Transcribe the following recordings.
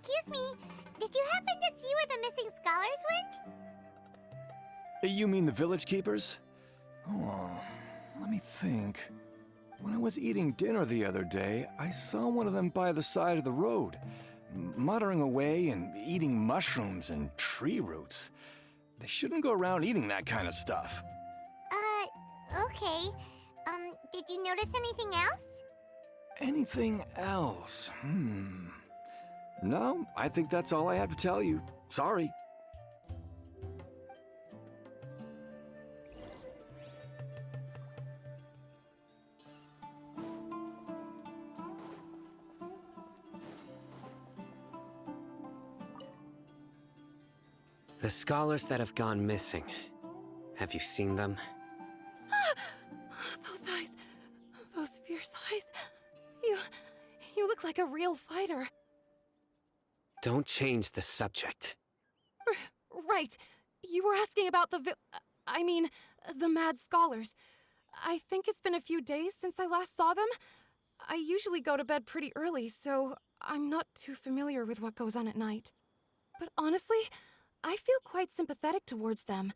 Excuse me, did you happen to see where the missing scholars went? You mean the village keepers? Oh, let me think. When I was eating dinner the other day, I saw one of them by the side of the road, muttering away and eating mushrooms and tree roots. They shouldn't go around eating that kind of stuff. Okay. Did you notice anything else? Anything else? No, I think that's all I have to tell you. Sorry. The scholars that have gone missing. Have you seen them? Those eyes. Those fierce eyes. You look like a real fighter. Don't change the subject. Right. You were asking about the the mad scholars. I think it's been a few days since I last saw them. I usually go to bed pretty early, so I'm not too familiar with what goes on at night. But honestly, I feel quite sympathetic towards them.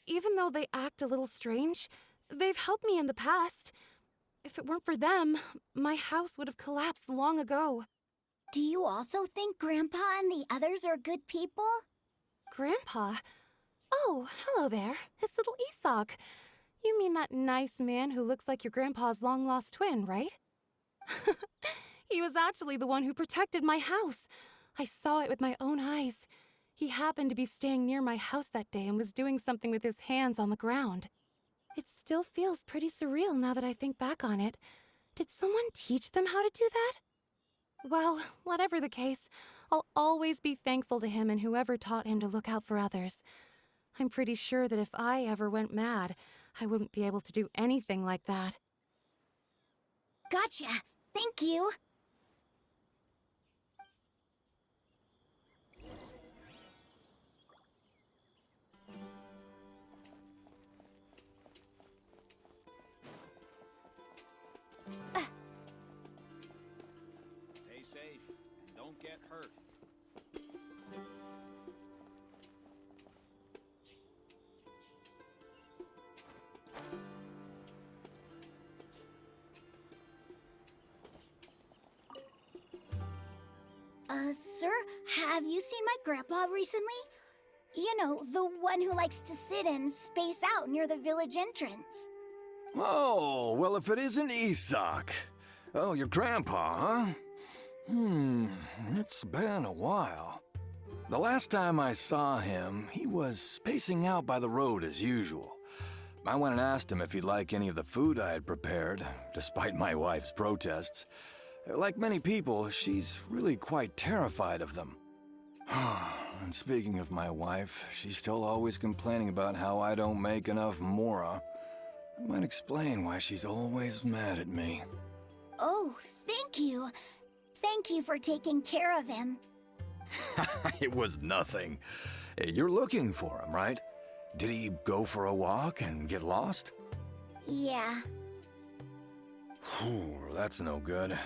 Even though they act a little strange, they've helped me in the past. If it weren't for them, my house would have collapsed long ago. Do you also think Grandpa and the others are good people? Grandpa? Oh, hello there. It's little Isak. You mean that nice man who looks like your grandpa's long-lost twin, right? He was actually the one who protected my house. I saw it with my own eyes. He happened to be staying near my house that day and was doing something with his hands on the ground. It still feels pretty surreal now that I think back on it. Did someone teach them how to do that? Well, whatever the case, I'll always be thankful to him and whoever taught him to look out for others. I'm pretty sure that if I ever went mad, I wouldn't be able to do anything like that. Gotcha. Thank you. Stay safe and don't get hurt. Sir, have you seen my grandpa recently? You know, the one who likes to sit and space out near the village entrance. Oh, well, if it isn't Isak. Oh, your grandpa, huh? It's been a while. The last time I saw him, he was spacing out by the road as usual. I went and asked him if he'd like any of the food I had prepared, despite my wife's protests. Like many people, she's really quite terrified of them. And speaking of my wife, she's still always complaining about how I don't make enough mora. That might explain why she's always mad at me. Oh, thank you. Thank you for taking care of him. It was nothing. You're looking for him, right? Did he go for a walk and get lost? Yeah. That's no good.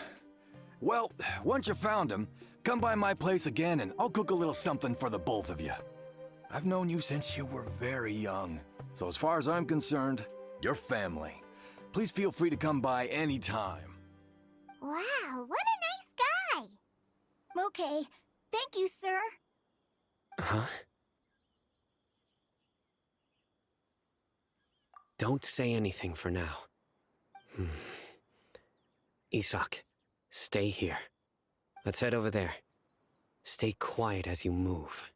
Well, once you found him, come by my place again and I'll cook a little something for the both of you. I've known you since you were very young, so as far as I'm concerned, you're family. Please feel free to come by anytime. Wow, what a nice guy! Okay, thank you, sir. Huh? Don't say anything for now. Isak, stay here. Let's head over there. Stay quiet as you move.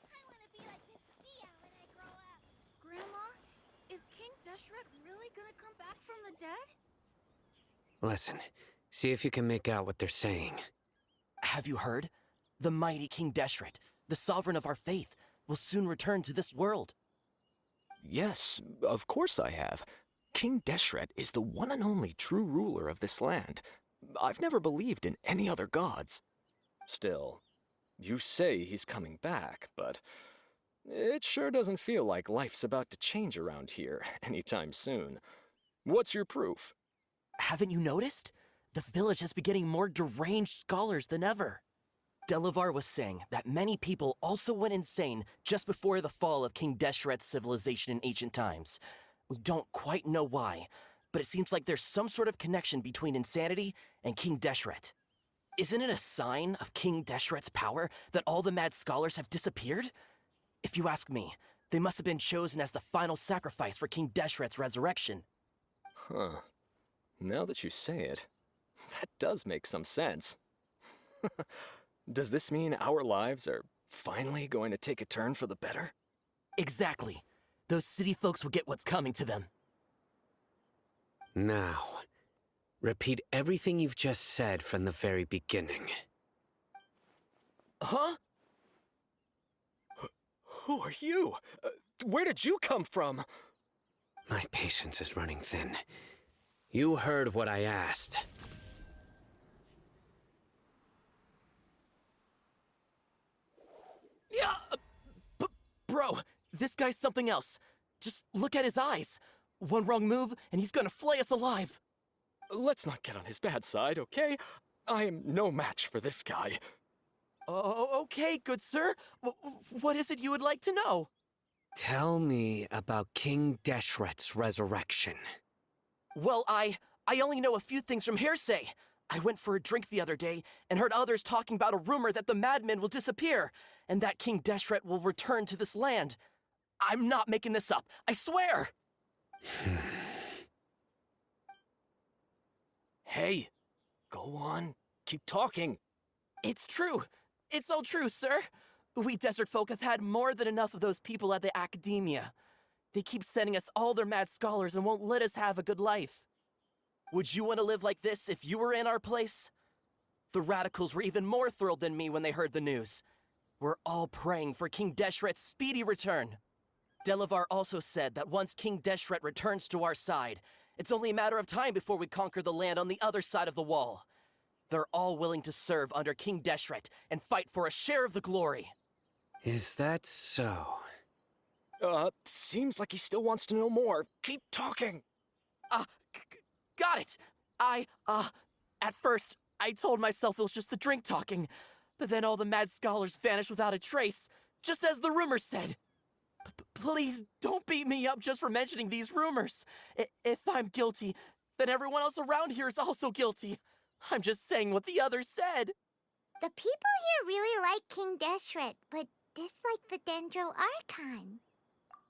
I want to be like this Dia when I grow up. Grandma, is King Deshret really gonna come back from the dead? Listen, see if you can make out what they're saying. Have you heard? The mighty King Deshret, the sovereign of our faith, will soon return to this world. Yes, of course I have. King Deshret is the one and only true ruler of this land. I've never believed in any other gods. Still, You say he's coming back, but it sure doesn't feel like life's about to change around here anytime soon. What's your proof? Haven't you noticed? The village has been getting more deranged scholars than ever. Delavar was saying that many people also went insane just before the fall of King Deshret's civilization in ancient times. We don't quite know why, but it seems like there's some sort of connection between insanity and King Deshret. Isn't it a sign of King Deshret's power that all the mad scholars have disappeared? If you ask me, they must have been chosen as the final sacrifice for King Deshret's resurrection. Huh. Now that you say it, that does make some sense. Does this mean our lives are finally going to take a turn for the better? Exactly. Those city folks will get what's coming to them. Now, repeat everything you've just said from the very beginning. Huh? Who are you? Where did you come from? My patience is running thin. You heard what I asked. Yeah, bro, this guy's something else. Just look at his eyes. One wrong move, and he's gonna flay us alive. Let's not get on his bad side, okay? I am no match for this guy. Oh, okay, good sir. What is it you would like to know? Tell me about King Deshret's resurrection. Well, I only know a few things from hearsay. I went for a drink the other day and heard others talking about a rumor that the madmen will disappear and that King Deshret will return to this land. I'm not making this up, I swear! Hey, go on. Keep talking. It's true. It's all true, sir. We desert folk have had more than enough of those people at the academia. They keep sending us all their mad scholars and won't let us have a good life. Would you want to live like this if you were in our place? The radicals were even more thrilled than me when they heard the news. We're all praying for King Deshret's speedy return. Delavar also said that once King Deshret returns to our side, it's only a matter of time before we conquer the land on the other side of the wall. They're all willing to serve under King Deshret and fight for a share of the glory. Is that so? Seems like he still wants to know more. Keep talking. Got it. At first, I told myself it was just the drink talking, but then all the mad scholars vanished without a trace, just as the rumors said. Please don't beat me up just for mentioning these rumors. If I'm guilty, then everyone else around here is also guilty. I'm just saying what the others said. The people here really like King Deshret, but dislike the Dendro Archon.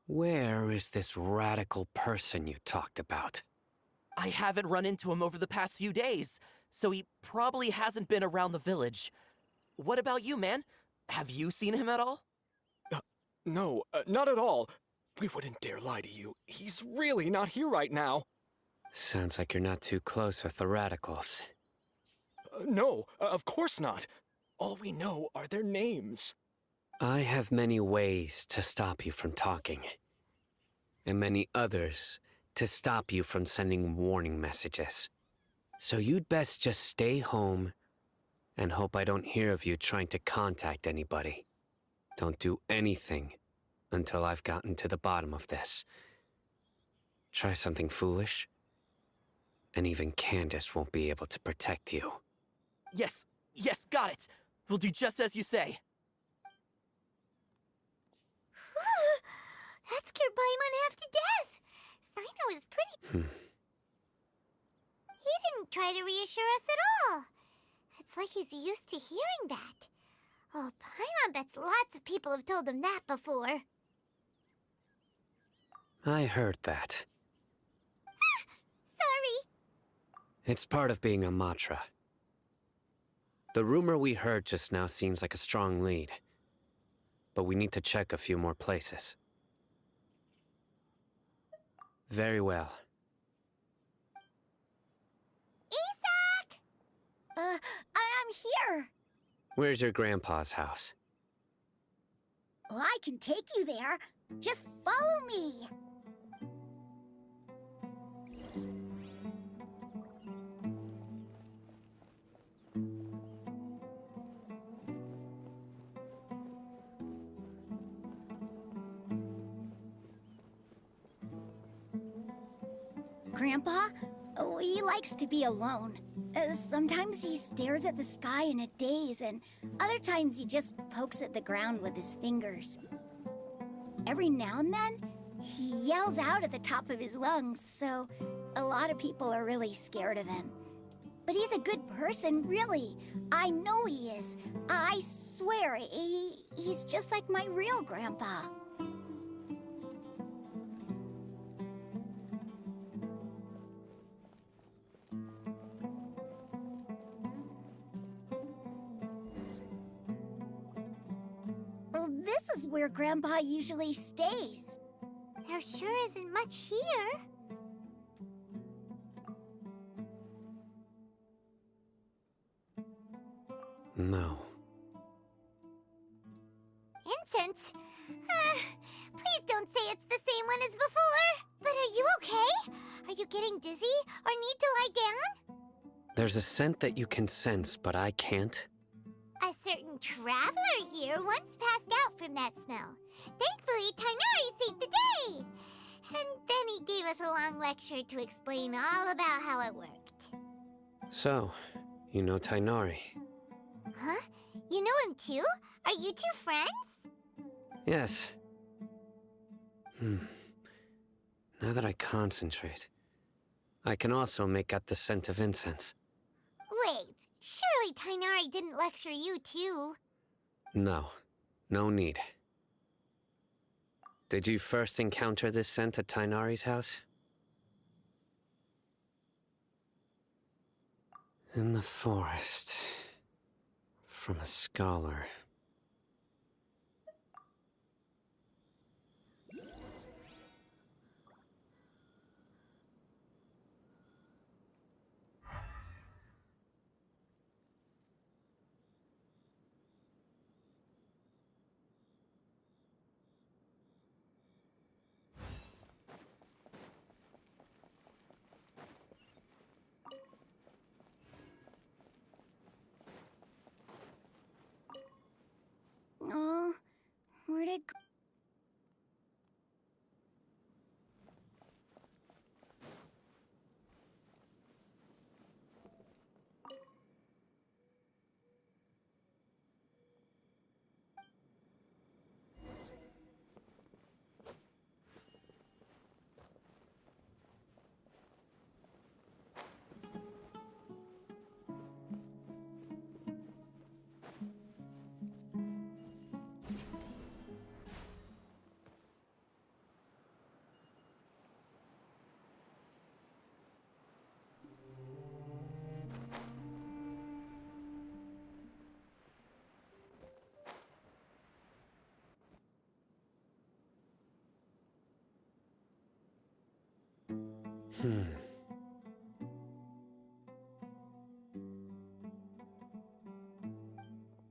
Where is this radical person you talked about? I haven't run into him over the past few days, so he probably hasn't been around the village. What about you, man? Have you seen him at all? No, not at all. We wouldn't dare lie to you. He's really not here right now. Sounds like you're not too close with the radicals. No, of course not. All we know are their names. I have many ways to stop you from talking, and many others to stop you from sending warning messages. So you'd best just stay home and hope I don't hear of you trying to contact anybody. Don't do anything until I've gotten to the bottom of this. Try something foolish, and even Candace won't be able to protect you. Yes, got it. We'll do just as you say. That scared Paimon half to death. Sino is pretty... He didn't try to reassure us at all. It's like he's used to hearing that. Oh, Paimon bets lots of people have told him that before. I heard that. Sorry. It's part of being a Matra. The rumor we heard just now seems like a strong lead, but we need to check a few more places. Very well. Isak! I'm here. Where's your grandpa's house? Well, I can take you there. Just follow me. Grandpa? Oh, he likes to be alone. Sometimes he stares at the sky in a daze, and other times he just pokes at the ground with his fingers. Every now and then, he yells out at the top of his lungs, so a lot of people are really scared of him. But he's a good person, really. I know he is. I swear, he's just like my real grandpa. This is where Grandpa usually stays. There sure isn't much here. No. Incense? Please don't say it's the same one as before. But are you okay? Are you getting dizzy or need to lie down? There's a scent that you can sense, but I can't. A certain traveler here once passed out from that smell. Thankfully, Tainari saved the day. And then he gave us a long lecture to explain all about how it worked. So, you know Tainari? Huh? You know him too? Are you two friends? Yes. Now that I concentrate, I can also make out the scent of incense. Wait, surely Tainari didn't lecture you too? No, no need. Did you first encounter this scent at Tainari's house? In the forest. From a scholar. Oh, where did...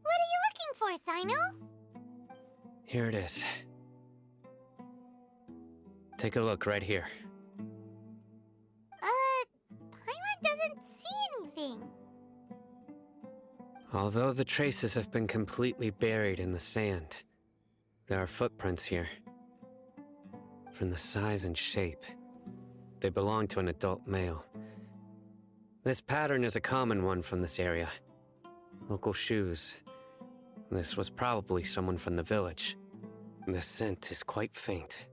What are you looking for, Sino? Here it is. Take a look right here. Paimon doesn't see anything. Although the traces have been completely buried in the sand, there are footprints here. From the size and shape, they belong to an adult male. This pattern is a common one from this area. Local shoes. This was probably someone from the village. The scent is quite faint,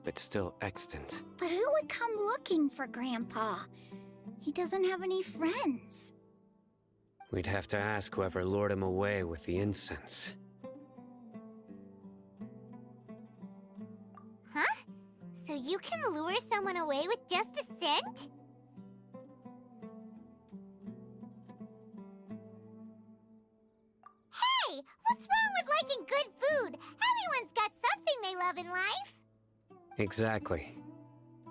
but still extant. But who would come looking for Grandpa? He doesn't have any friends. We'd have to ask whoever lured him away with the incense. Huh? So you can lure someone away with just a scent? Hey! What's wrong with liking good food? Everyone's got something they love in life. Exactly.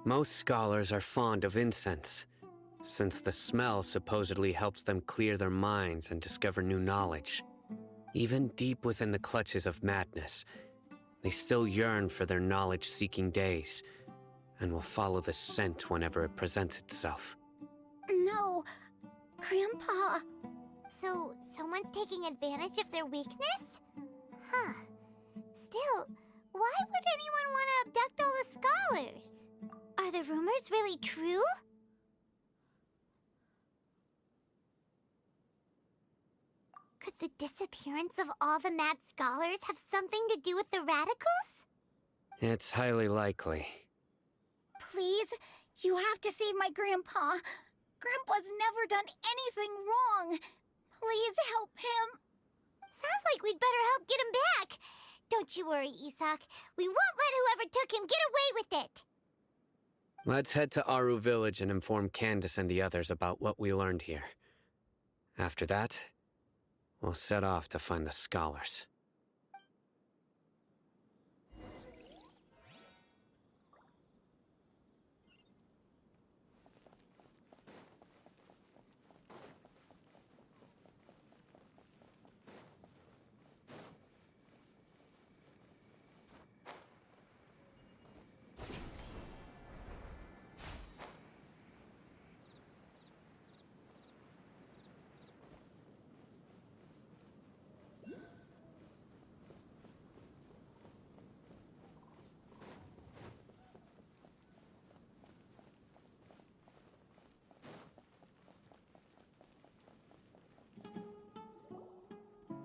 Most scholars are fond of incense, since the smell supposedly helps them clear their minds and discover new knowledge. Even deep within the clutches of madness, they still yearn for their knowledge-seeking days, and will follow the scent whenever it presents itself. No, Grandpa. So, someone's taking advantage of their weakness? Huh. Still, why would anyone want to abduct all the scholars? Are the rumors really true? Could the disappearance of all the mad scholars have something to do with the radicals? It's highly likely. Please, you have to save my grandpa. Grandpa's never done anything wrong. Please help him. Sounds like we'd better help get him back. Don't you worry, Isak. We won't let whoever took him get away with it. Let's head to Aru Village and inform Candace and the others about what we learned here. After that, we'll set off to find the scholars.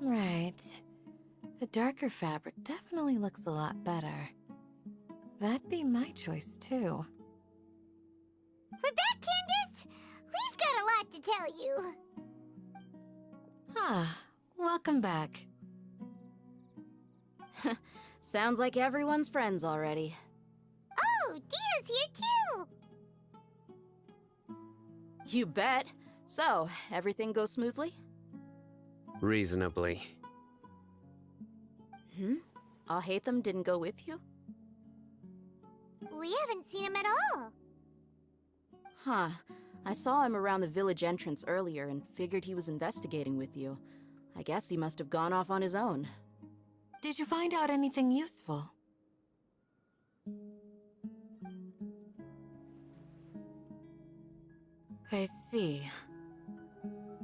Right. The darker fabric definitely looks a lot better. That'd be my choice, too. We're back, Candace! We've got a lot to tell you. Ah, welcome back. Sounds like everyone's friends already. Oh, Dia's here too! You bet. So, everything goes smoothly? Reasonably. Alhaitham didn't go with you? We haven't seen him at all. Huh. I saw him around the village entrance earlier and figured he was investigating with you. I guess he must have gone off on his own. Did you find out anything useful? I see.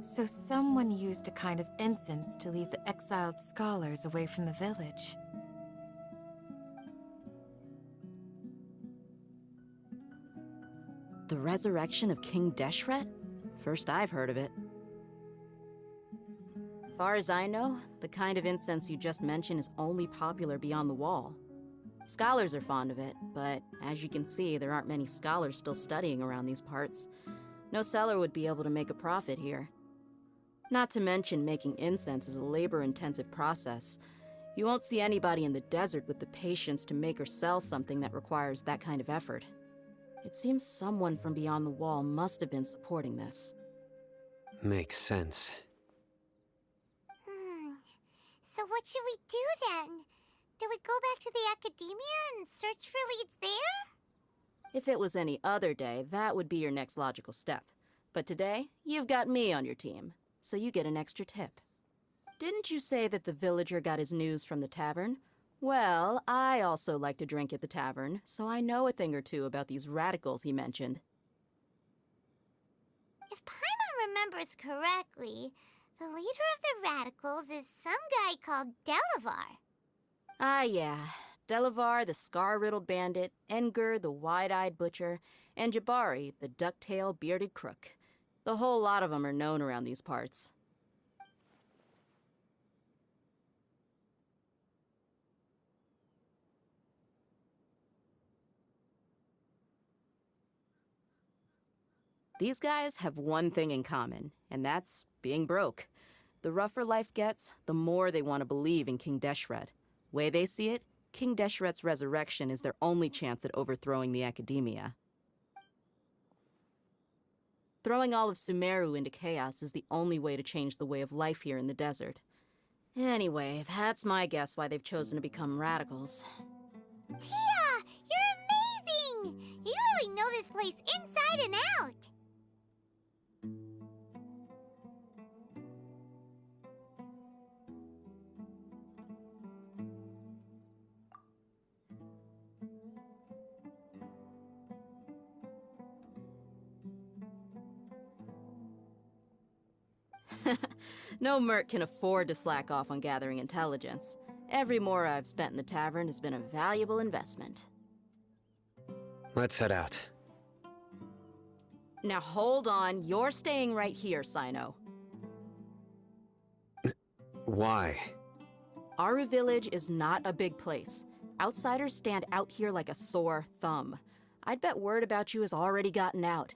So someone used a kind of incense to lead the exiled scholars away from the village. The resurrection of King Deshret? First I've heard of it. Far as I know, the kind of incense you just mentioned is only popular beyond the wall. Scholars are fond of it, but as you can see, there aren't many scholars still studying around these parts. No seller would be able to make a profit here. Not to mention, making incense is a labor-intensive process. You won't see anybody in the desert with the patience to make or sell something that requires that kind of effort. It seems someone from beyond the wall must have been supporting this. Makes sense. So what should we do then? Do we go back to the academia and search for leads there? If it was any other day, that would be your next logical step. But today, you've got me on your team, so you get an extra tip. Didn't you say that the villager got his news from the tavern? Well, I also like to drink at the tavern, so I know a thing or two about these radicals he mentioned. If Paimon remembers correctly, the leader of the radicals is some guy called Delavar. Ah, yeah. Delavar, the scar-riddled bandit, Engur, the wide-eyed butcher, and Jabari, the duck-tailed bearded crook. The whole lot of them are known around these parts. These guys have one thing in common, and that's being broke. The rougher life gets, the more they want to believe in King Deshret. Way they see it, King Deshret's resurrection is their only chance at overthrowing the academia. Throwing all of Sumeru into chaos is the only way to change the way of life here in the desert. Anyway, that's my guess why they've chosen to become radicals. Tia! You're amazing! You really know this place inside and out! No merc can afford to slack off on gathering intelligence. Every more I've spent in the tavern has been a valuable investment. Let's head out. Now hold on, you're staying right here, Sino. Why? Aru Village is not a big place. Outsiders stand out here like a sore thumb. I'd bet word about you has already gotten out.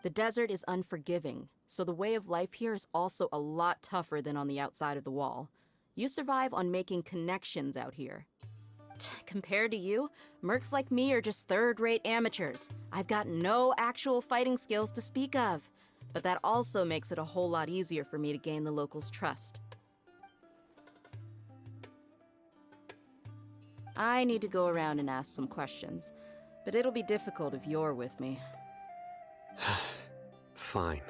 The desert is unforgiving, so the way of life here is also a lot tougher than on the outside of the wall. You survive on making connections out here. Compared to you, mercs like me are just third-rate amateurs. I've got no actual fighting skills to speak of, but that also makes it a whole lot easier for me to gain the locals' trust. I need to go around and ask some questions, but it'll be difficult if you're with me. Fine.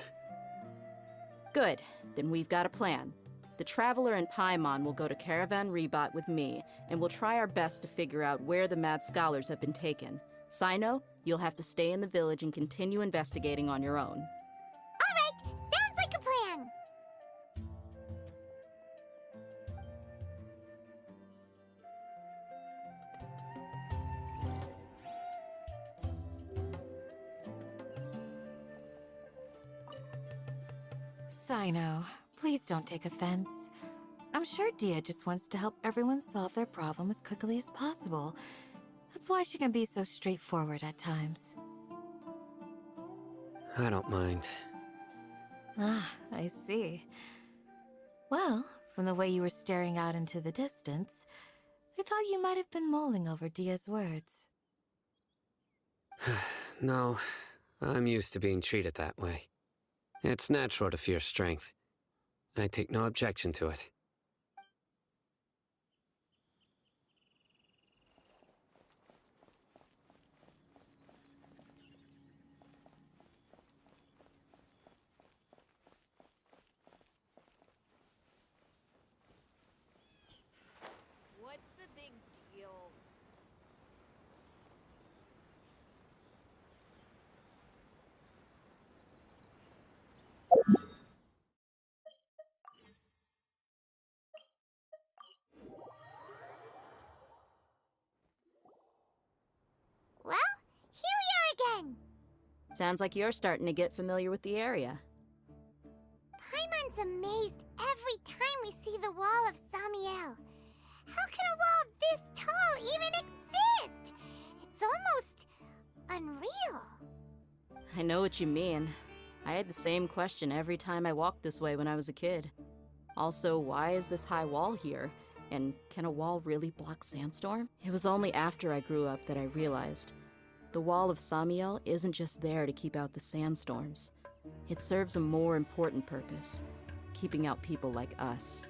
Good, then we've got a plan. The Traveler and Paimon will go to Caravan Rebot with me, and we'll try our best to figure out where the Mad Scholars have been taken. Sino, you'll have to stay in the village and continue investigating on your own. All right, sounds like a plan. Sino, please don't take offense. I'm sure Dia just wants to help everyone solve their problem as quickly as possible. That's why she can be so straightforward at times. I don't mind. Ah, I see. Well, from the way you were staring out into the distance, I thought you might have been mulling over Dia's words. No, I'm used to being treated that way. It's natural to fear strength. I take no objection to it. What's the big deal? Well, here we are again. Sounds like you're starting to get familiar with the area. Paimon's amazed every time we see the wall of Samiel. How can a wall this tall even exist? It's almost unreal. I know what you mean. I had the same question every time I walked this way when I was a kid. Also, why is this high wall here? And can a wall really block sandstorm? It was only after I grew up that I realized the wall of Samiel isn't just there to keep out the sandstorms. It serves a more important purpose, keeping out people like us.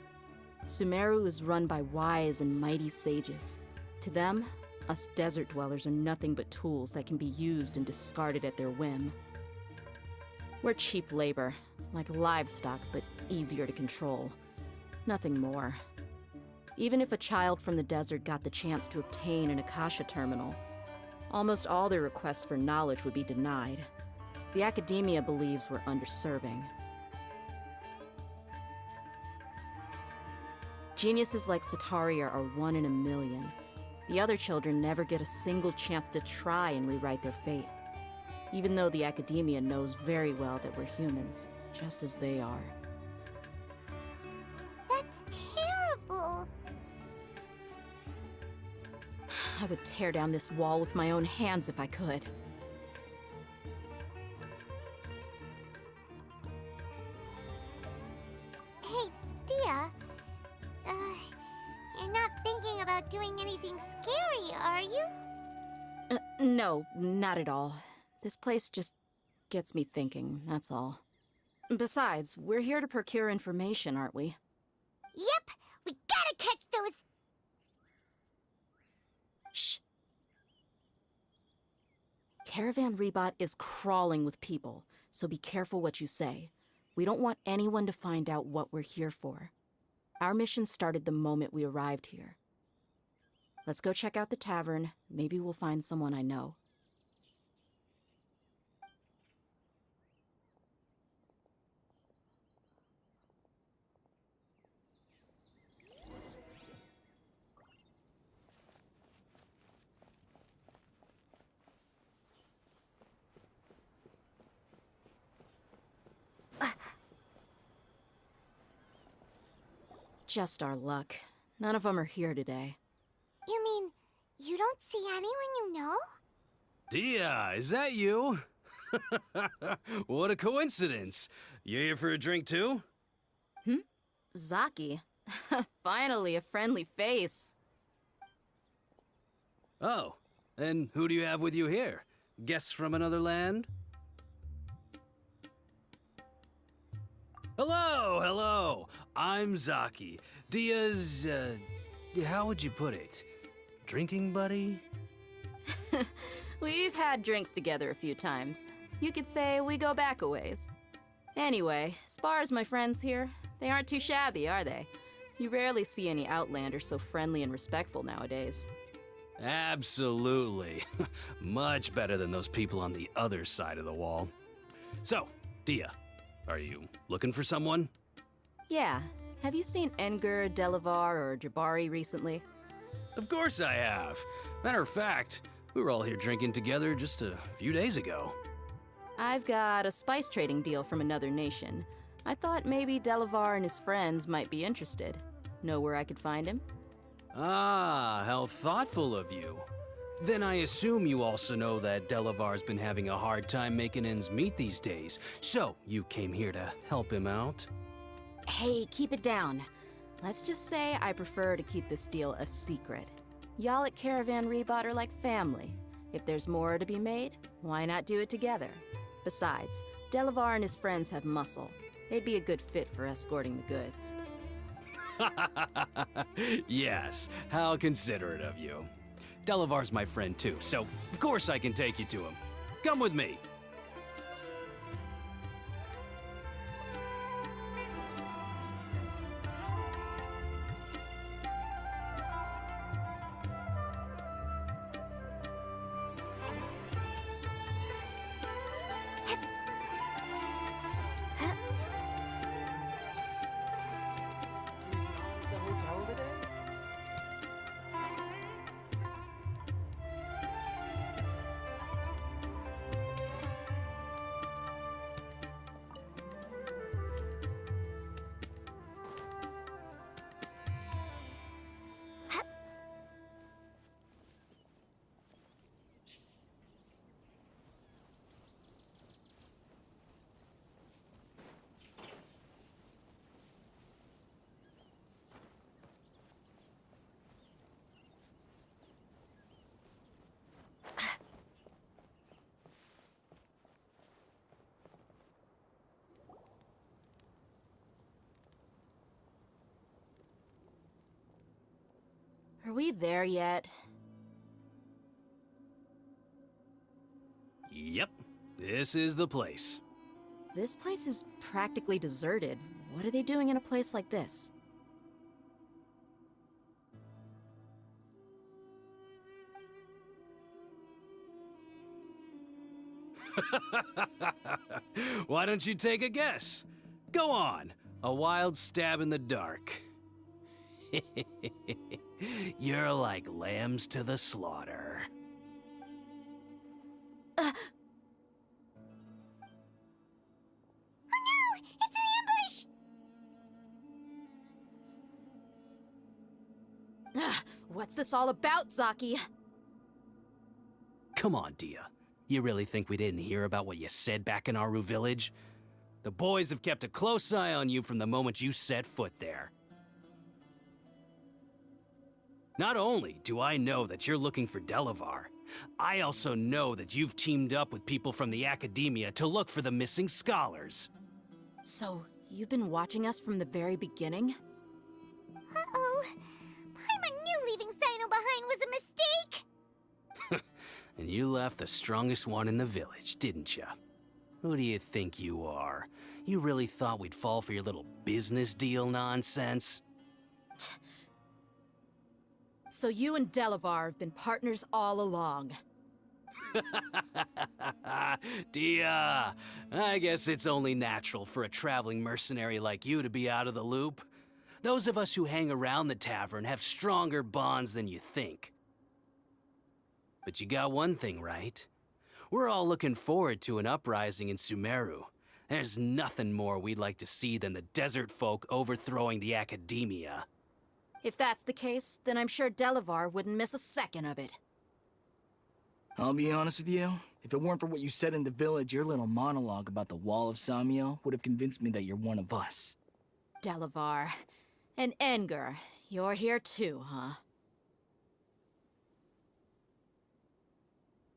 Sumeru is run by wise and mighty sages. To them, us desert dwellers are nothing but tools that can be used and discarded at their whim. We're cheap labor, like livestock, but easier to control. Nothing more. Even if a child from the desert got the chance to obtain an Akasha terminal, almost all their requests for knowledge would be denied. The academia believes we're underserving. Geniuses like Sataria are one in a million. The other children never get a single chance to try and rewrite their fate, even though the academia knows very well that we're humans, just as they are. That's terrible. I would tear down this wall with my own hands if I could. Hey, Dia. You're not thinking about doing anything scary, are you? No, not at all. This place just gets me thinking, that's all. Besides, we're here to procure information, aren't we? Yep, we gotta catch those. Shh. Caravan Rebot is crawling with people, so be careful what you say. We don't want anyone to find out what we're here for. Our mission started the moment we arrived here. Let's go check out the tavern. Maybe we'll find someone I know. Just our luck. None of them are here today. You mean, you don't see anyone you know? Dia, is that you? What a coincidence. You here for a drink too? Zaki. Finally, a friendly face. Oh, and who do you have with you here? Guests from another land? Hello. I'm Zaki. Dia's, how would you put it? Drinking buddy? We've had drinks together a few times. You could say we go back a ways. Anyway, as far as my friends here, they aren't too shabby, are they? You rarely see any Outlanders so friendly and respectful nowadays. Absolutely. Much better than those people on the other side of the wall. So, Dia, are you looking for someone? Yeah. Have you seen Enger, Delavar, or Jabari recently? Of course I have. Matter of fact, we were all here drinking together just a few days ago. I've got a spice trading deal from another nation. I thought maybe Delavar and his friends might be interested. Know where I could find him? Ah, how thoughtful of you. Then I assume you also know that Delavar's been having a hard time making ends meet these days, so you came here to help him out? Hey, keep it down. Let's just say I prefer to keep this deal a secret. Y'all at Caravan Rebot are like family. If there's more to be made, why not do it together? Besides, Delavar and his friends have muscle. They'd be a good fit for escorting the goods. Yes, how considerate of you. Delavar's my friend too, so of course I can take you to him. Come with me. Are we there yet? Yep, this is the place. This place is practically deserted. What are they doing in a place like this? Why don't you take a guess? Go on, a wild stab in the dark. You're like lambs to the slaughter. Oh no! It's an ambush! What's this all about, Zaki? Come on, Dia. You really think we didn't hear about what you said back in Aru village? The boys have kept a close eye on you from the moment you set foot there. Not only do I know that you're looking for Delavar, I also know that you've teamed up with people from the Academia to look for the missing scholars. So, you've been watching us from the very beginning? Uh-oh. Paimon knew leaving Sino behind was a mistake! And you left the strongest one in the village, didn't you? Who do you think you are? You really thought we'd fall for your little business deal nonsense? So you and Delavar have been partners all along. Dia, I guess it's only natural for a traveling mercenary like you to be out of the loop. Those of us who hang around the tavern have stronger bonds than you think. But you got one thing right. We're all looking forward to an uprising in Sumeru, There's nothing more we'd like to see than the desert folk overthrowing the academia. If that's the case, then I'm sure Delavar wouldn't miss a second of it. I'll be honest with you. If it weren't for what you said in the village, your little monologue about the Wall of Samiel would have convinced me that you're one of us. Delavar. And Enger, you're here too, huh?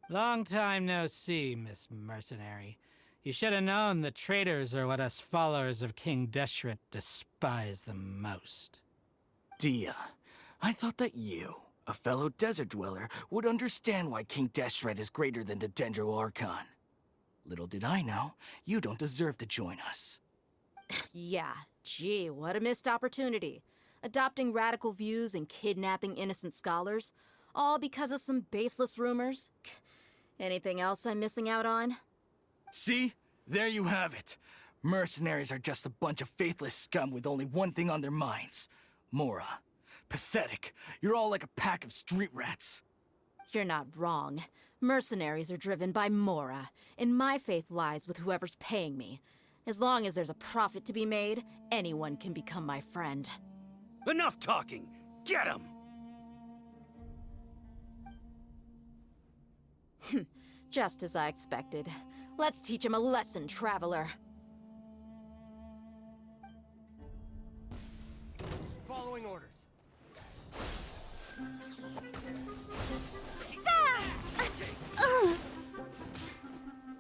Long time no see, Miss Mercenary. You should have known the traitors are what us followers of King Deshret despise the most. Dia, I thought that you, a fellow desert dweller, would understand why King Deshret is greater than the Dendro Archon. Little did I know, you don't deserve to join us. Yeah, gee, what a missed opportunity. Adopting radical views and kidnapping innocent scholars, all because of some baseless rumors. Anything else I'm missing out on? See? There you have it. Mercenaries are just a bunch of faithless scum with only one thing on their minds. Mora. Pathetic. You're all like a pack of street rats. You're not wrong. Mercenaries are driven by Mora, and my faith lies with whoever's paying me. As long as there's a profit to be made, anyone can become my friend. Enough talking! Get him! Just as I expected. Let's teach him a lesson, traveler. Following orders.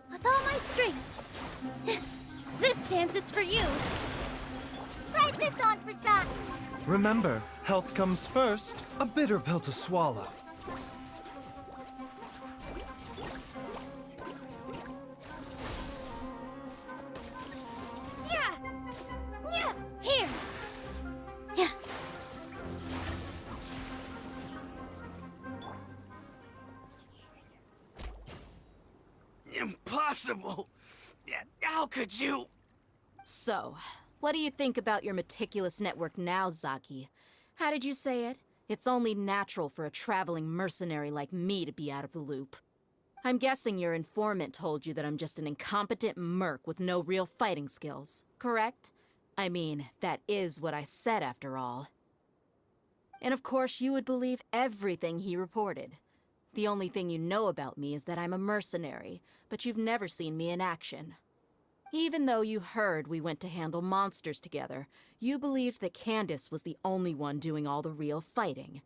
With all my strength. This dance is for you. Write this on for Sa. Remember, health comes first. A bitter pill to swallow. Here. Yeah. Impossible! How could you? So, what do you think about your meticulous network now, Zaki? How did you say it? It's only natural for a traveling mercenary like me to be out of the loop. I'm guessing your informant told you that I'm just an incompetent merc with no real fighting skills, correct? I mean, that is what I said after all. And of course you would believe everything he reported. The only thing you know about me is that I'm a mercenary, but you've never seen me in action. Even though you heard we went to handle monsters together, you believed that Candace was the only one doing all the real fighting.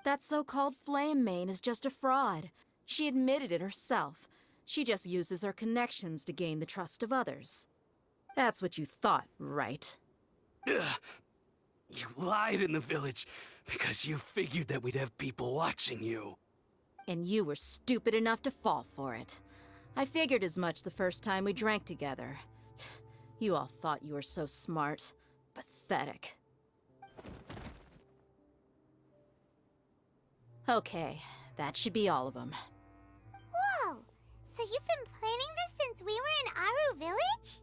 That so-called Flame Mane is just a fraud. She admitted it herself. She just uses her connections to gain the trust of others. That's what you thought, right? Ugh. You lied in the village because you figured that we'd have people watching you. And you were stupid enough to fall for it. I figured as much the first time we drank together. You all thought you were so smart. Pathetic. Okay, that should be all of them. Whoa! So you've been planning this since we were in Aru Village?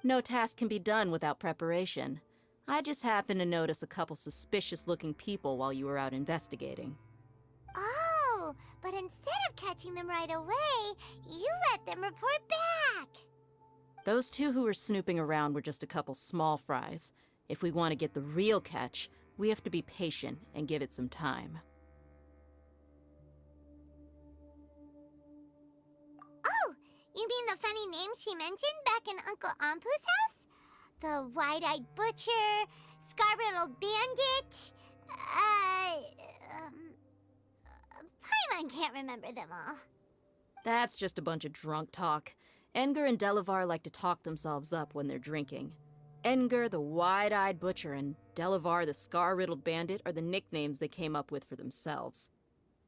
No task can be done without preparation. I just happened to notice a couple suspicious-looking people while you were out investigating. Oh, but instead of catching them right away, you let them report back. Those two who were snooping around were just a couple small fries. If we want to get the real catch, we have to be patient and give it some time. Oh, you mean the funny name she mentioned back in Uncle Ampu's house? The wide-eyed butcher, scar-riddled bandit, Paimon can't remember them all. That's just a bunch of drunk talk. Enger and Delavar like to talk themselves up when they're drinking. Enger, the wide-eyed butcher, and Delavar, the scar-riddled bandit, are the nicknames they came up with for themselves.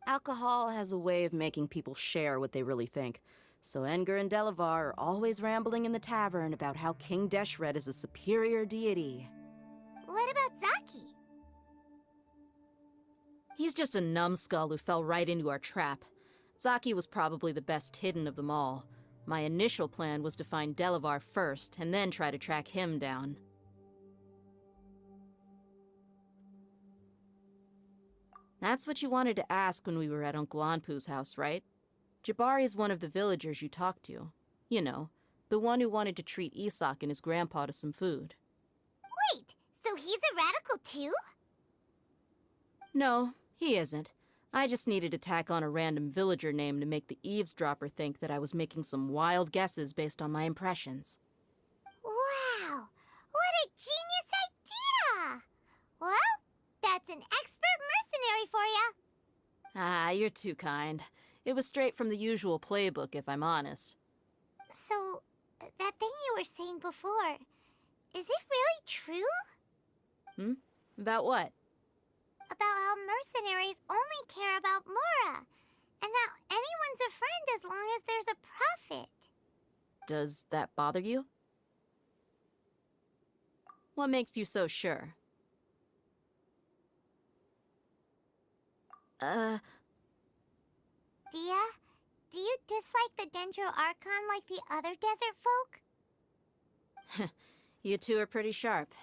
Alcohol has a way of making people share what they really think. So Enger and Delavar are always rambling in the tavern about how King Deshret is a superior deity. What about Zaki? He's just a numbskull who fell right into our trap. Zaki was probably the best hidden of them all. My initial plan was to find Delavar first, and then try to track him down. That's what you wanted to ask when we were at Uncle Anpu's house, right? Jabari is one of the villagers you talked to. You know, the one who wanted to treat Isak and his grandpa to some food. Wait, so he's a radical too? No, he isn't. I just needed to tack on a random villager name to make the eavesdropper think that I was making some wild guesses based on my impressions. Wow, what a genius idea! Well, that's an expert mercenary for ya. Ah, you're too kind. It was straight from the usual playbook, if I'm honest. So, that thing you were saying before, is it really true? About what? About how mercenaries only care about Mora, and that anyone's a friend as long as there's a profit. Does that bother you? What makes you so sure? Dia, do you dislike the Dendro Archon like the other desert folk? You two are pretty sharp.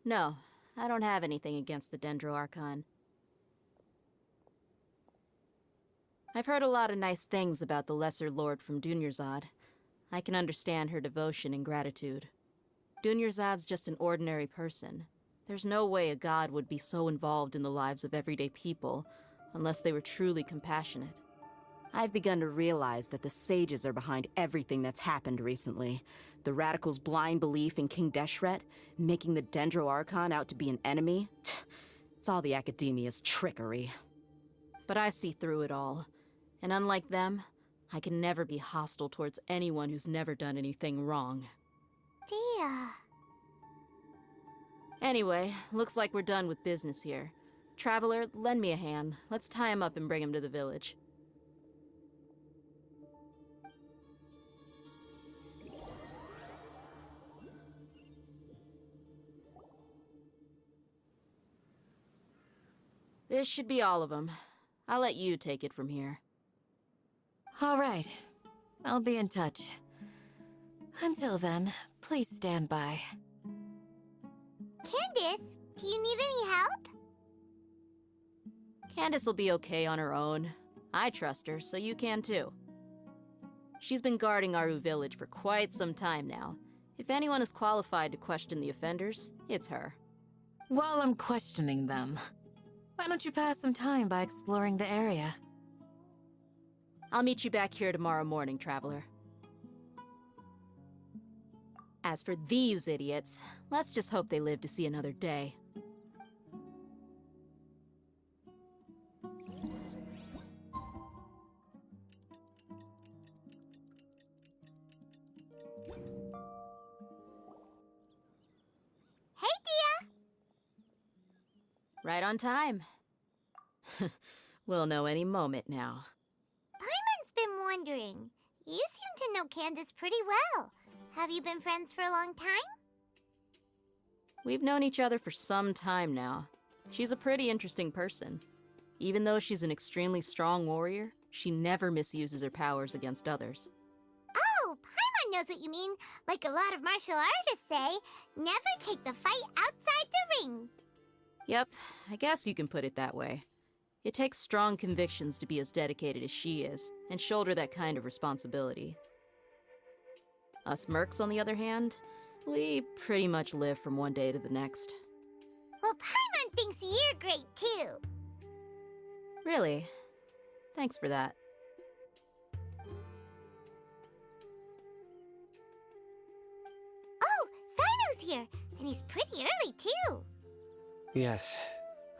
No, I don't have anything against the Dendro Archon. I've heard a lot of nice things about the Lesser Lord from Dunyarzad. I can understand her devotion and gratitude. Dunyarzad's just an ordinary person. There's no way a god would be so involved in the lives of everyday people, unless they were truly compassionate. I've begun to realize that the sages are behind everything that's happened recently. The radicals' blind belief in King Deshret, making the Dendro Archon out to be an enemy. It's all the academia's trickery. But I see through it all. And unlike them, I can never be hostile towards anyone who's never done anything wrong. Dia. Anyway, looks like we're done with business here. Traveler, lend me a hand. Let's tie him up and bring him to the village. This should be all of them. I'll let you take it from here. All right. I'll be in touch. Until then, please stand by. Candace, do you need any help? Candace will be okay on her own. I trust her, so you can too. She's been guarding Aru village for quite some time now. If anyone is qualified to question the offenders, it's her. While I'm questioning them, why don't you pass some time by exploring the area? I'll meet you back here tomorrow morning, Traveler. As for these idiots, let's just hope they live to see another day. Hey, Dia! Right on time. We'll know any moment now. Paimon's been wondering. You seem to know Candace pretty well. Have you been friends for a long time? We've known each other for some time now. She's a pretty interesting person. Even though she's an extremely strong warrior, she never misuses her powers against others. Oh, Paimon knows what you mean. Like a lot of martial artists say, never take the fight outside the ring. Yep, I guess you can put it that way. It takes strong convictions to be as dedicated as she is, and shoulder that kind of responsibility. Us mercs, on the other hand, we pretty much live from one day to the next. Well, Paimon thinks you're great too. Really? Thanks for that. Oh, Sino's here, and he's pretty early too. Yes,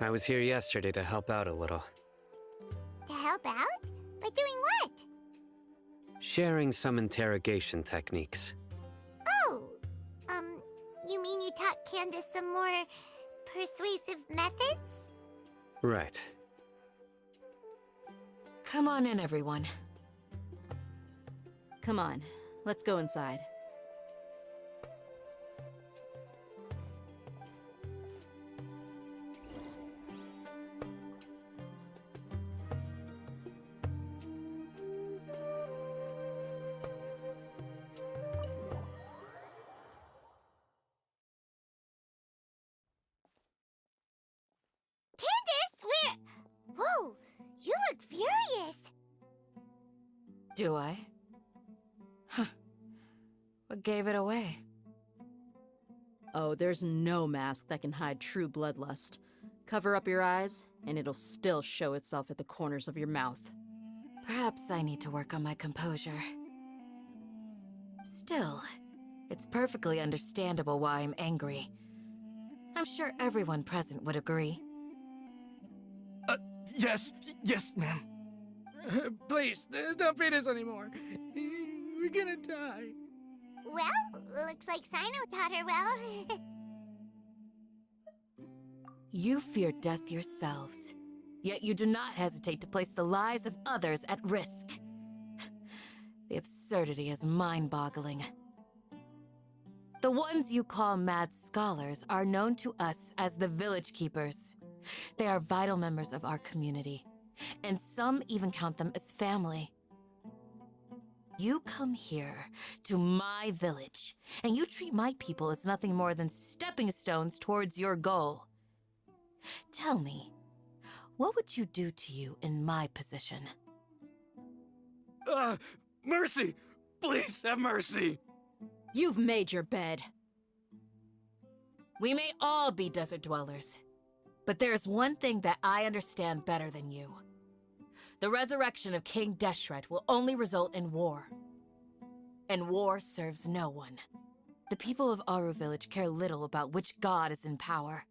I was here yesterday to help out a little. To help out? By doing what? Sharing some interrogation techniques. Oh, you mean you taught Candace some more persuasive methods? Right. Come on in, everyone. Come on, let's go inside. Whoa, you look furious. Do I? Huh. What gave it away? Oh, there's no mask that can hide true bloodlust. Cover up your eyes, and it'll still show itself at the corners of your mouth. Perhaps I need to work on my composure. Still, it's perfectly understandable why I'm angry. I'm sure everyone present would agree. Yes, ma'am. Please, don't beat us anymore. We're gonna die. Well, looks like Sino taught her well. You fear death yourselves, yet you do not hesitate to place the lives of others at risk. The absurdity is mind-boggling. The ones you call mad scholars are known to us as the Village Keepers. They are vital members of our community, and some even count them as family. You come here to my village, and you treat my people as nothing more than stepping stones towards your goal. Tell me, what would you do to you in my position? Mercy! Please, have mercy! You've made your bed. We may all be desert dwellers, but there's one thing that I understand better than you. The resurrection of King Deshret will only result in war. And war serves no one. The people of Aru Village care little about which god is in power.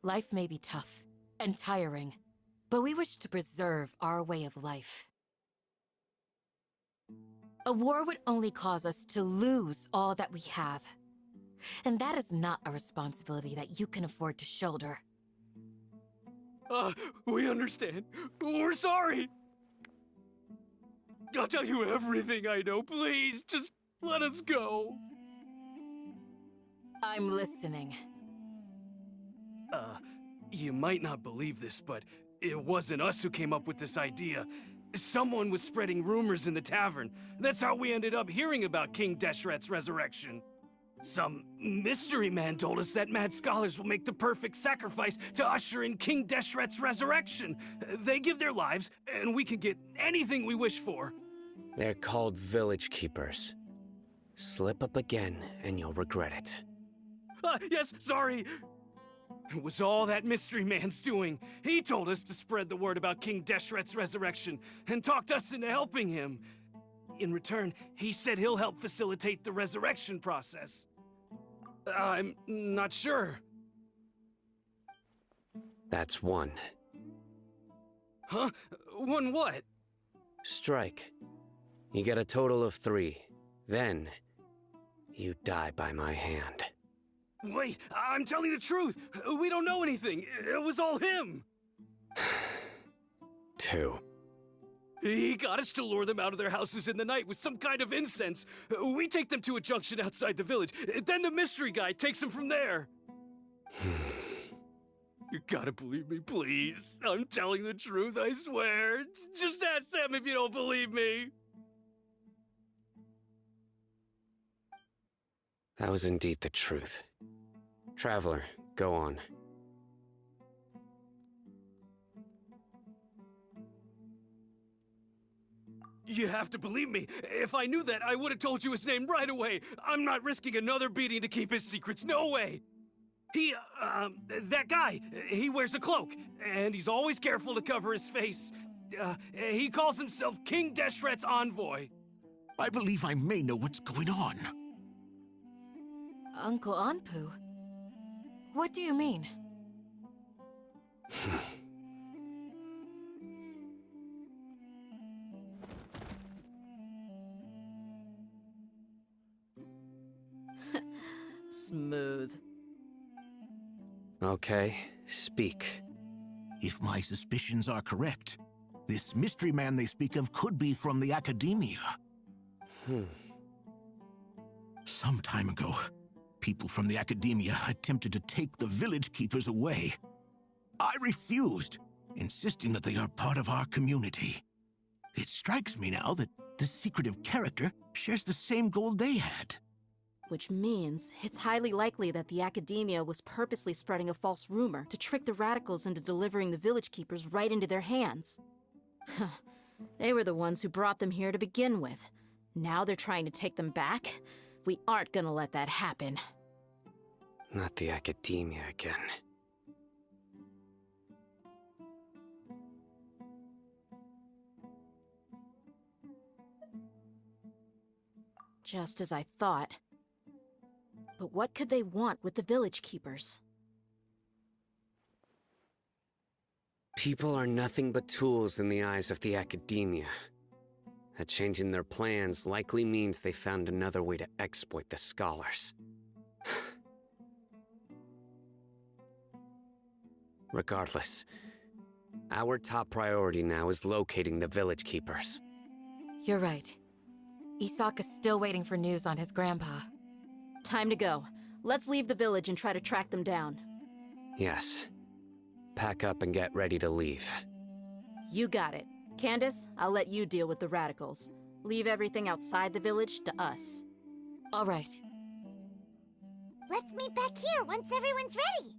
Life may be tough and tiring, but we wish to preserve our way of life. A war would only cause us to lose all that we have. And that is not a responsibility that you can afford to shoulder. We understand. We're sorry. I'll tell you everything I know. Please, just let us go. I'm listening. You might not believe this, but it wasn't us who came up with this idea. Someone was spreading rumors in the tavern. That's how we ended up hearing about King Deshret's resurrection. Some mystery man told us that mad scholars will make the perfect sacrifice to usher in King Deshret's resurrection. They give their lives, and we can get anything we wish for. They're called Village Keepers. Slip up again, and you'll regret it. Yes, sorry. It was all that mystery man's doing. He told us to spread the word about King Deshret's resurrection, and talked us into helping him. In return, he said he'll help facilitate the resurrection process. I'm not sure. That's one. Huh? One what? Strike. You get a total of 3. Then, you die by my hand. Wait, I'm telling the truth. We don't know anything. It was all him. 2. He got us to lure them out of their houses in the night with some kind of incense. We take them to a junction outside the village. Then the mystery guy takes them from there. You gotta believe me, please. I'm telling the truth, I swear. Just ask them if you don't believe me. That was indeed the truth. Traveler, go on. You have to believe me. If I knew that, I would have told you his name right away. I'm not risking another beating to keep his secrets. No way. That guy, he wears a cloak, and he's always careful to cover his face. He calls himself King Deshret's envoy. I believe I may know what's going on. Uncle Anpu? What do you mean? Smooth. Okay, speak. If my suspicions are correct, this mystery man they speak of could be from the Academia. Some time ago, people from the Academia attempted to take the Village Keepers away. I refused, insisting that they are part of our community. It strikes me now that this secretive character shares the same goal they had. Which means it's highly likely that the Academia was purposely spreading a false rumor to trick the radicals into delivering the Village Keepers right into their hands. They were the ones who brought them here to begin with. Now they're trying to take them back? We aren't gonna let that happen. Not the academia again. Just as I thought. But what could they want with the village keepers? People are nothing but tools in the eyes of the academia. A change in their plans likely means they found another way to exploit the scholars. Regardless, our top priority now is locating the village keepers. You're right. Isak is still waiting for news on his grandpa. Time to go. Let's leave the village and try to track them down. Yes. Pack up and get ready to leave. You got it. Candace, I'll let you deal with the radicals. Leave everything outside the village to us. All right. Let's meet back here once everyone's ready.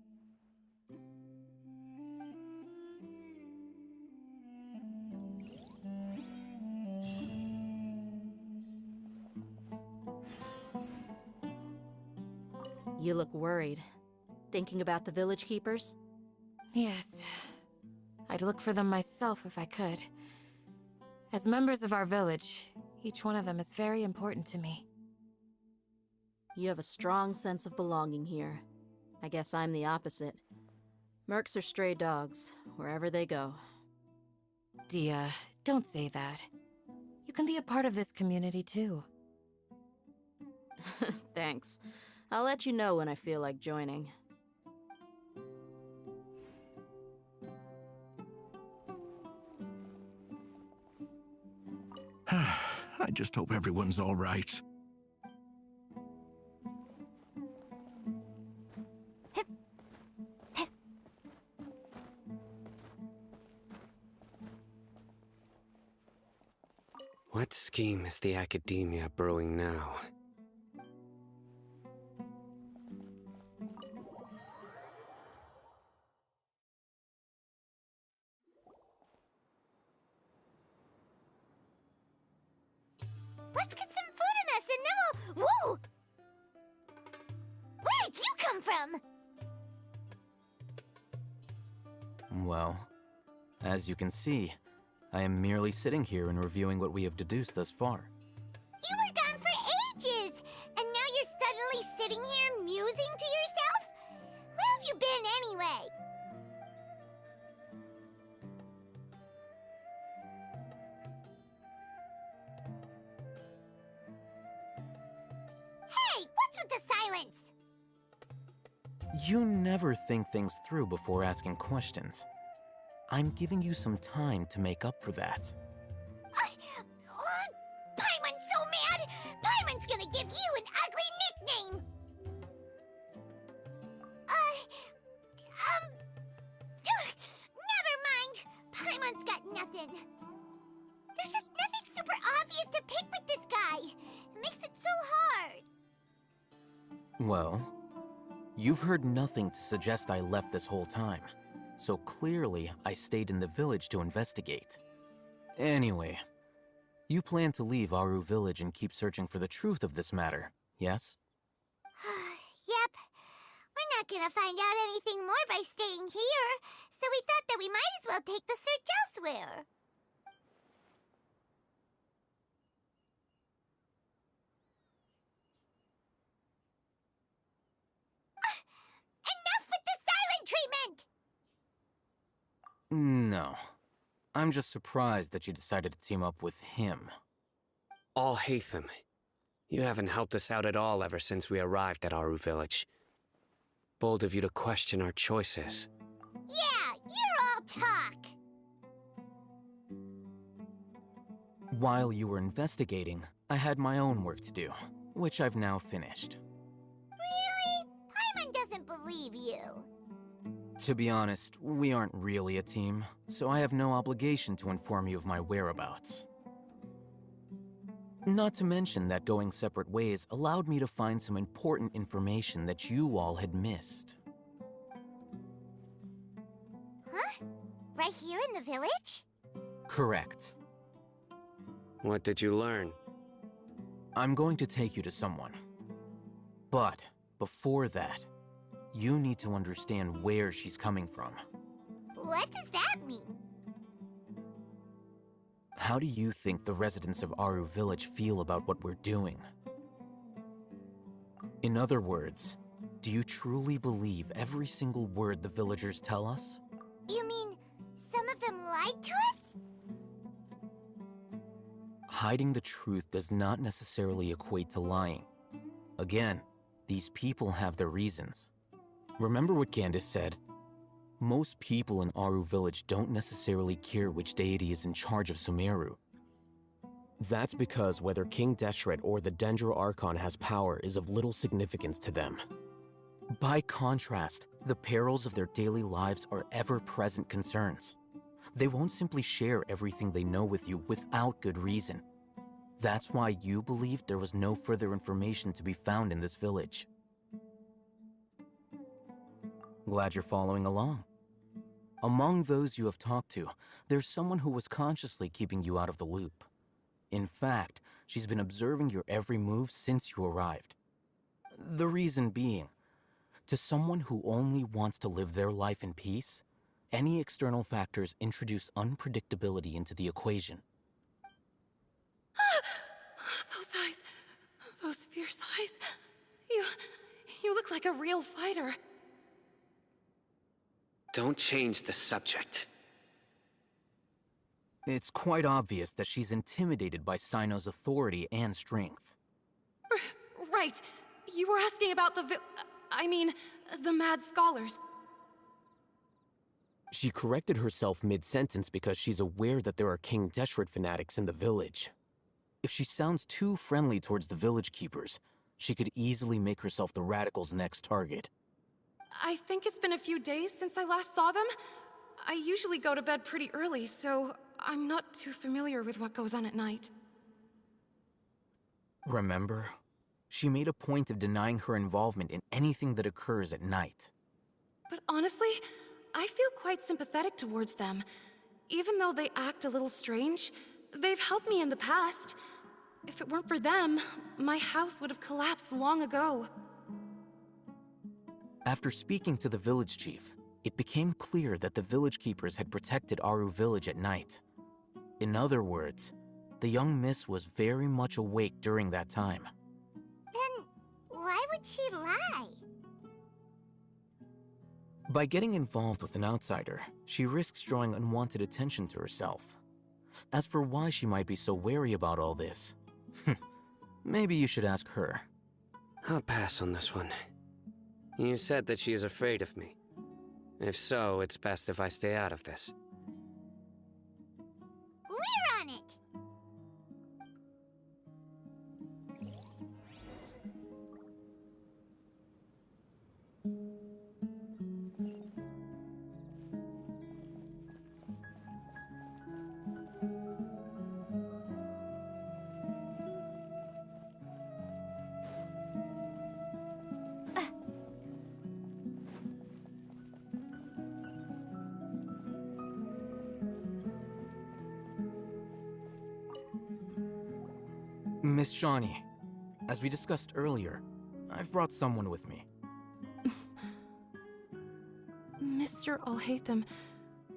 You look worried. Thinking about the village keepers? Yes. I'd look for them myself if I could. As members of our village, each one of them is very important to me. You have a strong sense of belonging here. I guess I'm the opposite. Mercs are stray dogs, wherever they go. Dia, don't say that. You can be a part of this community too. Thanks. I'll let you know when I feel like joining. I just hope everyone's all right. What scheme is the academia brewing now? Let's get some food in us and then we'll... Whoa! Where did you come from? Well, as you can see, I am merely sitting here and reviewing what we have deduced thus far. You were gone for ages! And now you're suddenly sitting here musing to yourself? Where have you been anyway? Hey, what's with the silence? You never think things through before asking questions. I'm giving you some time to make up for that. Paimon's so mad! Paimon's gonna give you an ugly nickname! Never mind. Paimon's got nothing. There's just nothing super obvious to pick with this guy. It makes it so hard. Well, you've heard nothing to suggest I left this whole time. So clearly, I stayed in the village to investigate. Anyway, you plan to leave Aru village and keep searching for the truth of this matter, yes? Yep. We're not gonna find out anything more by staying here, so we thought that we might as well take the search elsewhere. Enough with the silent treatment! No. I'm just surprised that you decided to team up with him. All Hatham. You haven't helped us out at all ever since we arrived at Aru village. Bold of you to question our choices. Yeah, you're all talk. While you were investigating, I had my own work to do, which I've now finished. Really? Paimon doesn't believe you. To be honest, we aren't really a team, so I have no obligation to inform you of my whereabouts. Not to mention that going separate ways allowed me to find some important information that you all had missed. Huh? Right here in the village? Correct. What did you learn? I'm going to take you to someone. But before that, you need to understand where she's coming from. What does that mean? How do you think the residents of Aru Village feel about what we're doing? In other words, do you truly believe every single word the villagers tell us? You mean some of them lied to us? Hiding the truth does not necessarily equate to lying. Again, these people have their reasons. Remember what Candace said? Most people in Aru Village don't necessarily care which deity is in charge of Sumeru. That's because whether King Deshret or the Dendro Archon has power is of little significance to them. By contrast, the perils of their daily lives are ever-present concerns. They won't simply share everything they know with you without good reason. That's why you believed there was no further information to be found in this village. Glad you're following along. Among those you have talked to, there's someone who was consciously keeping you out of the loop. In fact, she's been observing your every move since you arrived. The reason being, to someone who only wants to live their life in peace, any external factors introduce unpredictability into the equation. Those eyes. Those fierce eyes. You look like a real fighter. Don't change the subject. It's quite obvious that she's intimidated by Sino's authority and strength. Right. You were asking about the the mad scholars. She corrected herself mid-sentence because she's aware that there are King Deshret fanatics in the village. If she sounds too friendly towards the village keepers, she could easily make herself the radicals' next target. I think it's been a few days since I last saw them. I usually go to bed pretty early, so I'm not too familiar with what goes on at night. Remember? She made a point of denying her involvement in anything that occurs at night. But honestly, I feel quite sympathetic towards them. Even though they act a little strange, they've helped me in the past. If it weren't for them, my house would have collapsed long ago. After speaking to the village chief, it became clear that the village keepers had protected Aru Village at night. In other words, the young miss was very much awake during that time. Then why would she lie? By getting involved with an outsider, she risks drawing unwanted attention to herself. As for why she might be so wary about all this, maybe you should ask her. I'll pass on this one. You said that she is afraid of me. If so, it's best if I stay out of this. We're on it! Miss Shawnee, as we discussed earlier, I've brought someone with me. Mr. Alhaitham,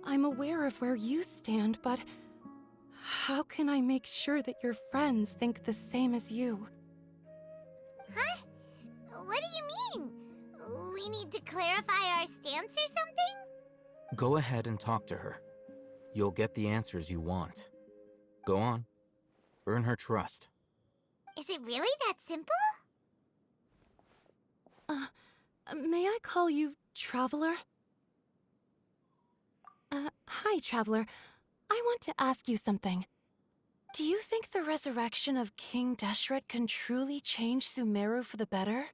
I'm aware of where you stand, but how can I make sure that your friends think the same as you? Huh? What do you mean? We need to clarify our stance or something? Go ahead and talk to her. You'll get the answers you want. Go on. Earn her trust. Is it really that simple? May I call you Traveler? Hi, Traveler. I want to ask you something. Do you think the resurrection of King Deshret can truly change Sumeru for the better?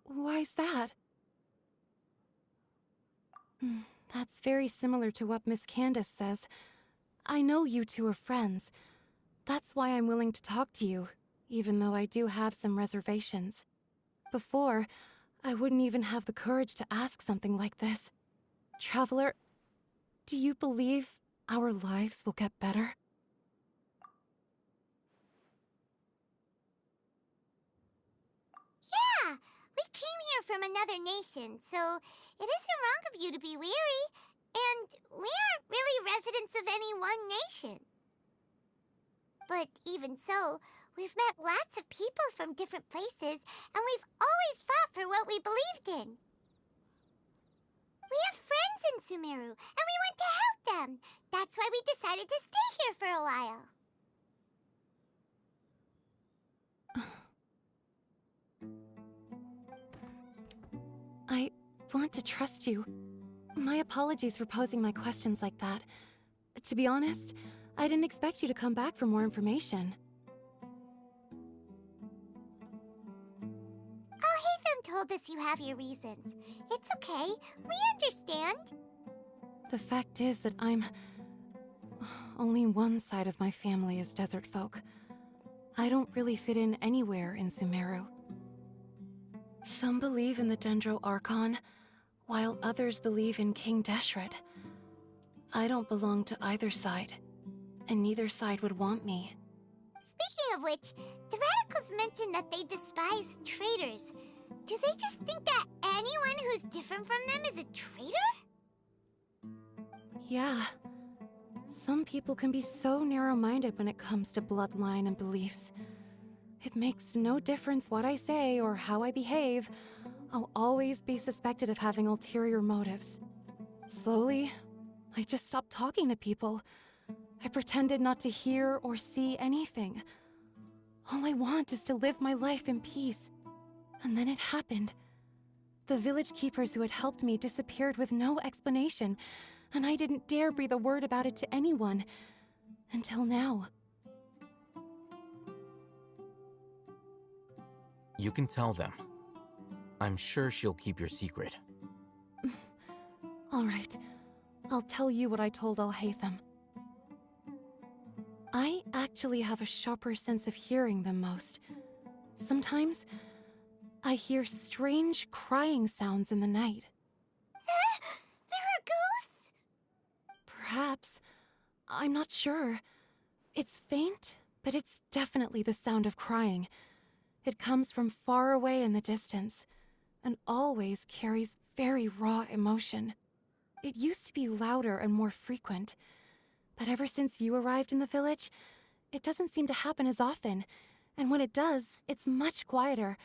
Why's that? That's very similar to what Miss Candace says. I know you two are friends. That's why I'm willing to talk to you, even though I do have some reservations. Before, I wouldn't even have the courage to ask something like this. Traveler, do you believe our lives will get better? Yeah! We came here from another nation, so it isn't wrong of you to be weary. And we aren't really residents of any one nation. But even so, we've met lots of people from different places, and we've always fought for what we believed in. We have friends in Sumeru, and we want to help them. That's why we decided to stay here for a while. I want to trust you. My apologies for posing my questions like that. To be honest, I didn't expect you to come back for more information. Hatham told us you have your reasons. It's okay. We understand. The fact is that only one side of my family is desert folk. I don't really fit in anywhere in Sumeru. Some believe in the Dendro Archon, while others believe in King Deshret. I don't belong to either side, and neither side would want me. Speaking of which, the Radicals mentioned that they despise traitors. Do they just think that anyone who's different from them is a traitor? Yeah. Some people can be so narrow-minded when it comes to bloodline and beliefs. It makes no difference what I say or how I behave. I'll always be suspected of having ulterior motives. Slowly, I just stopped talking to people. I pretended not to hear or see anything. All I want is to live my life in peace. And then it happened. The village keepers who had helped me disappeared with no explanation, and I didn't dare breathe a word about it to anyone. Until now. You can tell them. I'm sure she'll keep your secret. All right. I'll tell you what I told Al-Haytham. I actually have a sharper sense of hearing than most. Sometimes, I hear strange crying sounds in the night. There are ghosts? Perhaps. I'm not sure. It's faint, but it's definitely the sound of crying. It comes from far away in the distance, and always carries very raw emotion. It used to be louder and more frequent, but ever since you arrived in the village, it doesn't seem to happen as often, and when it does, it's much quieter.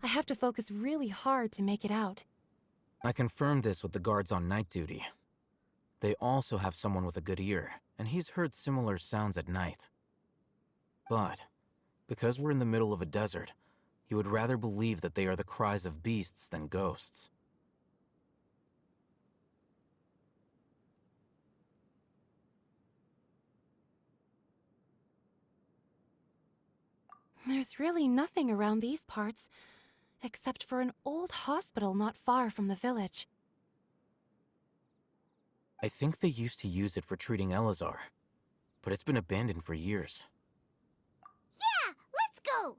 I have to focus really hard to make it out. I confirmed this with the guards on night duty. They also have someone with a good ear, and he's heard similar sounds at night. But, because we're in the middle of a desert, he would rather believe that they are the cries of beasts than ghosts. There's really nothing around these parts, except for an old hospital not far from the village. I think they used to use it for treating Elazar, but it's been abandoned for years. Yeah, let's go!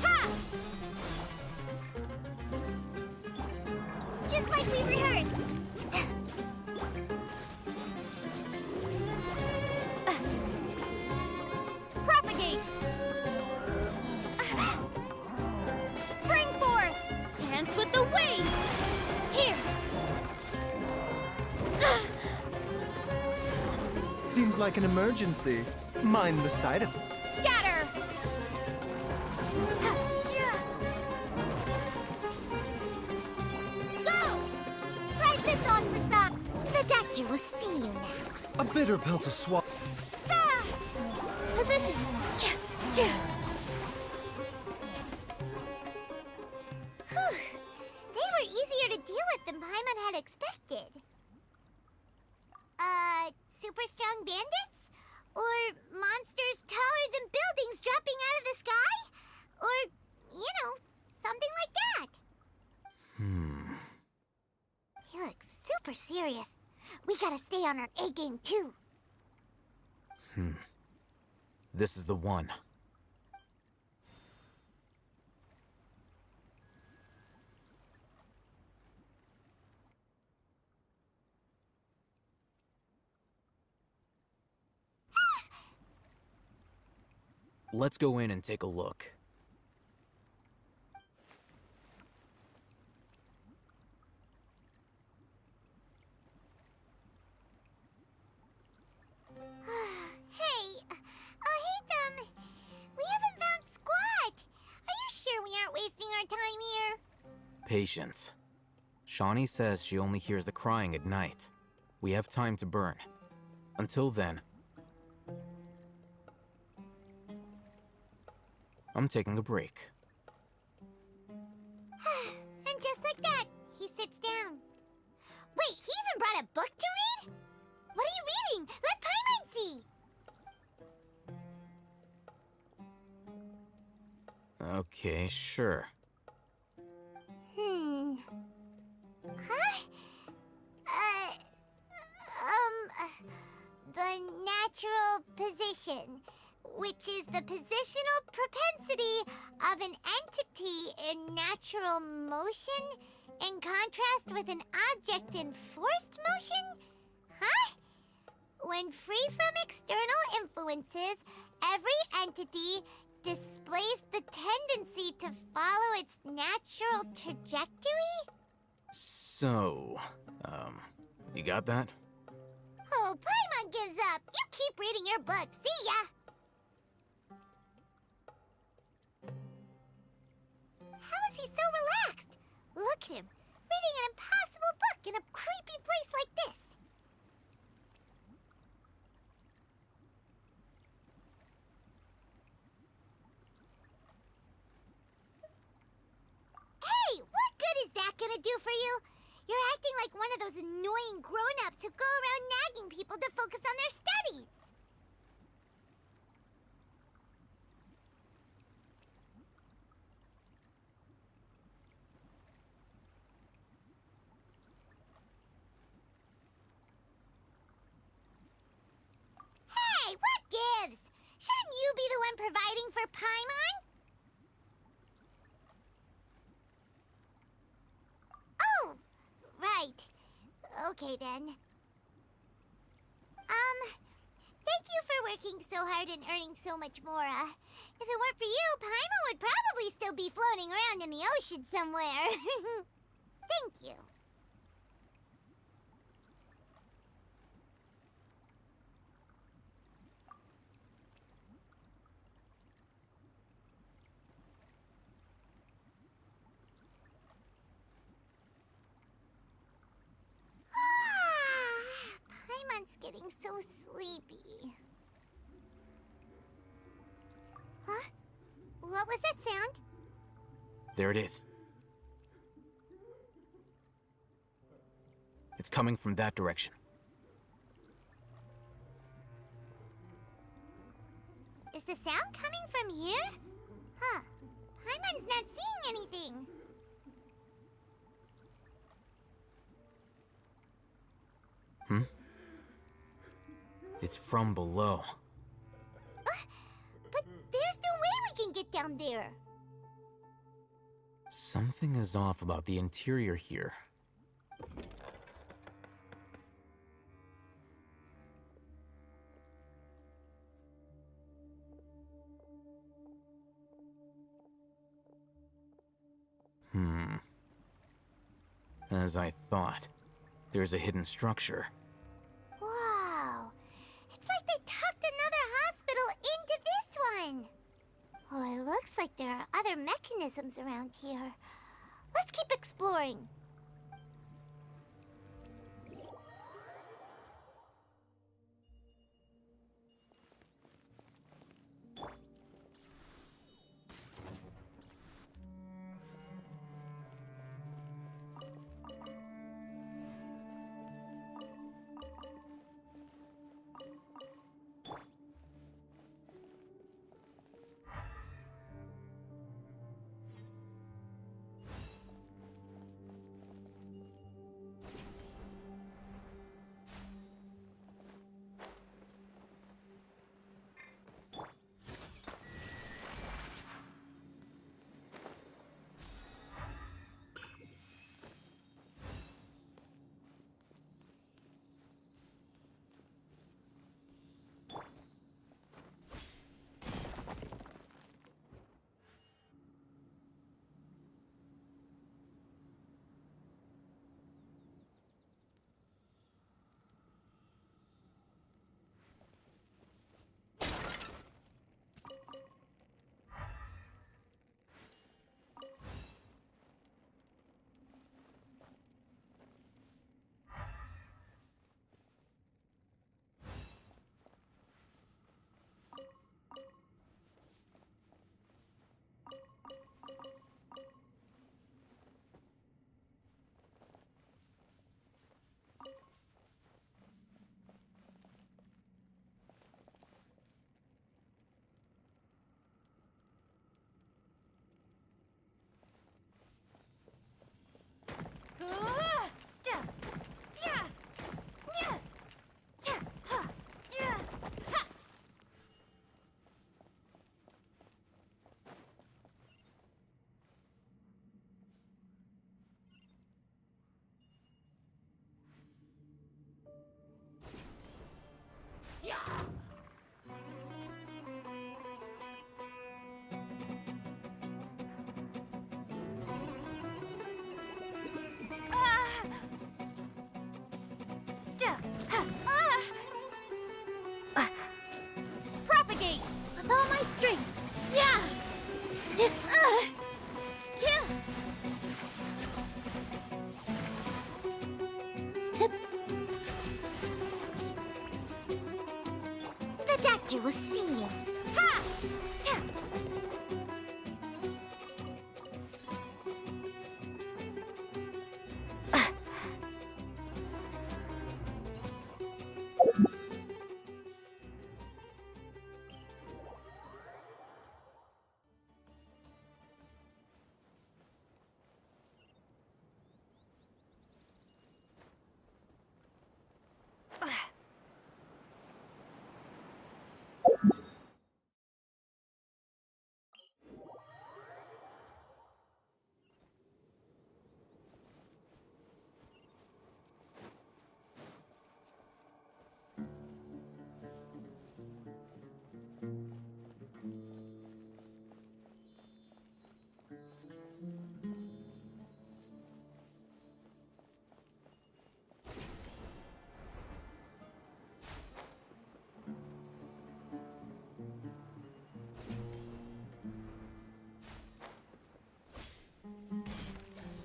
Ha! Just like we rehearsed. Propagate! Spring forth! Dance with the waves! Here! Seems like an emergency. Mind the sight of it. Scatter! Go! Try this on for some. The doctor will see you now. A bitter pill to swallow. Positions. Whew. They were easier to deal with than Paimon had expected. Super strong bandits? Or monsters taller than buildings dropping out of the sky? Or, something like that. He looks super serious. We gotta stay on our A game too. This is the one. Let's go in and take a look. Hey, we haven't found squat. Are you sure we aren't wasting our time here? Patience. Shawnee says she only hears the crying at night. We have time to burn. Until then, I'm taking a break. And just like that, he sits down. Wait, he even brought a book to read? What are you reading? Let Paimon see! Okay, sure. Huh? The natural position, which is the positional propensity of an entity in natural motion in contrast with an object in forced motion? Huh? When free from external influences, every entity displays the tendency to follow its natural trajectory? So, you got that? Oh, Paimon gives up. You keep reading your book. See ya! How is he so relaxed? Look at him, reading an impossible book in a creepy place like this. Hey, what good is that gonna do for you? You're acting like one of those annoying grown-ups who go around nagging people to focus on their studies. Hey, what gives? Shouldn't you be the one providing for Paimon? Oh, right. Okay then. Thank you for working so hard and earning so much more. If it weren't for you, Paimon would probably still be floating around in the ocean somewhere. Thank you. Paimon's getting so sleepy. Huh? What was that sound? There it is. It's coming from that direction. Is the sound coming from here? Huh. Paimon's not seeing anything. It's from below. But there's no way we can get down there. Something is off about the interior here. As I thought, there's a hidden structure. Wow. It's like they tucked another hospital into this one. Oh, it looks like there are other mechanisms around here. Let's keep exploring. Propagate with all my strength. Yeah. Yeah. The doctor will see you. Ha!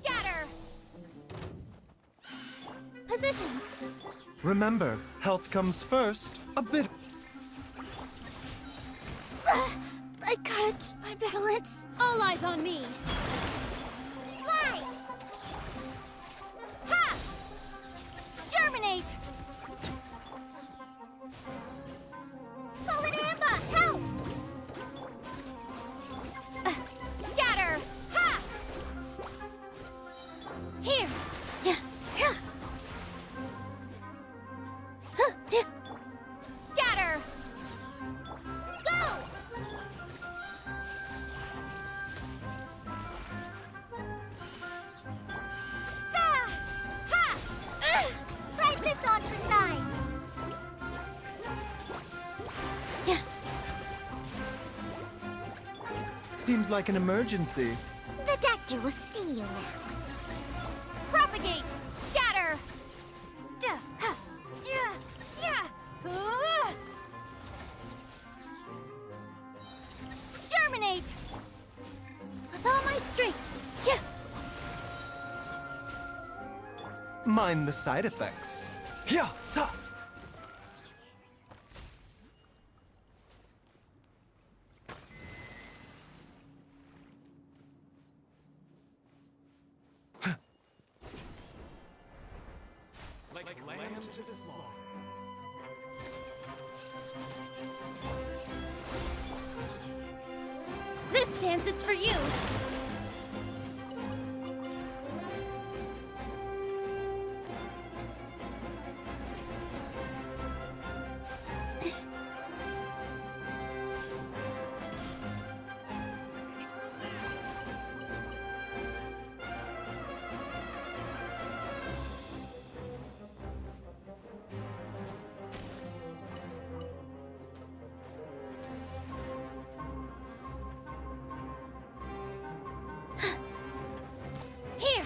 Scatter! Positions! Remember, health comes first. A bit. I gotta keep my balance. All eyes on me. Fly! Ha! Germinate! Fallen ambush! Help! Scatter! Ha! Here! Yeah! Yeah! Scatter! Go! Sa! Ha! Right this on to the side! Yeah. Seems like an emergency. The doctor will see you now. Propagate! Scatter! Duh, huh, yeah, yeah. Germinate! With all my strength. Yeah. Mind the side effects. Yeah, ta. This dance is for you. Here.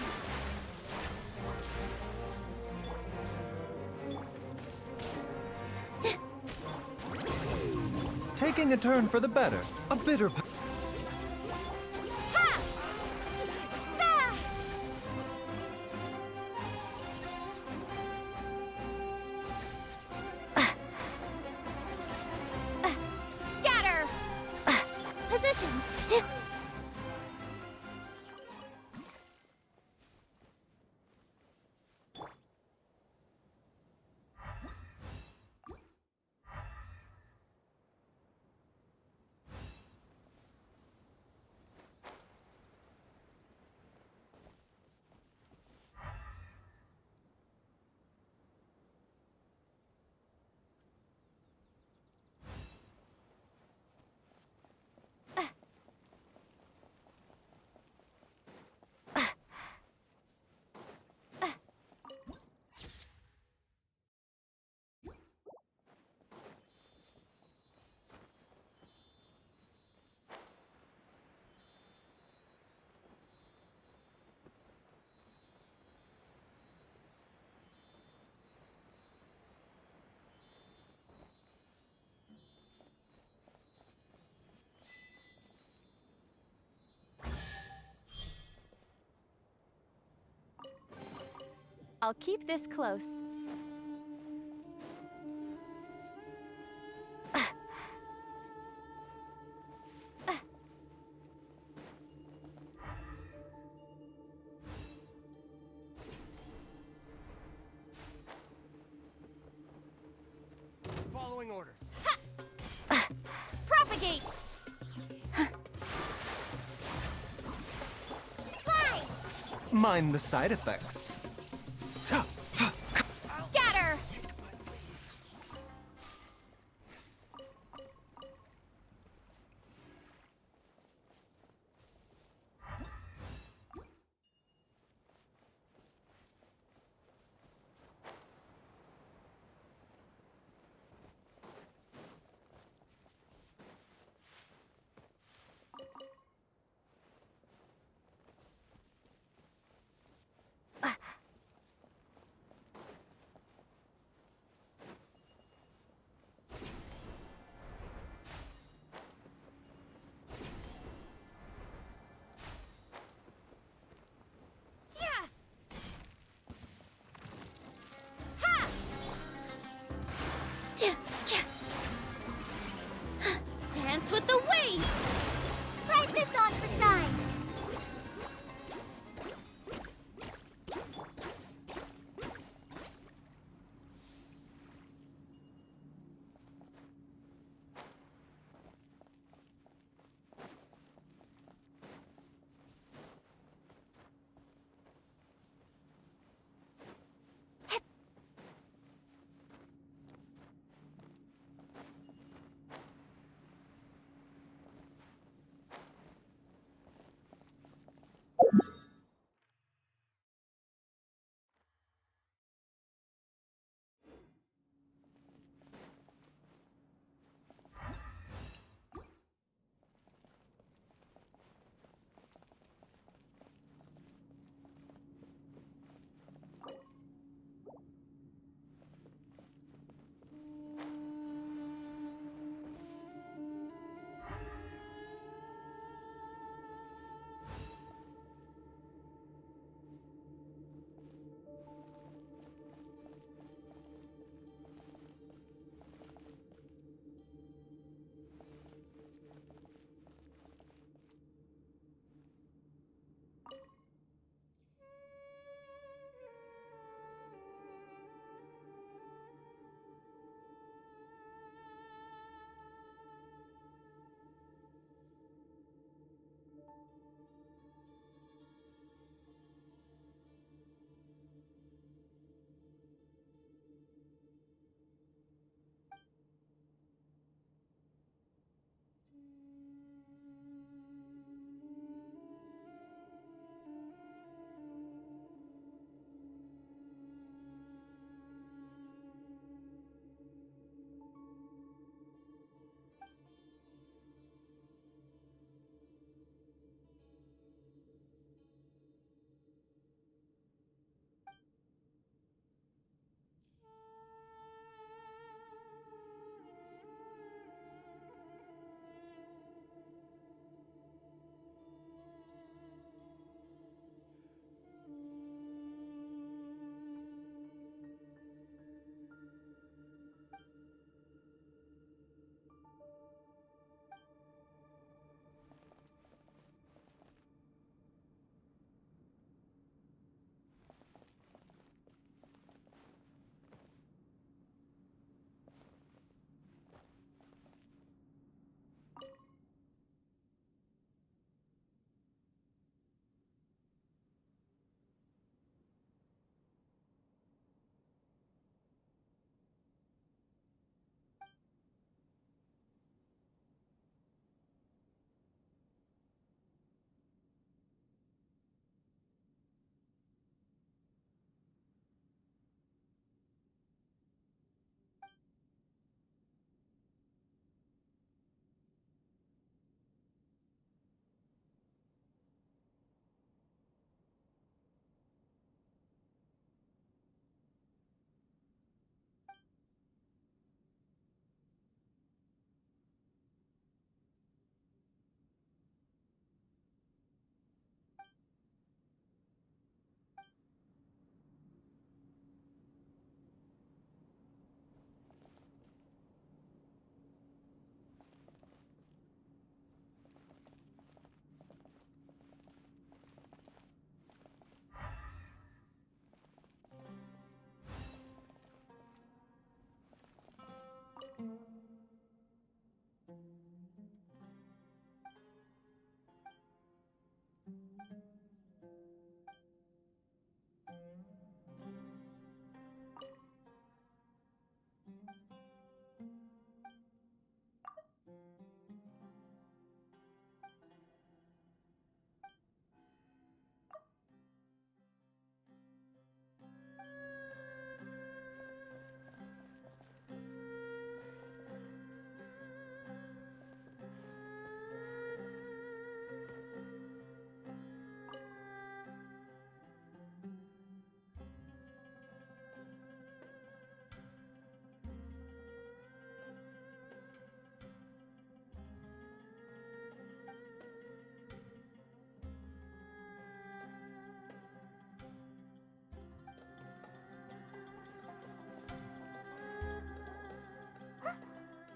Taking a turn for the better. A bitter. Ha! Sa! Scatter! Positions. I'll keep this close. Following orders. Propagate! Fly! Mind the side effects. Scatter!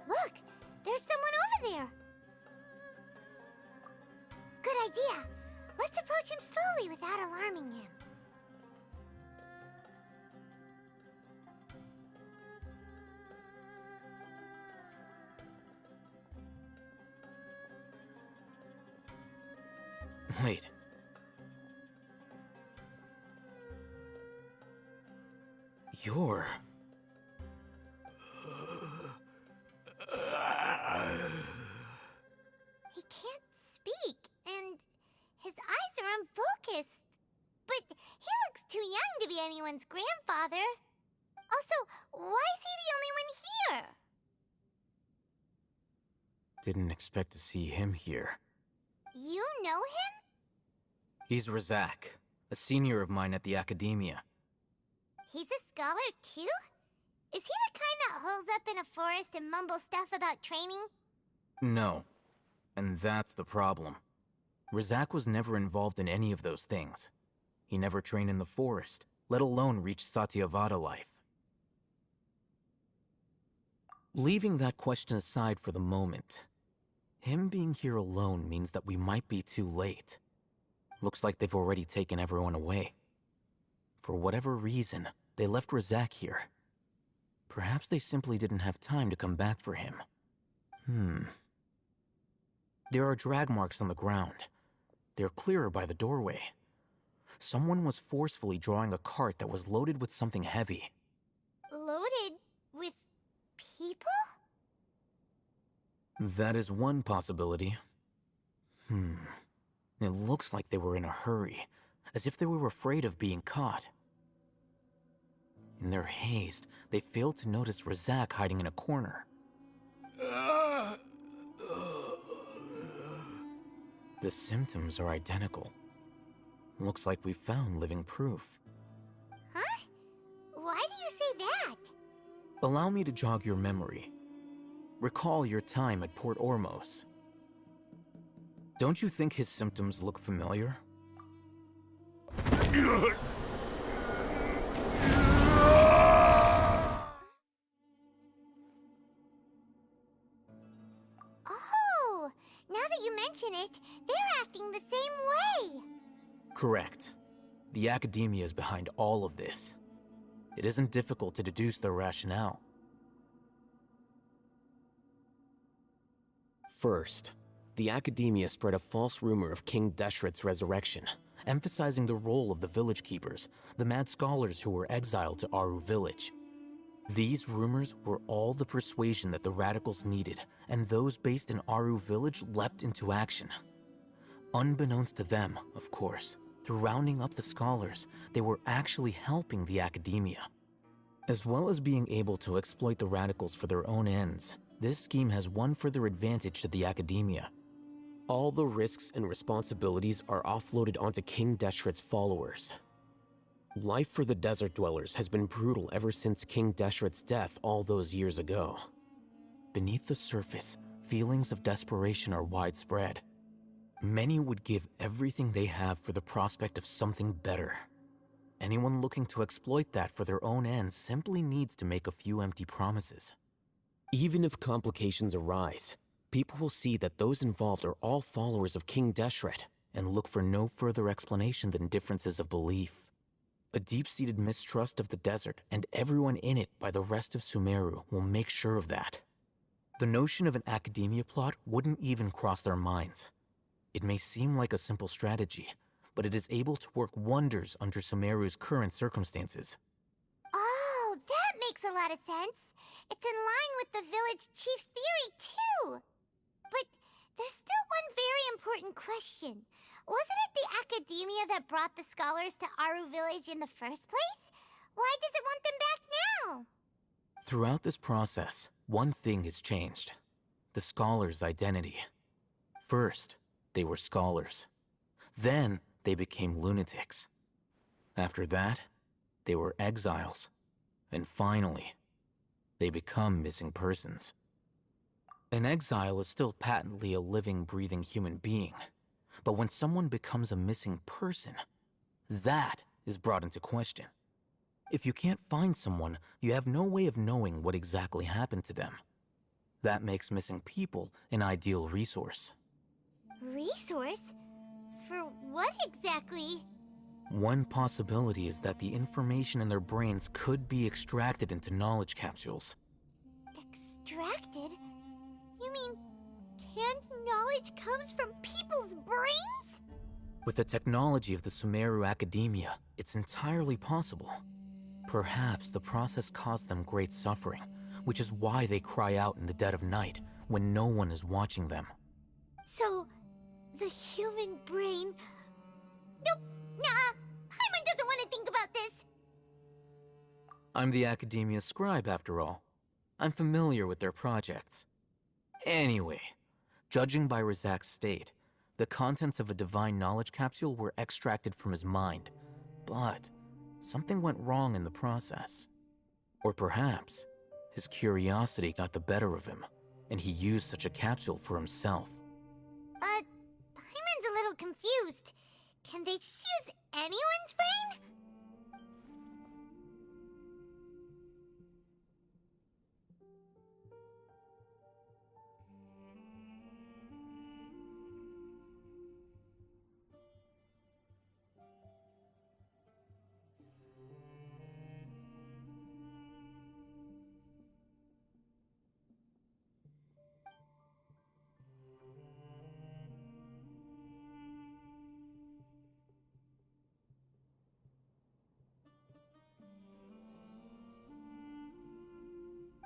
Look! There's someone over there! Good idea. Let's approach him slowly without alarming him. Wait. You're... He can't speak, and his eyes are unfocused. But he looks too young to be anyone's grandfather. Also, why is he the only one here? Didn't expect to see him here. You know him? He's Razak, a senior of mine at the Academia. He's a scholar too? Is he the kind that holes up in a forest and mumbles stuff about training? No. And that's the problem. Razak was never involved in any of those things. He never trained in the forest, let alone reach Satyavada life. Leaving that question aside for the moment, him being here alone means that we might be too late. Looks like they've already taken everyone away. For whatever reason, they left Razak here. Perhaps they simply didn't have time to come back for him. There are drag marks on the ground. They're clearer by the doorway. Someone was forcefully drawing a cart that was loaded with something heavy. Loaded with people? That is one possibility. It looks like they were in a hurry, as if they were afraid of being caught. In their haste, they failed to notice Razak hiding in a corner. The symptoms are identical. Looks like we found living proof. Huh? Why do you say that? Allow me to jog your memory. Recall your time at Port Ormos. Don't you think his symptoms look familiar? Oh, now that you mention it, they're acting the same way. Correct. The Academia is behind all of this. It isn't difficult to deduce their rationale. First, the Academia spread a false rumor of King Deshret's resurrection, emphasizing the role of the village keepers, the mad scholars who were exiled to Aru village. These rumors were all the persuasion that the radicals needed, and those based in Aru village leapt into action. Unbeknownst to them, of course, through rounding up the scholars, they were actually helping the Academia. As well as being able to exploit the radicals for their own ends, this scheme has one further advantage to the Academia. All the risks and responsibilities are offloaded onto King Deshret's followers. Life for the desert dwellers has been brutal ever since King Deshret's death all those years ago. Beneath the surface, feelings of desperation are widespread. Many would give everything they have for the prospect of something better. Anyone looking to exploit that for their own ends simply needs to make a few empty promises. Even if complications arise, people will see that those involved are all followers of King Deshret and look for no further explanation than differences of belief. A deep-seated mistrust of the desert and everyone in it by the rest of Sumeru will make sure of that. The notion of an Academia plot wouldn't even cross their minds. It may seem like a simple strategy, but it is able to work wonders under Sumeru's current circumstances. Oh, that makes a lot of sense. It's in line with the village chief's theory, too. But there's still one very important question. Wasn't it the academia that brought the scholars to Aru Village in the first place? Why does it want them back now? Throughout this process, one thing has changed. The scholars' identity. First, they were scholars. Then, they became lunatics. After that, they were exiles. And finally, they become missing persons. An exile is still patently a living, breathing human being. But when someone becomes a missing person, that is brought into question. If you can't find someone, you have no way of knowing what exactly happened to them. That makes missing people an ideal resource. Resource? For what exactly? One possibility is that the information in their brains could be extracted into knowledge capsules. Extracted? You mean canned knowledge comes from people's brains? With the technology of the Sumeru Academia, it's entirely possible. Perhaps the process caused them great suffering, which is why they cry out in the dead of night when no one is watching them. So, the human brain... Nope, nah, Paimon doesn't want to think about this. I'm the Academia scribe, after all. I'm familiar with their projects. Anyway, judging by Razak's state, the contents of a divine knowledge capsule were extracted from his mind, but something went wrong in the process. Or perhaps his curiosity got the better of him, and he used such a capsule for himself. Paimon's a little confused. Can they just use anyone's brain?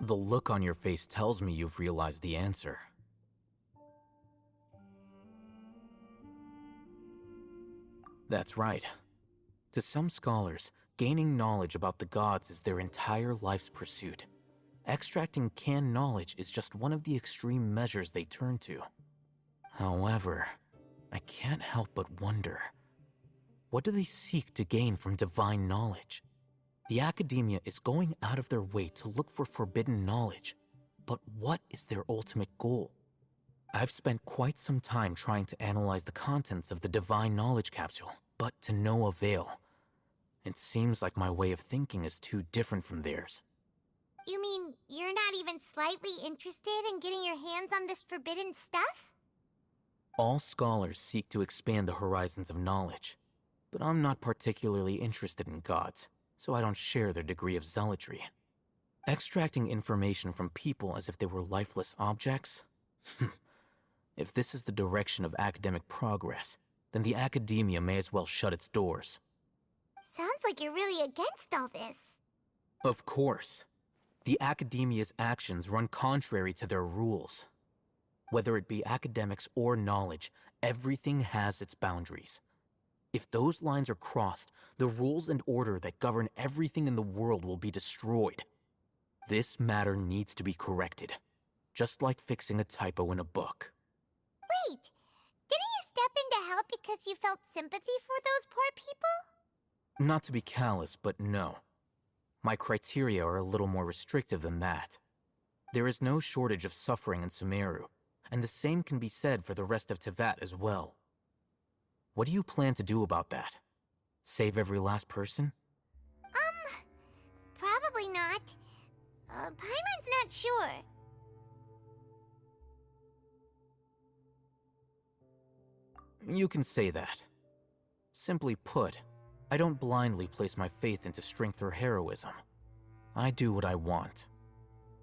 The look on your face tells me you've realized the answer. That's right. To some scholars, gaining knowledge about the gods is their entire life's pursuit. Extracting canned knowledge is just one of the extreme measures they turn to. However, I can't help but wonder, what do they seek to gain from divine knowledge? The Academia is going out of their way to look for forbidden knowledge, but what is their ultimate goal? I've spent quite some time trying to analyze the contents of the divine knowledge capsule, but to no avail. It seems like my way of thinking is too different from theirs. You mean you're not even slightly interested in getting your hands on this forbidden stuff? All scholars seek to expand the horizons of knowledge, but I'm not particularly interested in gods, so I don't share their degree of zealotry. Extracting information from people as if they were lifeless objects? If this is the direction of academic progress, then the Academia may as well shut its doors. Sounds like you're really against all this. Of course. The Academia's actions run contrary to their rules. Whether it be academics or knowledge, everything has its boundaries. If those lines are crossed, the rules and order that govern everything in the world will be destroyed. This matter needs to be corrected, just like fixing a typo in a book. Wait, didn't you step in to help because you felt sympathy for those poor people? Not to be callous, but no. My criteria are a little more restrictive than that. There is no shortage of suffering in Sumeru, and the same can be said for the rest of Teyvat as well. What do you plan to do about that? Save every last person? Probably not. Paimon's not sure. You can say that. Simply put, I don't blindly place my faith into strength or heroism. I do what I want.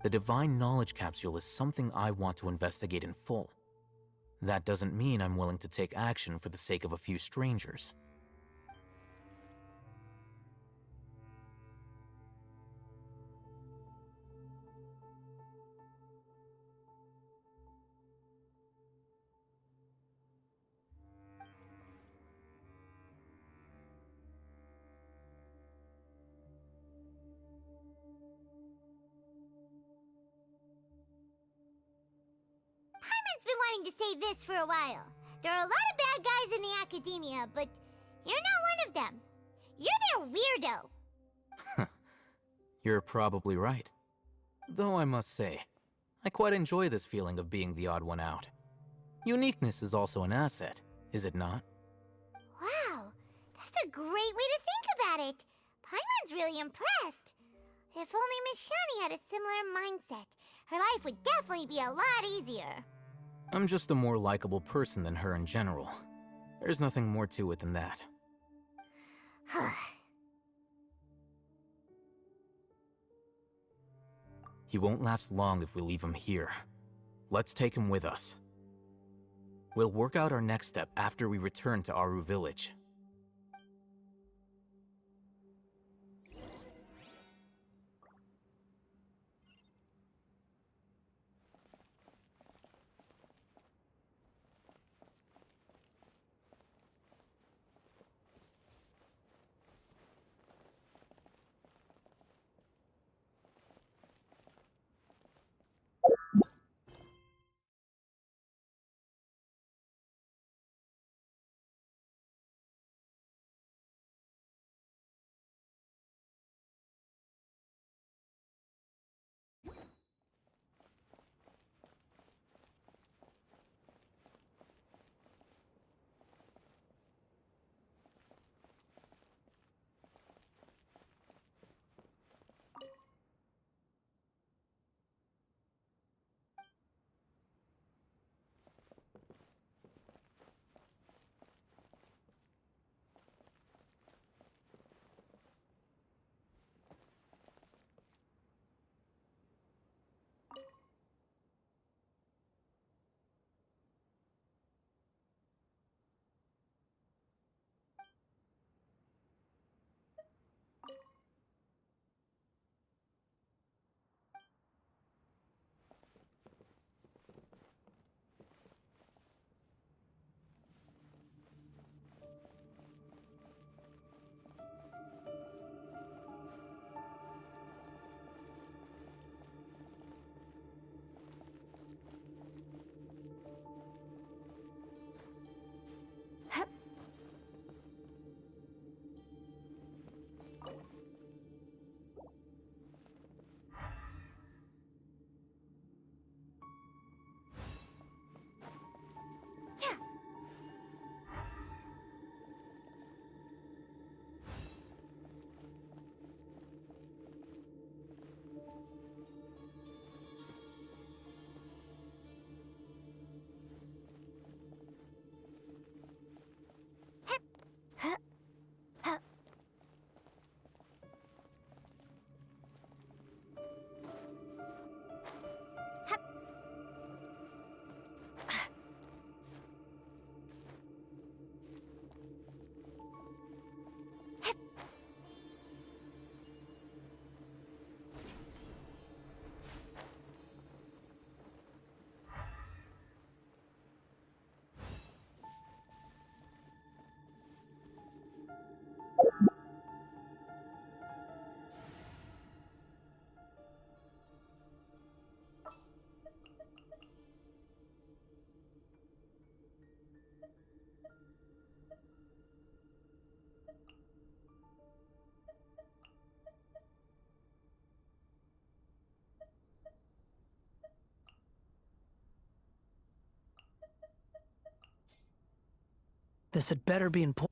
The divine knowledge capsule is something I want to investigate in full. That doesn't mean I'm willing to take action for the sake of a few strangers. going to say this for a while. There are a lot of bad guys in the academia, but you're not one of them. You're their weirdo. You're probably right. Though I must say, I quite enjoy this feeling of being the odd one out. Uniqueness is also an asset, is it not? Wow, that's a great way to think about it. Paimon's really impressed. If only Miss Shani had a similar mindset, her life would definitely be a lot easier. I'm just a more likable person than her in general. There's nothing more to it than that. He won't last long if we leave him here. Let's take him with us. We'll work out our next step after we return to Aru Village. This had better be important.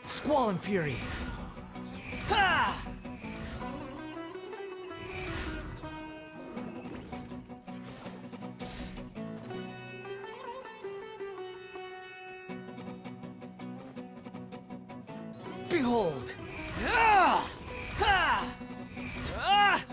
Squall and Fury! Ha! Behold! Ah! Ha! Ah!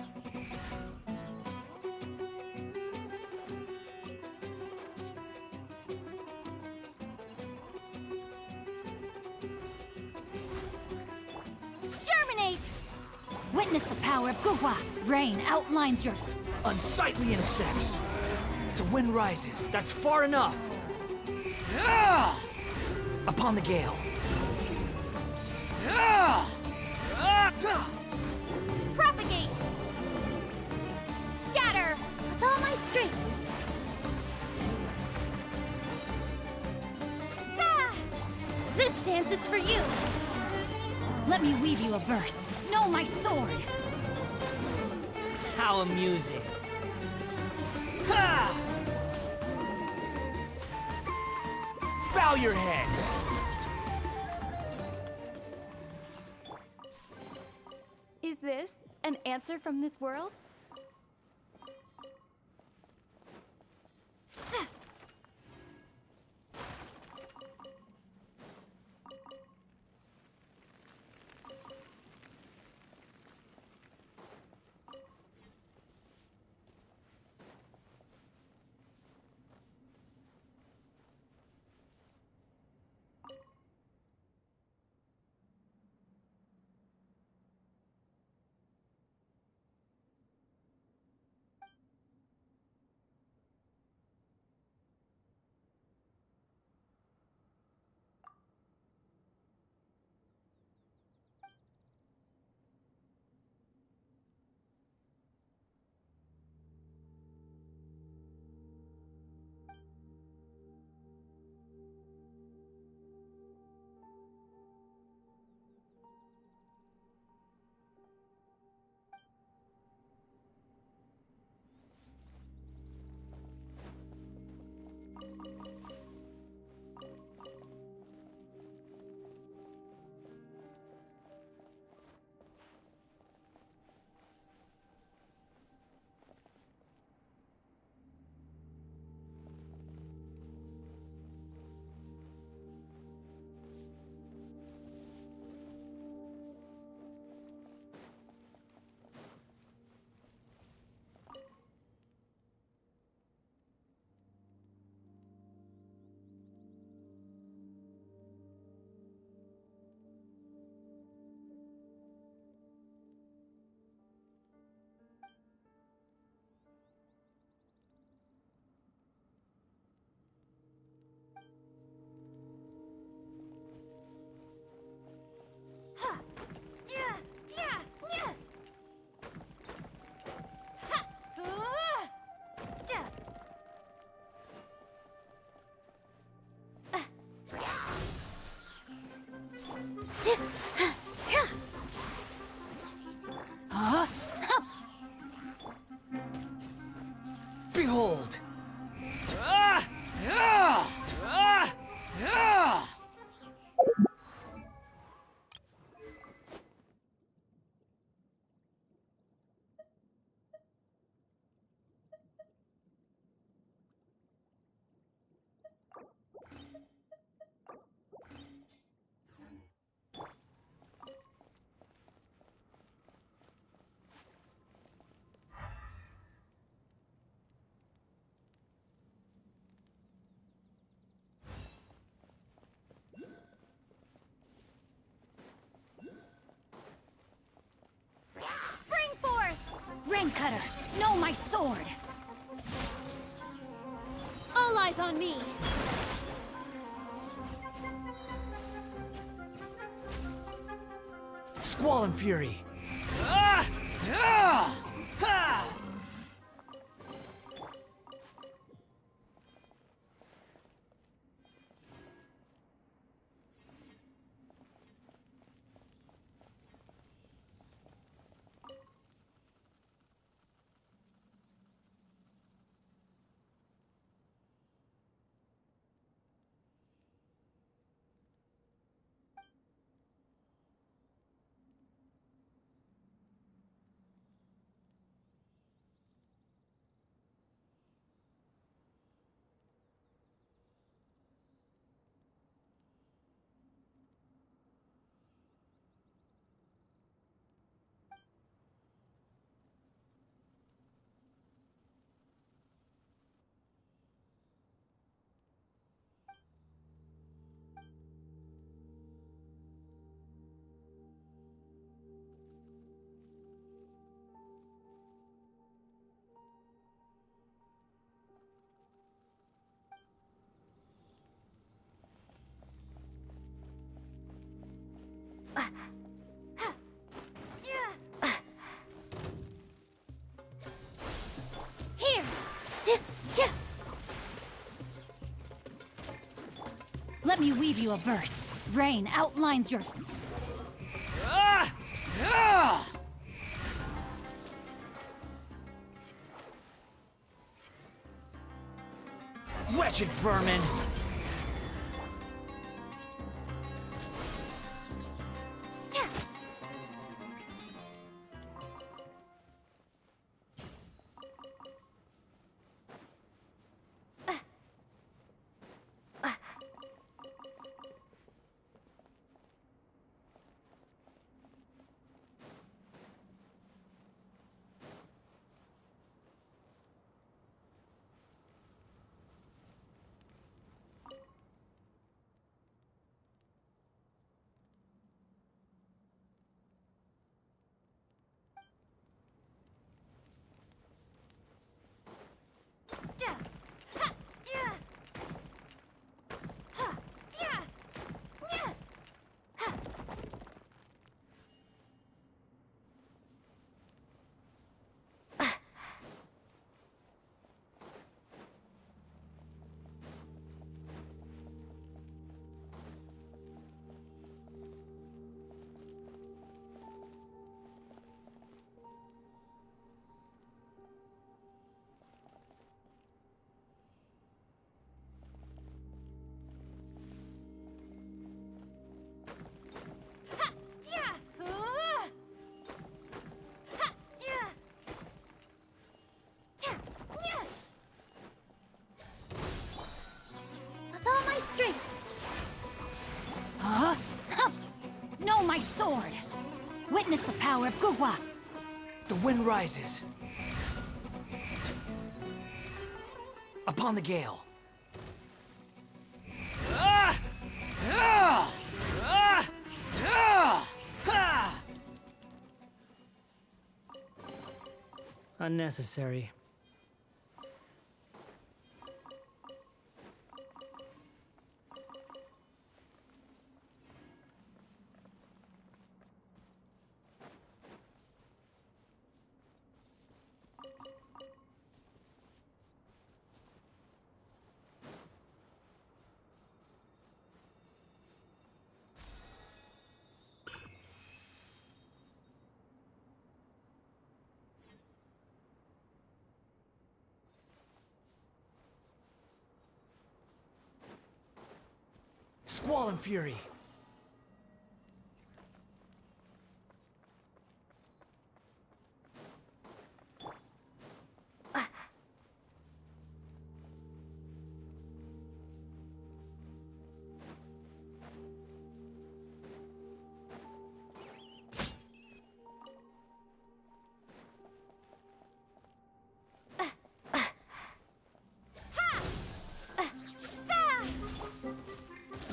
Witness the power of Gugwa. Rain outlines your... Unsightly insects! The wind rises. That's far enough. Upon the gale. Propagate! Scatter! With all my strength. This dance is for you. Let me weave you a verse. Know my sword. How amusing. Bow your head. Is this an answer from this world? Behold! Spring forth! Rain cutter. Know my sword. All eyes on me! Squall and fury. Here! Let me weave you a verse. Rain outlines your... Wretched vermin! With all my strength! Huh? No, my sword! Witness the power of Gugwa! The wind rises. Upon the gale. Unnecessary. Squall and fury.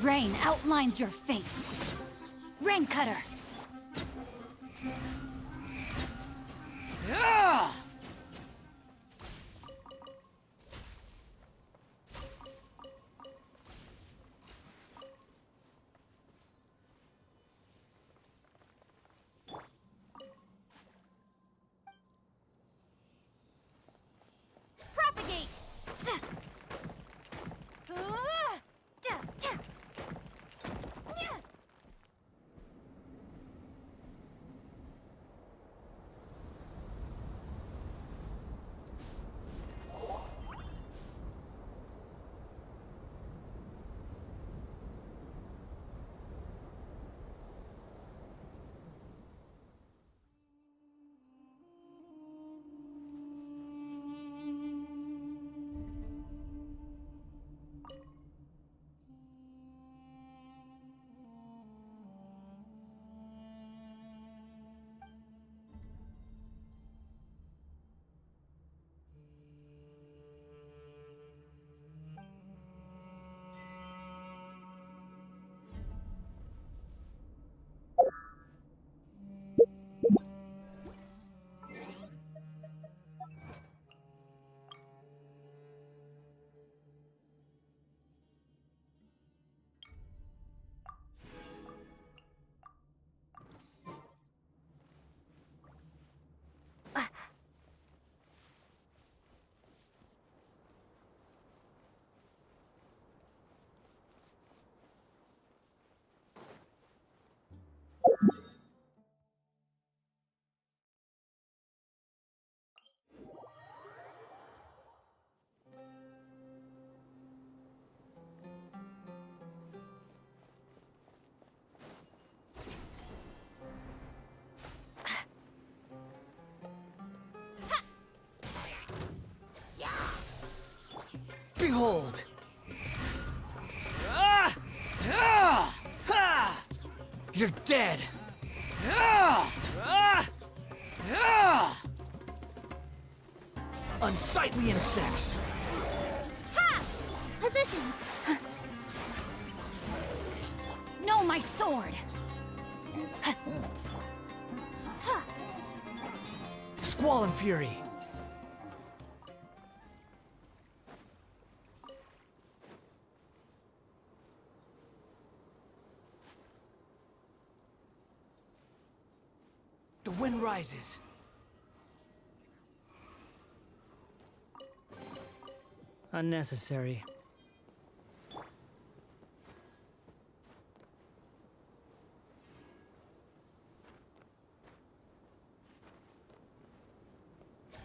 Rain outlines your fate. Rain Cutter! Propagate! Behold! You're dead! Unsightly insects! Ha! Positions! No, my sword! Squall and fury! The wind rises. Unnecessary.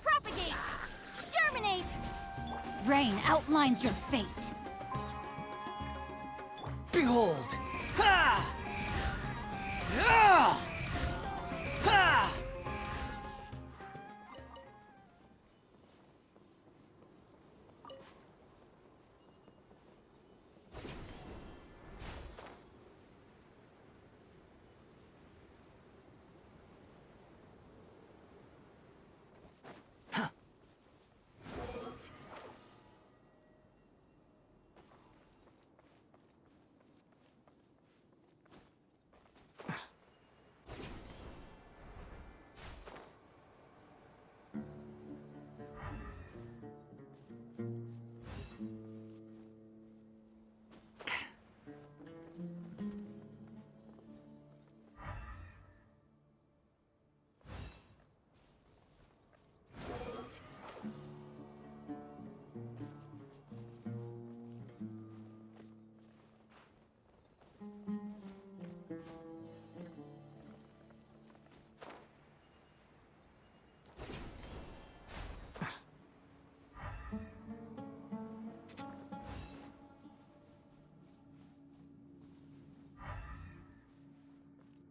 Propagate! Germinate! Rain outlines your fate. Behold! Ha! Ha! Ha!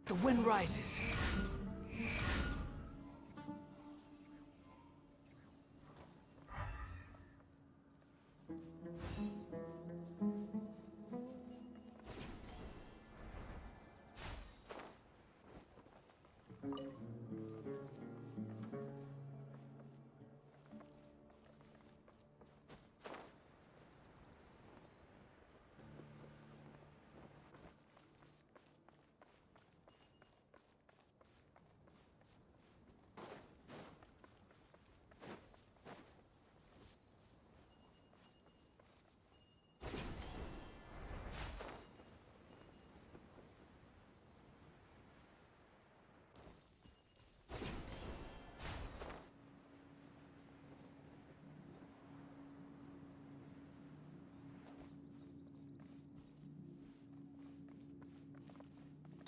The wind rises.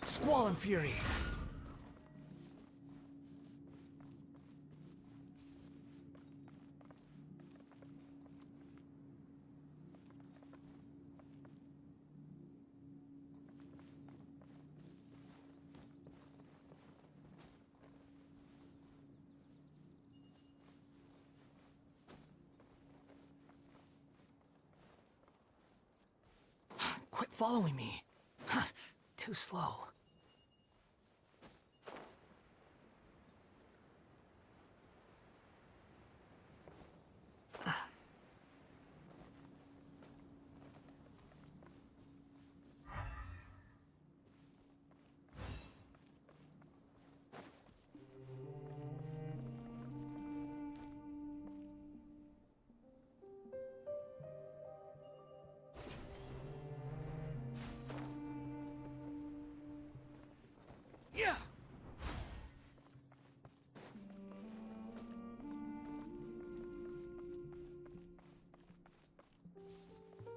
Squall and fury. Quit following me. Too slow. Yeah.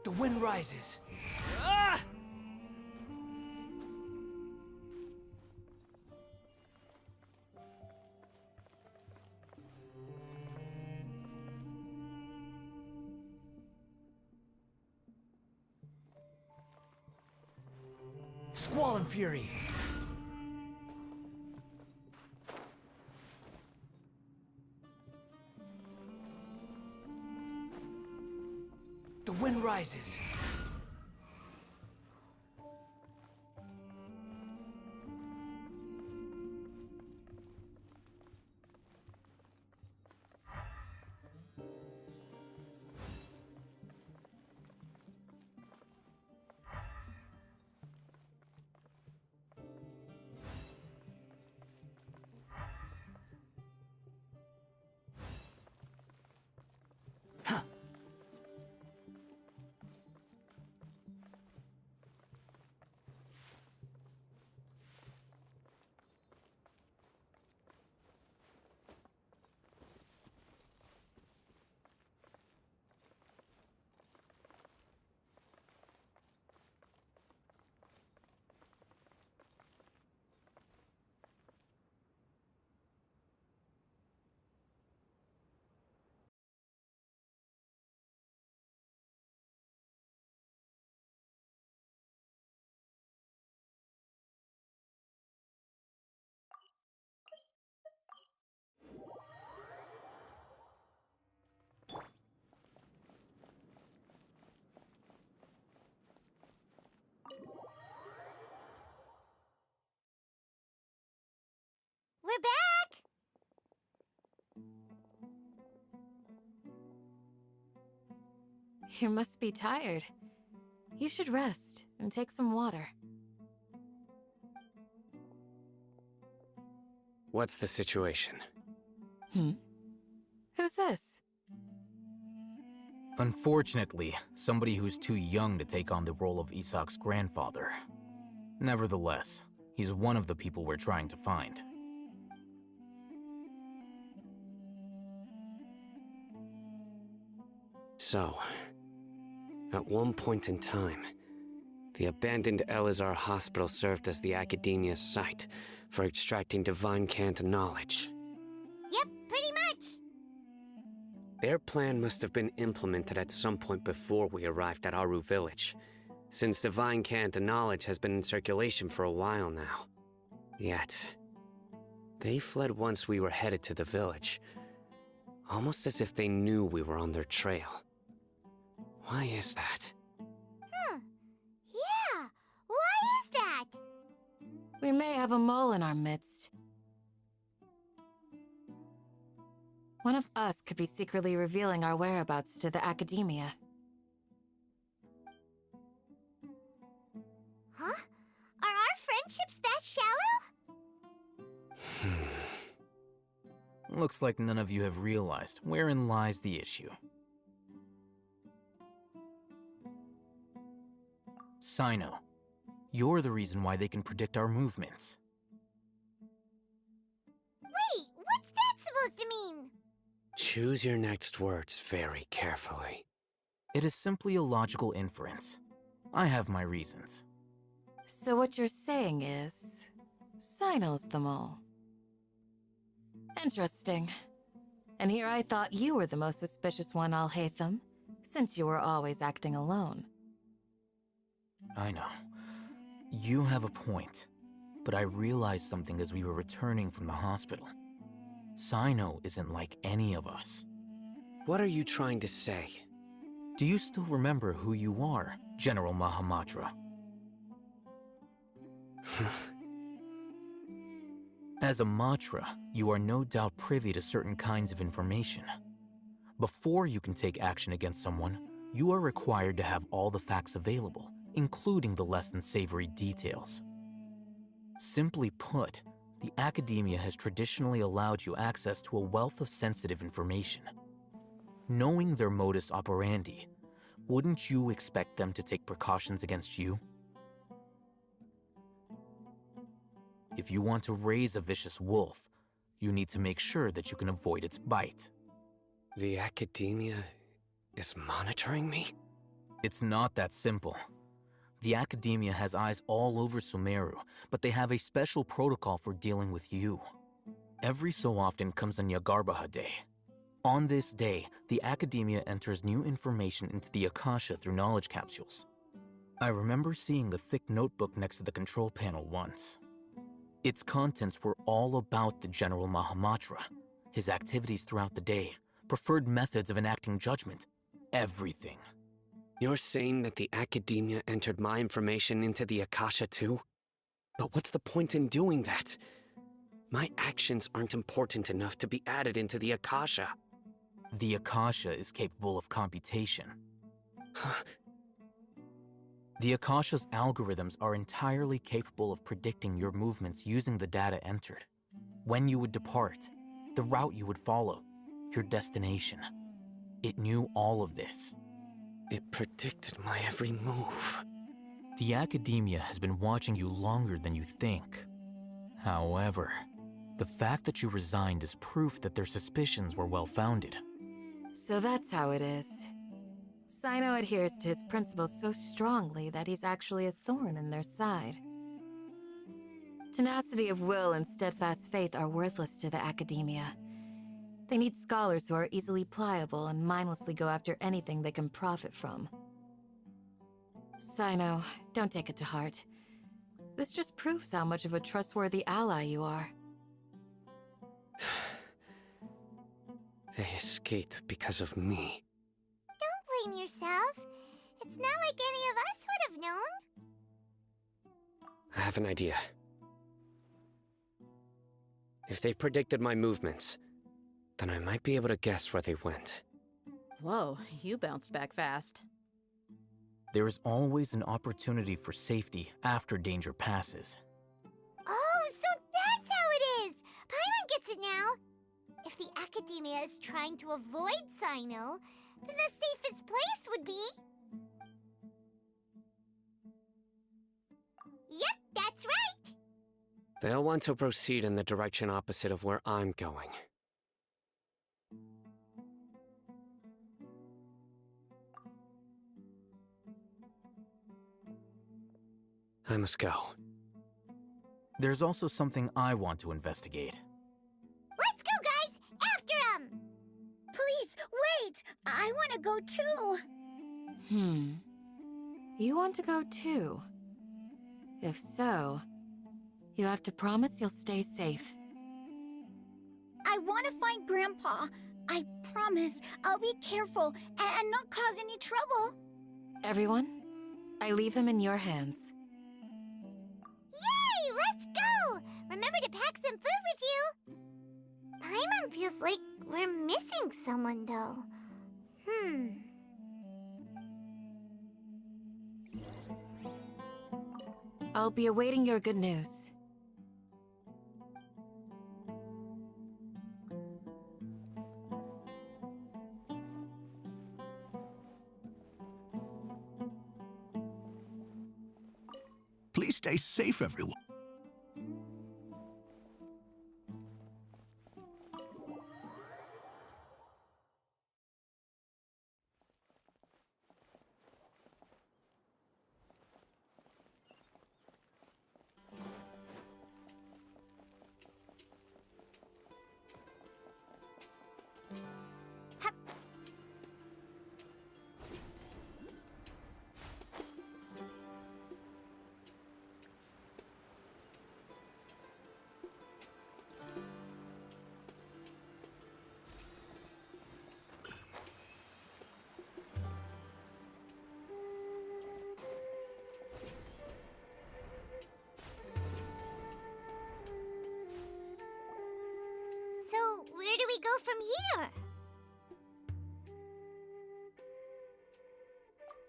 The wind rises. Ah! Squall and fury. The The wind rises. We're back! You must be tired. You should rest and take some water. What's the situation? Who's this? Unfortunately, somebody who's too young to take on the role of Isak's grandfather. Nevertheless, he's one of the people we're trying to find. So, at one point in time, the abandoned Elazar Hospital served as the Academia's site for extracting divine cant knowledge. Yep, pretty much. Their plan must have been implemented at some point before we arrived at Aru Village, since divine cant knowledge has been in circulation for a while now. Yet, they fled once we were headed to the village, almost as if they knew we were on their trail. Why is that? Yeah, why is that? We may have a mole in our midst. One of us could be secretly revealing our whereabouts to the Academia. Huh? Are our friendships that shallow? Looks like none of you have realized wherein lies the issue. Sino, you're the reason why they can predict our movements. Wait, what's that supposed to mean? Choose your next words very carefully. It is simply a logical inference. I have my reasons. So what you're saying is, Sino's the mole. Interesting. And here I thought you were the most suspicious one, Alhaitham, since you were always acting alone. I know. You have a point. But I realized something as we were returning from the hospital. Sino isn't like any of us. What are you trying to say? Do you still remember who you are, General Mahamatra? As a Matra, you are no doubt privy to certain kinds of information. Before you can take action against someone, you are required to have all the facts available, including the less than savory details. Simply put, the Academia has traditionally allowed you access to a wealth of sensitive information. Knowing their modus operandi, wouldn't you expect them to take precautions against you? If you want to raise a vicious wolf, you need to make sure that you can avoid its bite. The Academia is monitoring me? It's not that simple. The Academia has eyes all over Sumeru, but they have a special protocol for dealing with you. Every so often comes a Nyagarbaha Day. On this day, the Academia enters new information into the Akasha through knowledge capsules. I remember seeing the thick notebook next to the control panel once. Its contents were all about the General Mahamatra, his activities throughout the day, preferred methods of enacting judgment, everything. You're saying that the Academia entered my information into the Akasha too? But what's the point in doing that? My actions aren't important enough to be added into the Akasha. The Akasha is capable of computation. The Akasha's algorithms are entirely capable of predicting your movements using the data entered. When you would depart, the route you would follow, your destination. It knew all of this. It predicted my every move. The Academia has been watching you longer than you think. However, the fact that you resigned is proof that their suspicions were well-founded. So that's how it is. Sino adheres to his principles so strongly that he's actually a thorn in their side. Tenacity of will and steadfast faith are worthless to the Academia. They need scholars who are easily pliable and mindlessly go after anything they can profit from. Sino, don't take it to heart. This just proves how much of a trustworthy ally you are. They escaped because of me. Don't blame yourself. It's not like any of us would have known. I have an idea. If they predicted my movements, then I might be able to guess where they went. Whoa, you bounced back fast. There is always an opportunity for safety after danger passes. Oh, so that's how it is! Paimon gets it now! If the Academia is trying to avoid Sino, then the safest place would be... Yep, that's right! They'll want to proceed in the direction opposite of where I'm going. I must go. There's also something I want to investigate. Let's go, guys! After him! Please, wait! I want to go too! You want to go too? If so, you have to promise you'll stay safe. I want to find Grandpa. I promise I'll be careful and not cause any trouble. Everyone, I leave him in your hands. Yay! Let's go! Remember to pack some food with you! Paimon feels like we're missing someone, though. I'll be awaiting your good news. Please stay safe, everyone. So, where do we go from here?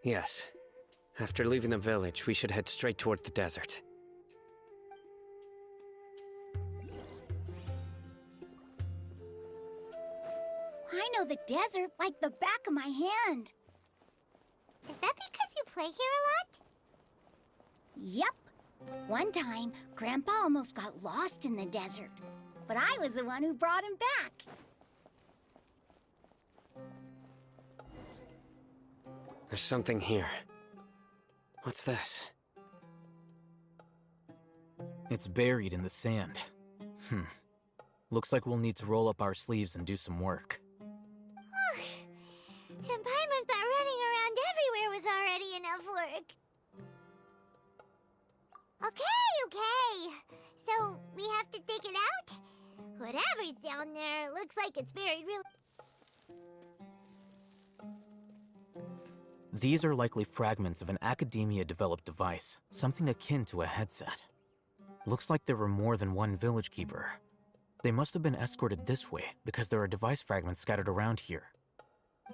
Yes. After leaving the village, we should head straight toward the desert. I know the desert like the back of my hand. Is that because you play here a lot? Yep. One time, Grandpa almost got lost in the desert, but I was the one who brought him back. There's something here. What's this? It's buried in the sand. Looks like we'll need to roll up our sleeves and do some work. And Paimon thought running around everywhere was already enough work. Okay. So, we have to dig it out? Whatever's down there, it looks like it's buried really... This These are likely fragments of an Academia-developed device, something akin to a headset. Looks like there were more than one village keeper. They must have been escorted this way because there are device fragments scattered around here.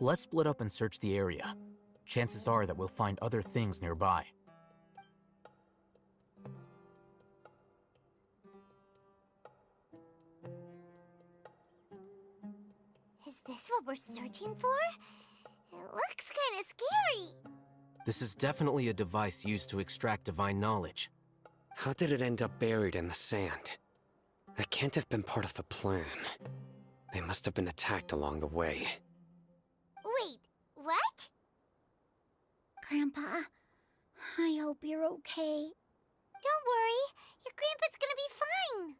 Let's split up and search the area. Chances are that we'll find other things nearby. Is this what we're searching for? It looks kinda scary. This is definitely a device used to extract divine knowledge. How did it end up buried in the sand? That can't have been part of the plan. They must have been attacked along the way. Wait, what? Grandpa, I hope you're okay. Don't worry, your grandpa's gonna be fine.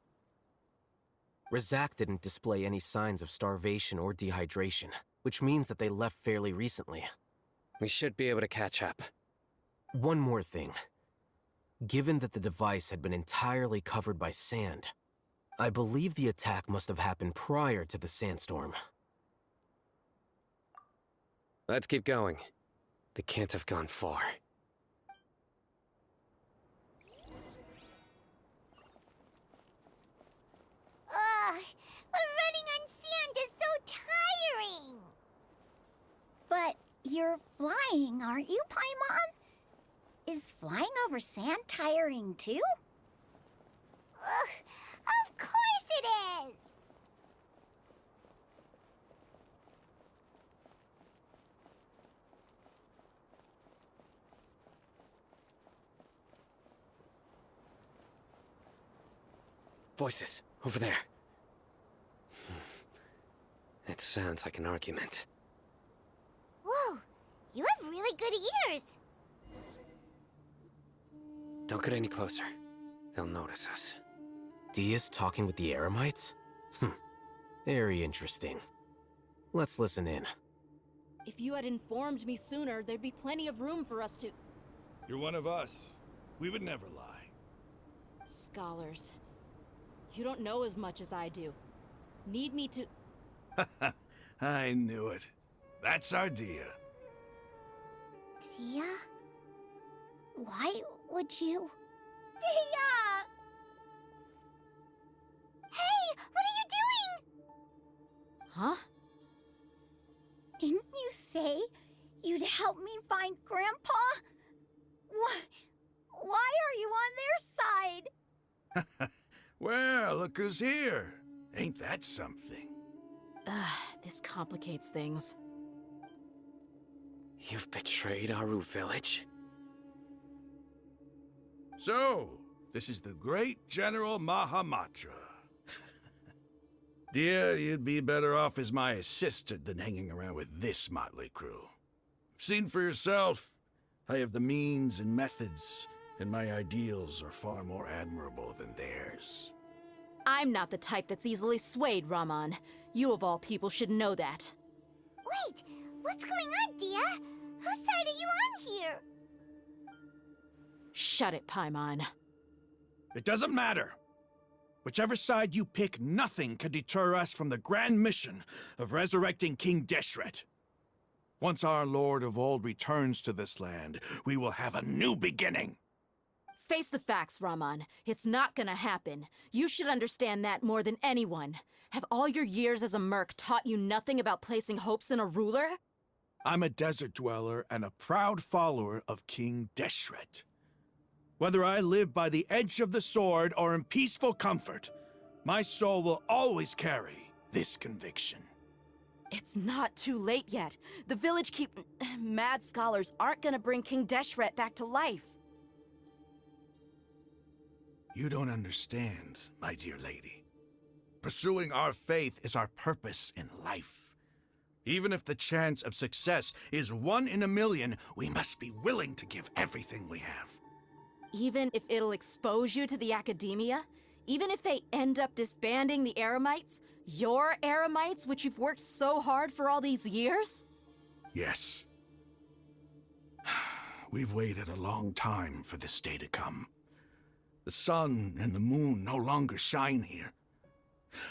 Razak didn't display any signs of starvation or dehydration, which means that they left fairly recently. We should be able to catch up. One more thing. Given that the device had been entirely covered by sand, I believe the attack must have happened prior to the sandstorm. Let's keep going. They can't have gone far. Ugh, but running on sand is so tiring. But you're flying, aren't you, Paimon? Is flying over sand tiring too? Ugh, of course it is. Voices, over there. It sounds like an argument. Whoa, you have really good ears. Don't get any closer. They'll notice us. Dia's talking with the Eremites? Very interesting. Let's listen in. If you had informed me sooner, there'd be plenty of room for us to... You're one of us. We would never lie. Scholars. You don't know as much as I do. Need me to... I knew it. That's our Dia. Dia? Why would you... Dia! Hey, what are you doing? Huh? Didn't you say you'd help me find Grandpa? Why are you on their side? Well, look who's here. Ain't that something? This complicates things. You've betrayed Aru village? So, this is the great General Mahamatra. Dear, you'd be better off as my assistant than hanging around with this motley crew. Seen for yourself, I have the means and methods, and my ideals are far more admirable than theirs. I'm not the type that's easily swayed, Raman. You of all people should know that. Wait, what's going on, Dia? Whose side are you on here? Shut it, Paimon. It doesn't matter. Whichever side you pick, nothing can deter us from the grand mission of resurrecting King Deshret. Once our Lord of Old returns to this land, we will have a new beginning. Face the facts, Raman. It's not gonna happen. You should understand that more than anyone. Have all your years as a merc taught you nothing about placing hopes in a ruler? I'm a desert dweller and a proud follower of King Deshret. Whether I live by the edge of the sword or in peaceful comfort, my soul will always carry this conviction. It's not too late yet. The village mad scholars aren't gonna bring King Deshret back to life. You don't understand, my dear lady. Pursuing our faith is our purpose in life. Even if the chance of success is 1 in a million, we must be willing to give everything we have. Even if it'll expose you to the Academia? Even if they end up disbanding the Eremites? Your Eremites, which you've worked so hard for all these years? Yes. We've waited a long time for this day to come. The sun and the moon no longer shine here.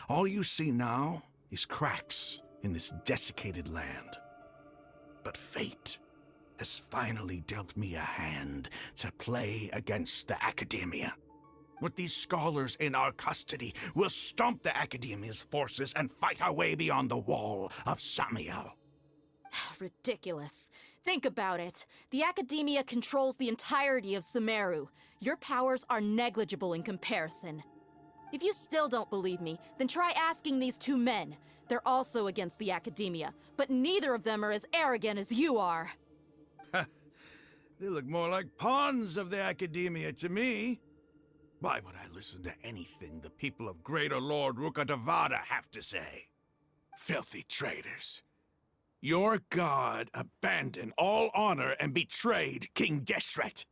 All you see now is cracks in this desiccated land. But fate has finally dealt me a hand to play against the Academia. With these scholars in our custody, we'll stomp the Academia's forces and fight our way beyond the wall of Samiel. Ridiculous. Think about it. The Academia controls the entirety of Sumeru. Your powers are negligible in comparison. If you still don't believe me, then try asking these two men. They're also against the Academia, but neither of them are as arrogant as you are. They look more like pawns of the Academia to me. Why would I listen to anything the people of Greater Lord Rukkhadevada have to say? Filthy traitors. Your god abandoned all honor and betrayed King Deshret.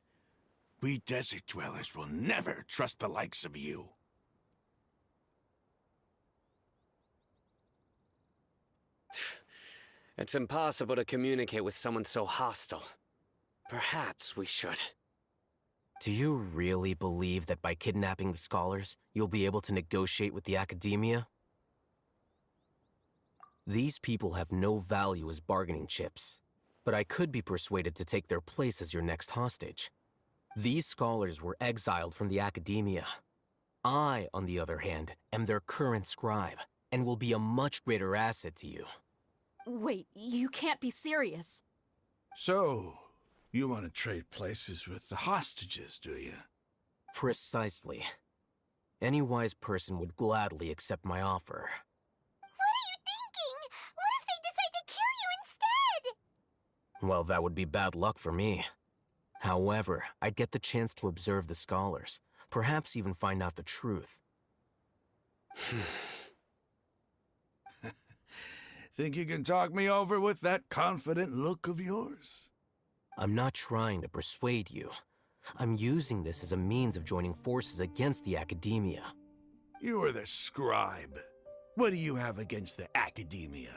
We desert dwellers will never trust the likes of you. It's impossible to communicate with someone so hostile. Perhaps we should. Do you really believe that by kidnapping the scholars, you'll be able to negotiate with the Academia? These people have no value as bargaining chips, but I could be persuaded to take their place as your next hostage. These scholars were exiled from the Academia. I, on the other hand, am their current scribe, and will be a much greater asset to you. Wait, you can't be serious. So, you want to trade places with the hostages, do you? Precisely. Any wise person would gladly accept my offer. What are you thinking? What if they decide to kill you instead? Well, that would be bad luck for me. However, I'd get the chance to observe the scholars, perhaps even find out the truth. Think you can talk me over with that confident look of yours? I'm not trying to persuade you. I'm using this as a means of joining forces against the Academia. You are the scribe. What do you have against the Academia?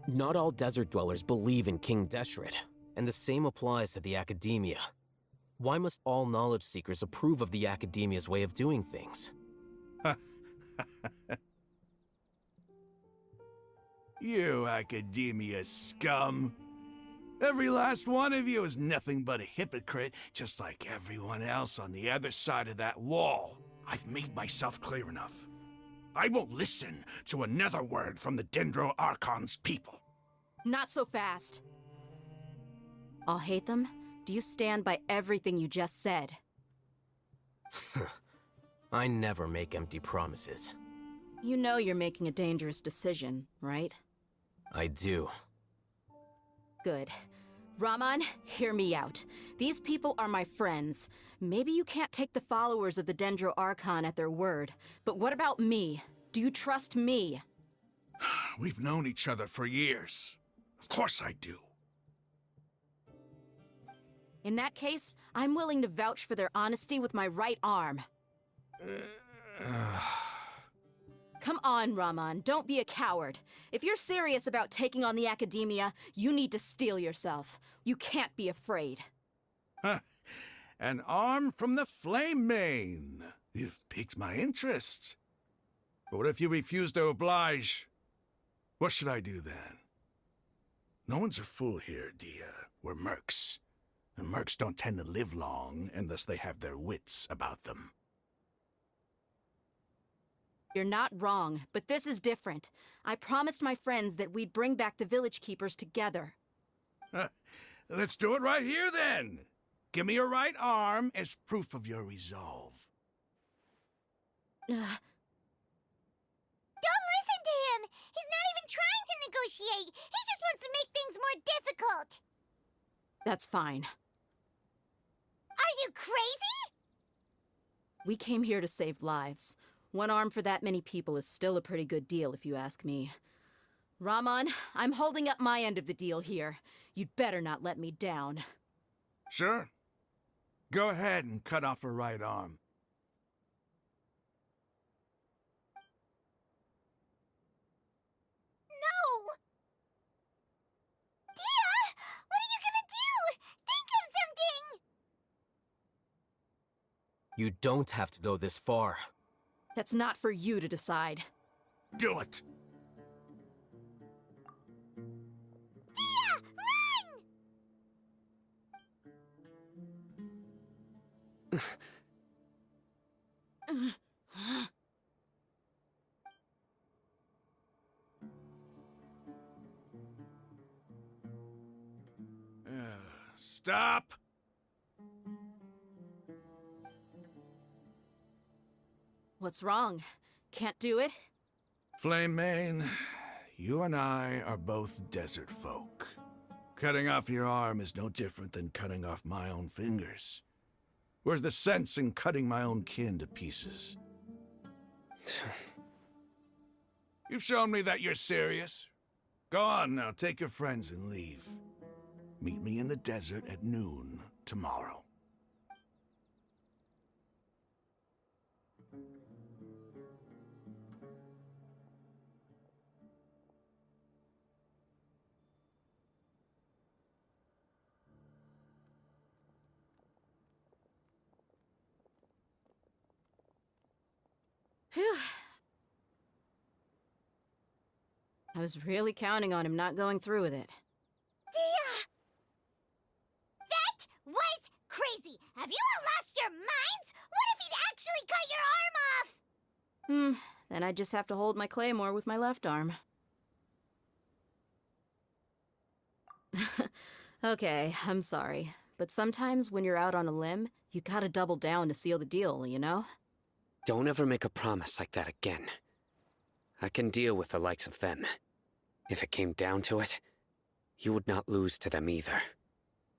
Not all desert dwellers believe in King Deshret, and the same applies to the Academia. Why must all knowledge seekers approve of the Academia's way of doing things? You Academia scum. Every last one of you is nothing but a hypocrite, just like everyone else on the other side of that wall. I've made myself clear enough. I won't listen to another word from the Dendro Archon's people. Not so fast. I'll hate them. Do you stand by everything you just said? I never make empty promises. You know you're making a dangerous decision, right? I do. Good. Raman, hear me out. These people are my friends. Maybe you can't take the followers of the Dendro Archon at their word, but what about me? Do you trust me? We've known each other for years. Of course I do. In that case, I'm willing to vouch for their honesty with my right arm. Come on, Raman, don't be a coward. If you're serious about taking on the Academia, you need to steel yourself. You can't be afraid. An arm from the Flame Mane. You've piqued my interest. But what if you refuse to oblige? What should I do then? No one's a fool here, Dia. We're mercs. And mercs don't tend to live long unless they have their wits about them. You're not wrong, but this is different. I promised my friends that we'd bring back the village keepers together. Let's do it right here, then. Give me your right arm as proof of your resolve. Don't listen to him! He's not even trying to negotiate! He just wants to make things more difficult! That's fine. Are you crazy? We came here to save lives. One arm for that many people is still a pretty good deal, if you ask me. Raman, I'm holding up my end of the deal here. You'd better not let me down. Sure. Go ahead and cut off her right arm. No! Dia! What are you gonna do? Think of something! You don't have to go this far. That's not for you to decide. Do it! Dia! Run! Stop! What's wrong? Can't do it? Flame Mane, you and I are both desert folk. Cutting off your arm is no different than cutting off my own fingers. Where's the sense in cutting my own kin to pieces? You've shown me that you're serious. Go on now, take your friends and leave. Meet me in the desert at noon tomorrow. Phew. I was really counting on him not going through with it. Dia! That was crazy! Have you all lost your minds? What if he'd actually cut your arm off? Then I just have to hold my claymore with my left arm. Okay, I'm sorry. But sometimes when you're out on a limb, you gotta double down to seal the deal, you know? Don't ever make a promise like that again. I can deal with the likes of them. If it came down to it, you would not lose to them either.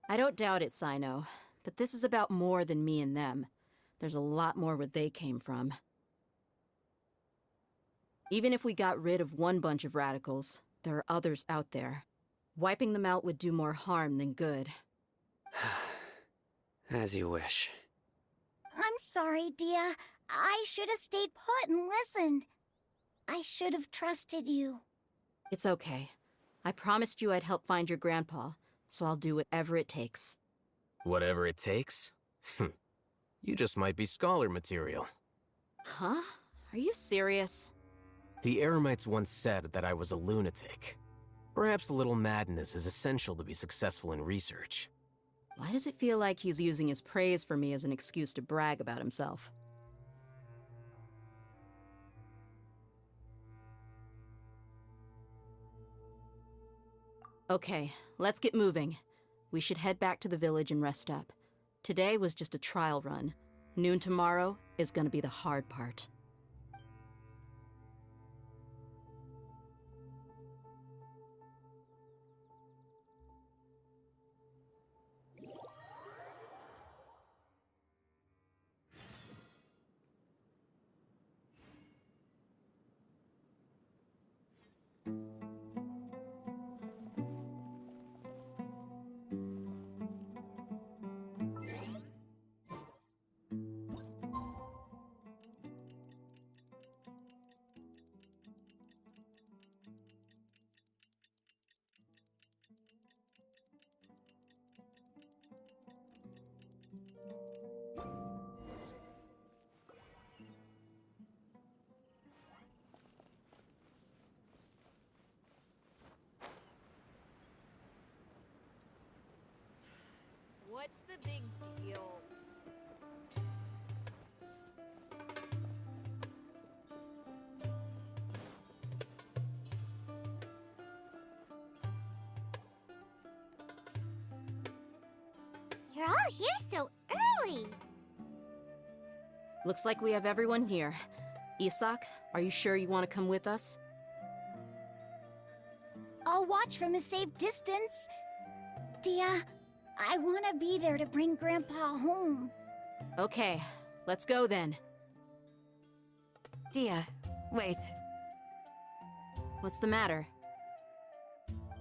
I don't doubt it, Sino. But this is about more than me and them. There's a lot more where they came from. Even if we got rid of one bunch of radicals, there are others out there. Wiping them out would do more harm than good. As you wish. I'm sorry, Dia. I should have stayed put and listened. I should have trusted you. It's okay. I promised you I'd help find your grandpa, so I'll do whatever it takes. Whatever it takes? You just might be scholar material. Huh? Are you serious? The Eremites once said that I was a lunatic. Perhaps a little madness is essential to be successful in research. Why does it feel like he's using his praise for me as an excuse to brag about himself? Okay, let's get moving. We should head back to the village and rest up. Today was just a trial run. Noon tomorrow is gonna be the hard part. What's the big deal? You're all here so early. Looks like we have everyone here. Isak, are you sure you want to come with us? I'll watch from a safe distance. Dia, I want to be there to bring Grandpa home. Okay, let's go then. Dia, wait. What's the matter?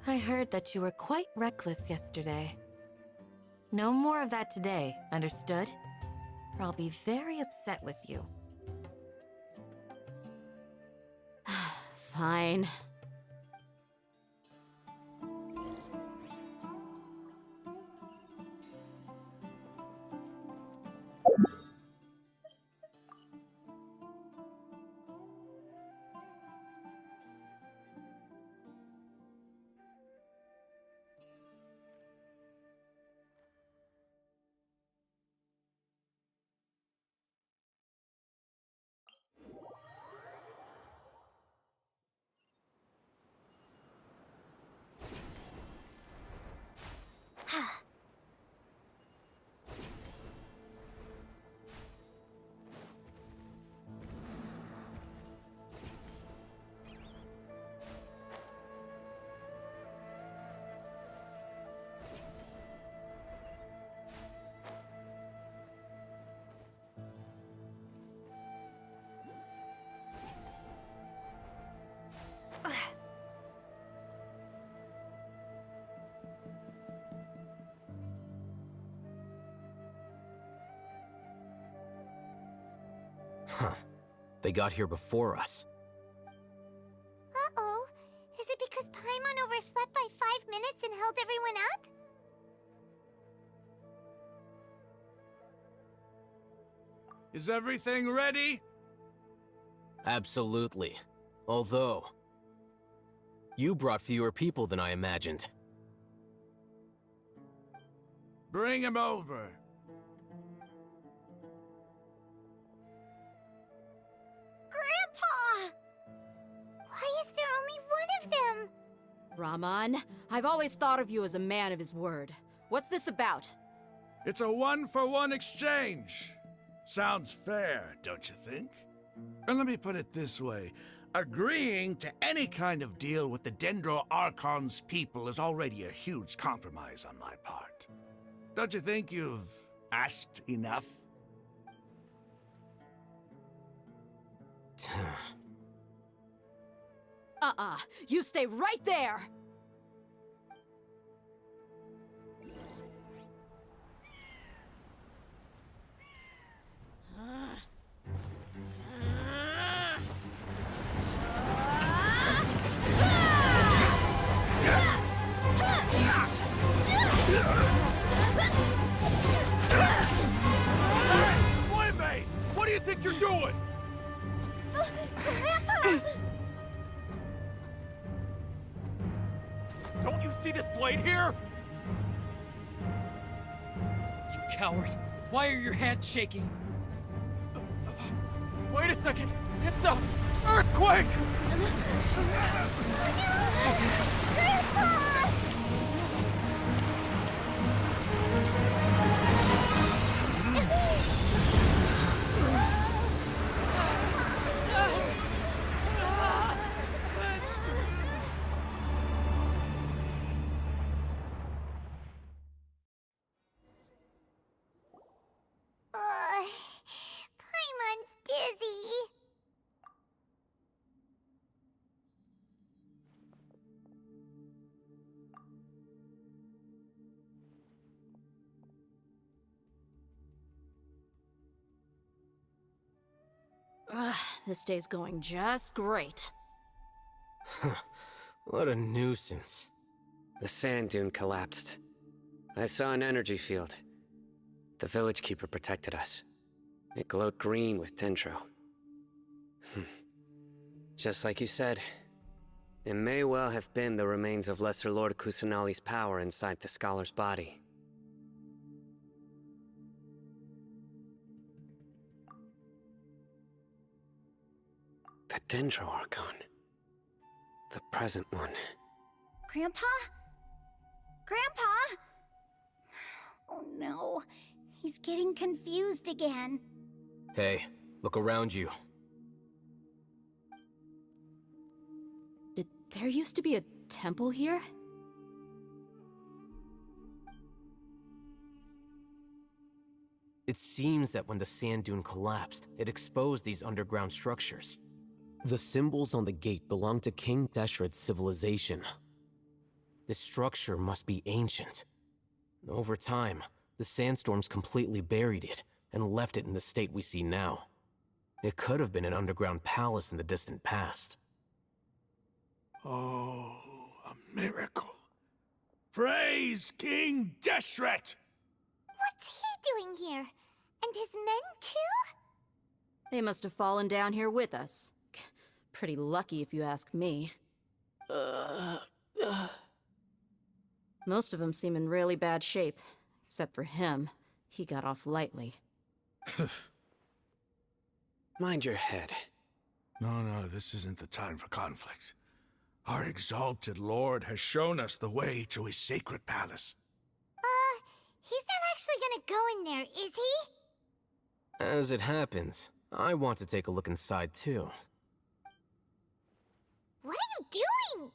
I heard that you were quite reckless yesterday. No more of that today, understood? Or I'll be very upset with you. Fine. Huh. They got here before us. Uh-oh. Is it because Paimon overslept by 5 minutes and held everyone up? Is everything ready? Absolutely. Although, you brought fewer people than I imagined. Bring him over. Grandpa! Why is there only one of them? Rahman, I've always thought of you as a man of his word. What's this about? It's a 1-for-1 exchange. Sounds fair, don't you think? And let me put it this way. Agreeing to any kind of deal with the Dendro Archon's people is already a huge compromise on my part. Don't you think you've asked enough? You stay right there! Boy-mate! What do you think you're doing? Grandpa! Don't you see this blade here? You coward! Why are your hands shaking? Wait a second! It's a earthquake! Grandpa! Paimon's dizzy. This day's going just great. What a nuisance. The sand dune collapsed. I saw an energy field. The village keeper protected us. It glowed green with dendro. Just like you said, it may well have been the remains of Lesser Lord Kusanali's power inside the scholar's body. The Dendro Archon. The present one. Grandpa? Grandpa? Oh no, he's getting confused again. Hey, look around you. Did there used to be a temple here? It seems that when the sand dune collapsed, it exposed these underground structures. The symbols on the gate belong to King Deshret's civilization. This structure must be ancient. Over time, the sandstorms completely buried it and left it in the state we see now. It could have been an underground palace in the distant past. Oh, a miracle. Praise King Deshret! What's he doing here? And his men too? They must have fallen down here with us. Pretty lucky if you ask me. Most of them seem in really bad shape. Except for him. He got off lightly. Mind your head. No, this isn't the time for conflict. Our exalted lord has shown us the way to his sacred palace. He's not actually gonna go in there, is he? As it happens, I want to take a look inside too. What are you doing?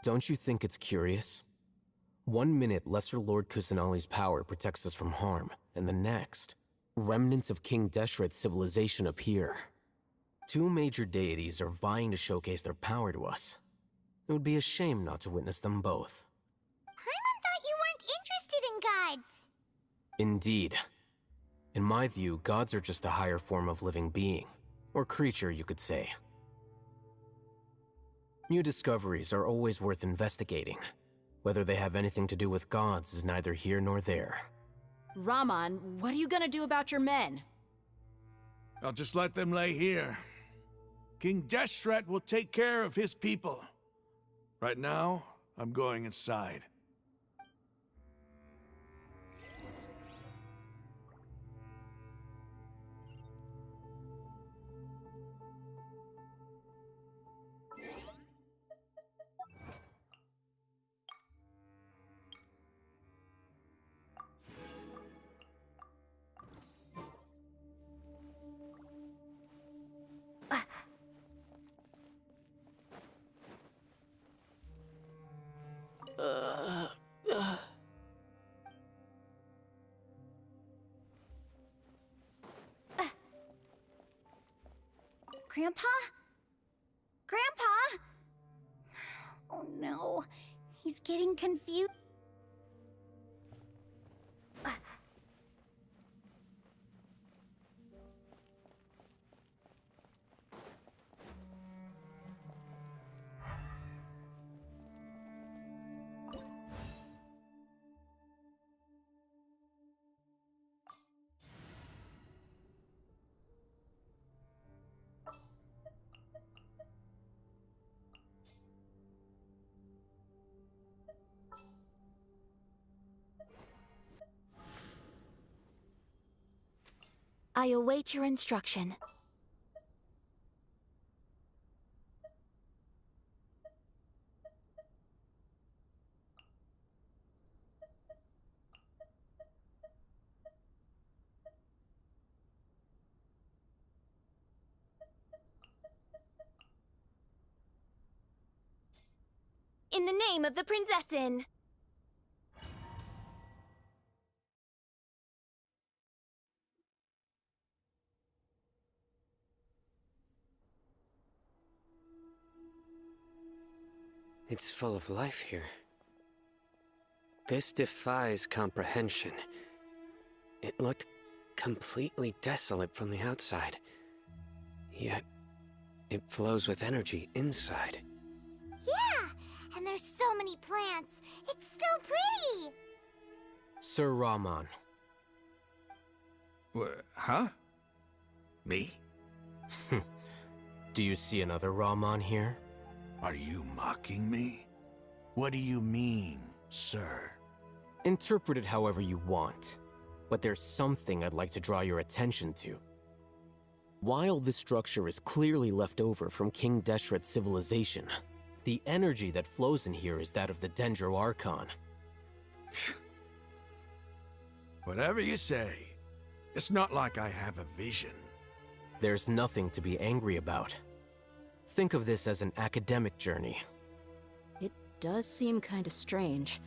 Don't you think it's curious? 1 minute, Lesser Lord Kusanali's power protects us from harm, and the next, remnants of King Deshret's civilization appear. 2 major deities are vying to showcase their power to us. It would be a shame not to witness them both. Paimon thought you weren't interested in gods. Indeed. In my view, gods are just a higher form of living being, or creature, you could say. New discoveries are always worth investigating. Whether they have anything to do with gods is neither here nor there. Rahman, what are you gonna do about your men? I'll just let them lay here. King Deshret will take care of his people. Right now, I'm going inside. Grandpa? Grandpa? Oh no, he's getting confused. I await your instruction. In the name of the Prinzessin! It's full of life here. This defies comprehension. It looked completely desolate from the outside. Yet, it flows with energy inside. Yeah, and there's so many plants. It's so pretty. Sir Rahman. Huh? Me? Do you see another Rahman here? Are you mocking me? What do you mean, sir? Interpret it however you want, but there's something I'd like to draw your attention to. While this structure is clearly left over from King Deshret's civilization, the energy that flows in here is that of the Dendro Archon. Whatever you say. It's not like I have a vision. There's nothing to be angry about. Think of this as an academic journey. It does seem kinda strange.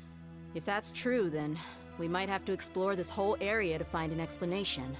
If that's true, then we might have to explore this whole area to find an explanation.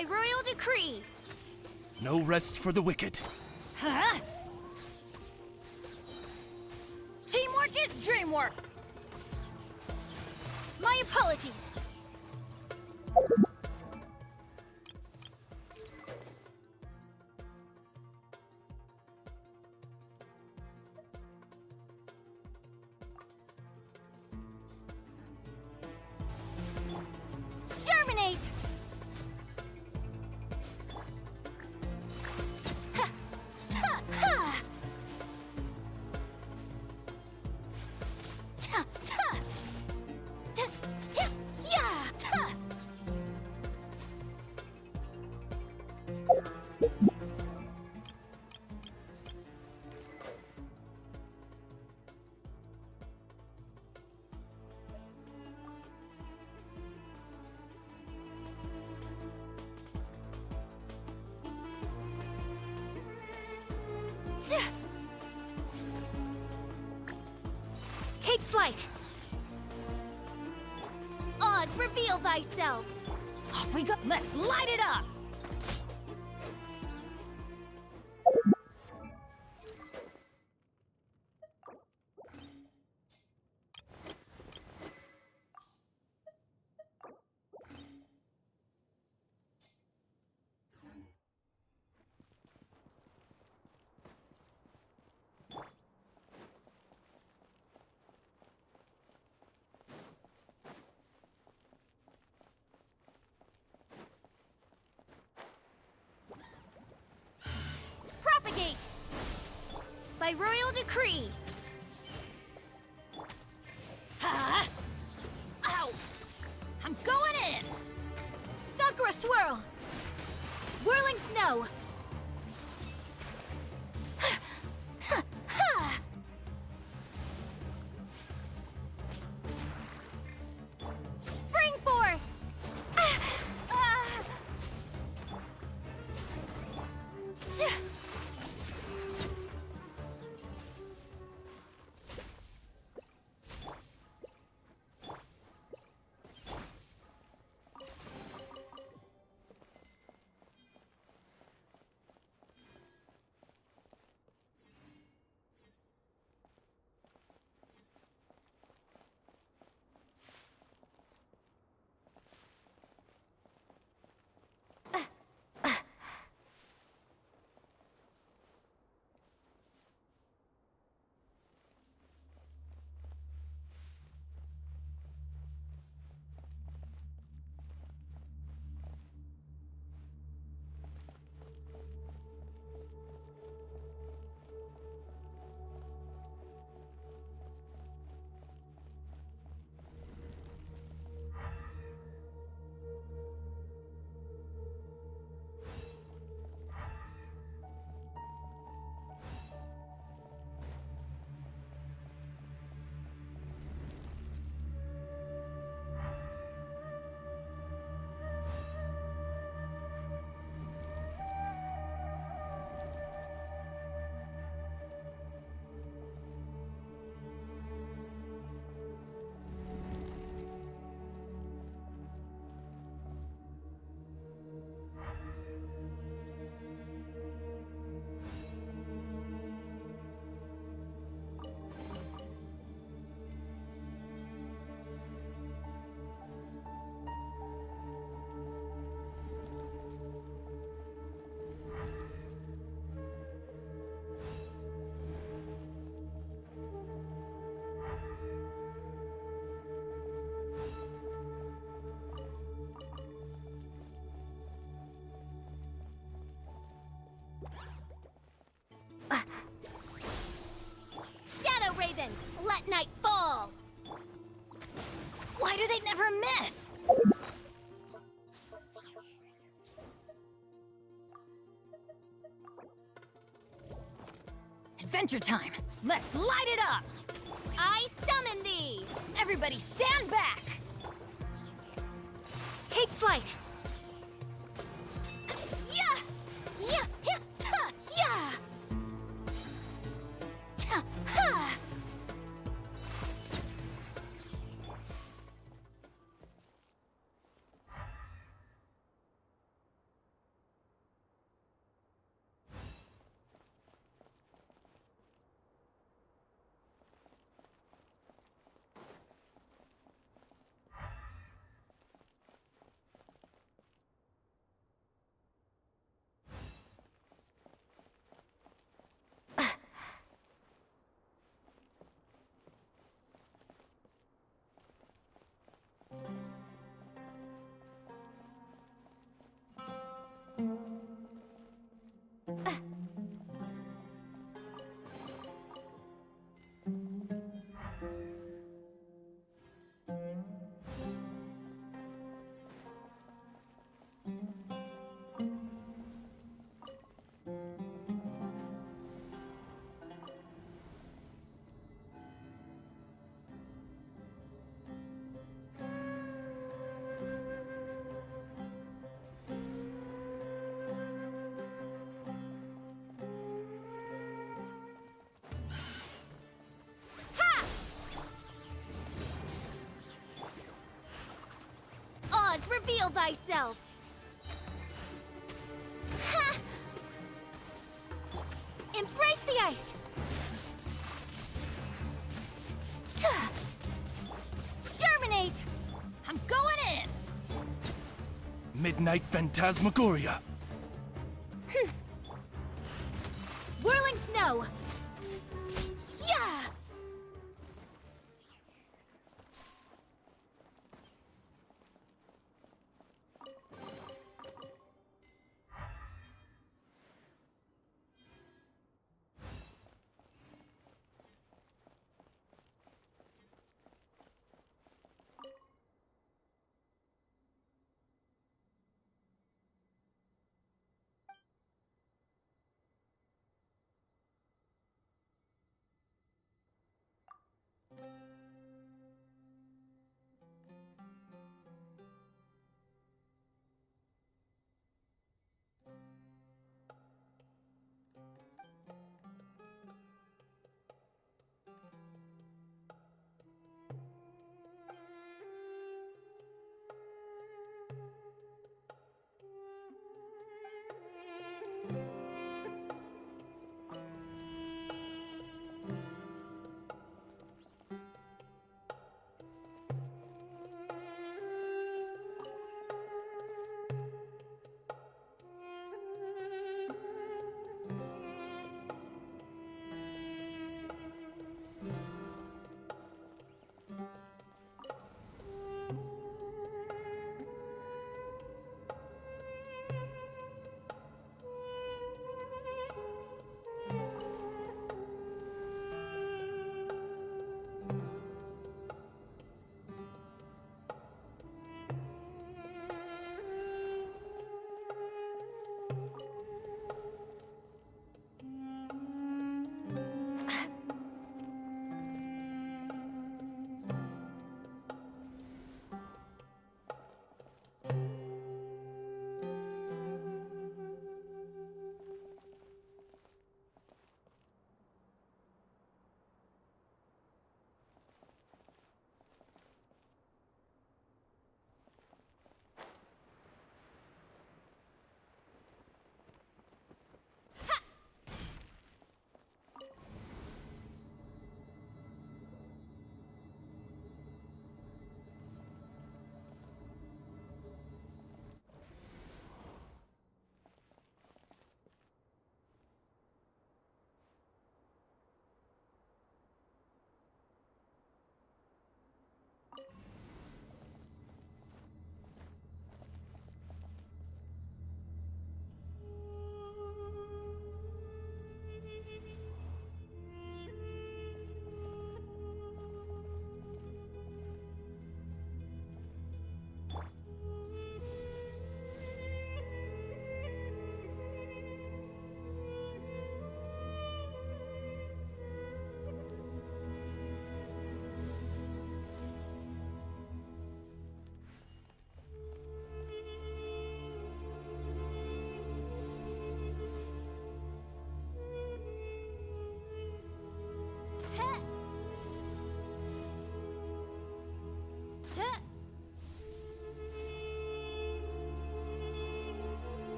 By royal decree. No rest for the wicked. Huh? Teamwork is dreamwork. My apologies. Germinate! Ha! Ta! Ha! Ta! Ta! Ta! Ya! Ya! Ta! Ta! Take flight. Oz, reveal thyself. Off we go. Let's light it up. Propagate! By royal decree. Ha! Ow! I'm going in! Sakura swirl! Whirling snow! Ha! Ha! Spring forth! Tch! Shadow Raven, let night fall! Why do they never miss? Adventure time! Let's light it up! I summon thee! Everybody stand back! Take flight! Yeah! Yeah! Yeah! Ta! Yeah! Ta! Ha! has revealed thyself! Ha! Embrace the ice! Germinate! I'm going in! Midnight Phantasmagoria. Whirling snow! Yeah!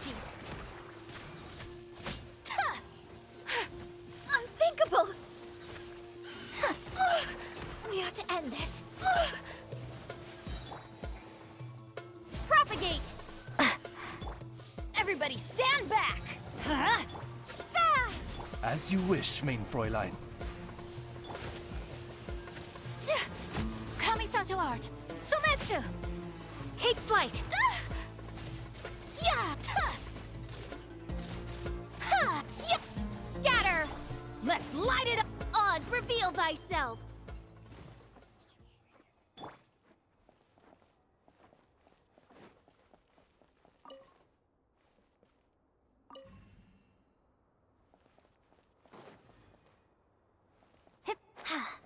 Magis! Unthinkable! We ought to end this. Propagate! Everybody stand back! Huh? As you wish, main Fräulein. Kamisato art! Sumetsu! Take flight! Yeah! Ha! Yeah! Scatter! Let's light it up! Oz, reveal thyself! Hip! Ha!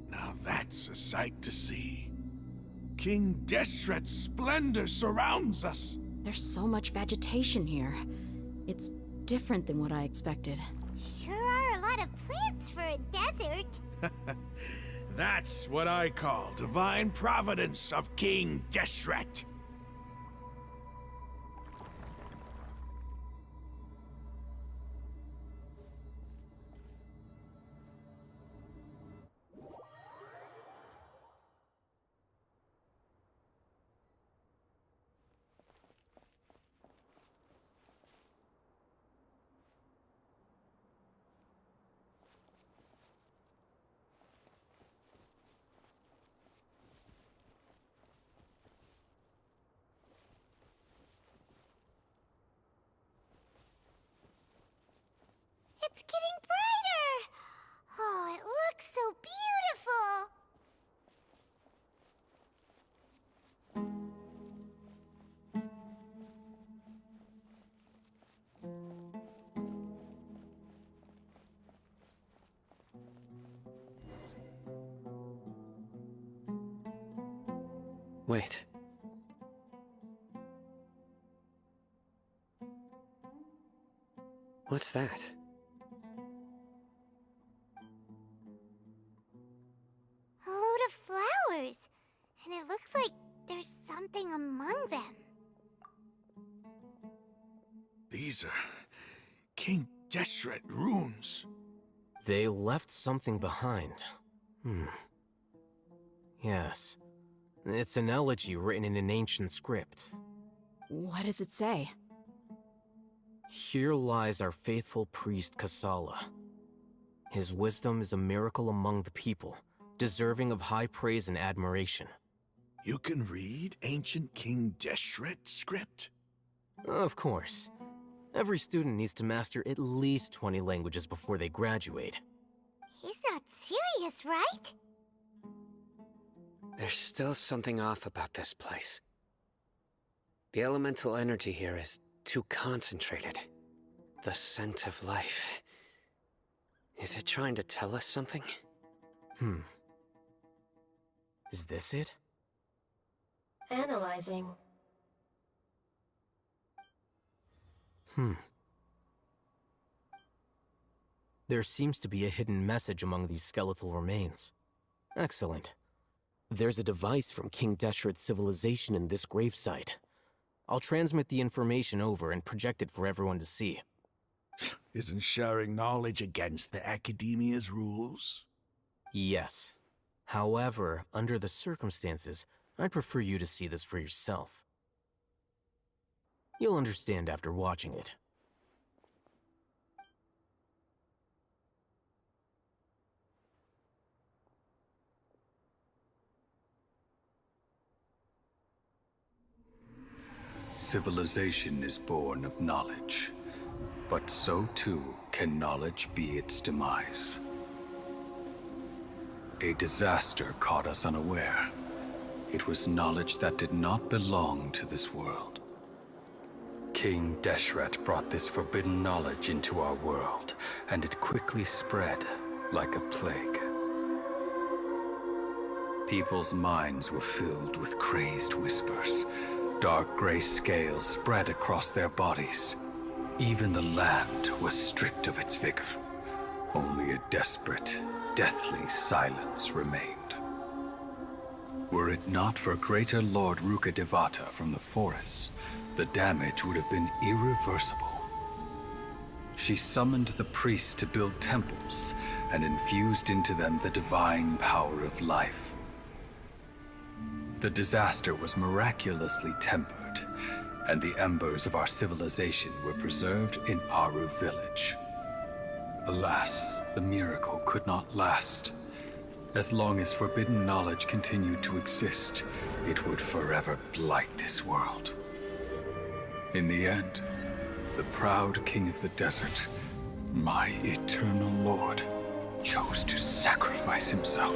Now that's a sight to see. King Deshret's splendor surrounds us. There's so much vegetation here. It's different than what I expected. Sure are a lot of plants for a desert. That's what I call divine providence of King Deshret. It's getting brighter! Oh, it looks so beautiful! Wait. What's that? A load of flowers. And it looks like there's something among them. These are King Deshret runes. They left something behind. Yes. It's an elegy written in an ancient script. What does it say? Here lies our faithful priest Kasala. His wisdom is a miracle among the people, deserving of high praise and admiration. You can read ancient King Deshret script? Of course. Every student needs to master at least 20 languages before they graduate. He's not serious, right? There's still something off about this place. The elemental energy here is too concentrated. The scent of life. Is it trying to tell us something? Is this it? Analyzing. There seems to be a hidden message among these skeletal remains. Excellent. There's a device from King Deshret's civilization in this gravesite. I'll transmit the information over and project it for everyone to see. Isn't sharing knowledge against the Academia's rules? Yes. However, under the circumstances, I'd prefer you to see this for yourself. You'll understand after watching it. Civilization is born of knowledge, but so too can knowledge be its demise. A disaster caught us unaware. It was knowledge that did not belong to this world. King Deshret brought this forbidden knowledge into our world, and it quickly spread like a plague. People's minds were filled with crazed whispers. Dark gray scales spread across their bodies. Even the land was stripped of its vigor. Only a desperate, deathly silence remained. Were it not for greater Lord Rukkhadevata from the forests, the damage would have been irreversible. She summoned the priests to build temples and infused into them the divine power of life. The disaster was miraculously tempered, and the embers of our civilization were preserved in Aru village. Alas, the miracle could not last. As long as forbidden knowledge continued to exist, it would forever blight this world. In the end, the proud king of the desert, my eternal lord, chose to sacrifice himself.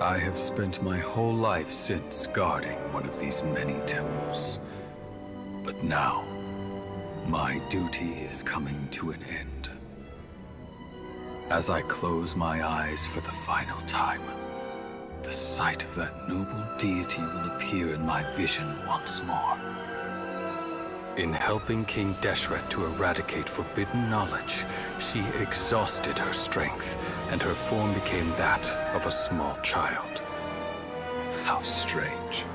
I have spent my whole life since guarding one of these many temples. But now, my duty is coming to an end. As I close my eyes for the final time, the sight of that noble deity will appear in my vision once more. In helping King Deshret to eradicate forbidden knowledge, she exhausted her strength, and her form became that of a small child. How strange.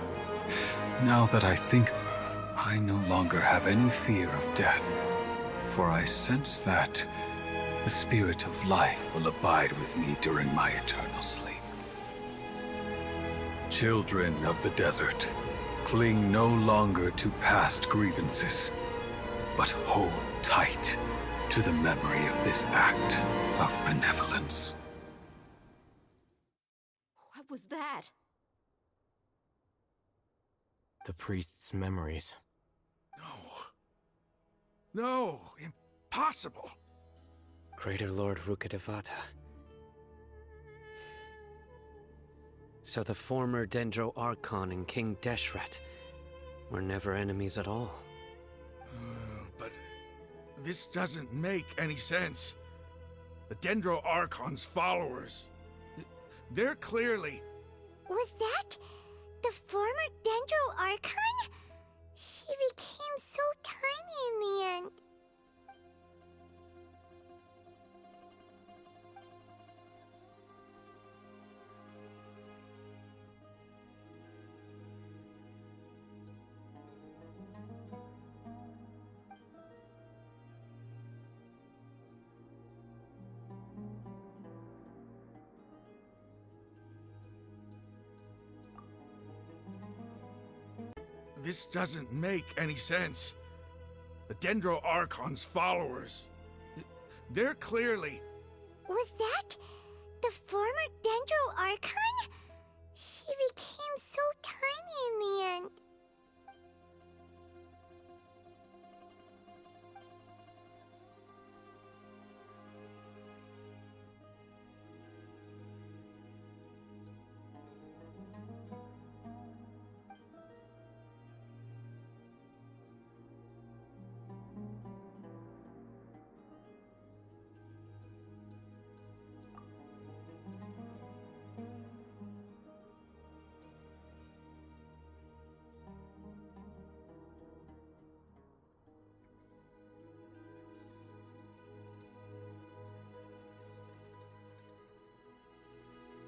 Now that I think of her, I no longer have any fear of death, for I sense that the spirit of life will abide with me during my eternal sleep. Children of the desert, cling no longer to past grievances, but hold tight to the memory of this act of benevolence. What was that? The priest's memories. No, impossible. Greater Lord Rukkhadevata. So the former Dendro Archon and King Deshret were never enemies at all. But this doesn't make any sense. The Dendro Archon's followers, they're clearly... Was that the former Dendro Archon? He became so tiny in the end. This doesn't make any sense. The Dendro Archon's followers, they're clearly... Was that the former Dendro Archon? He became so tiny in the end.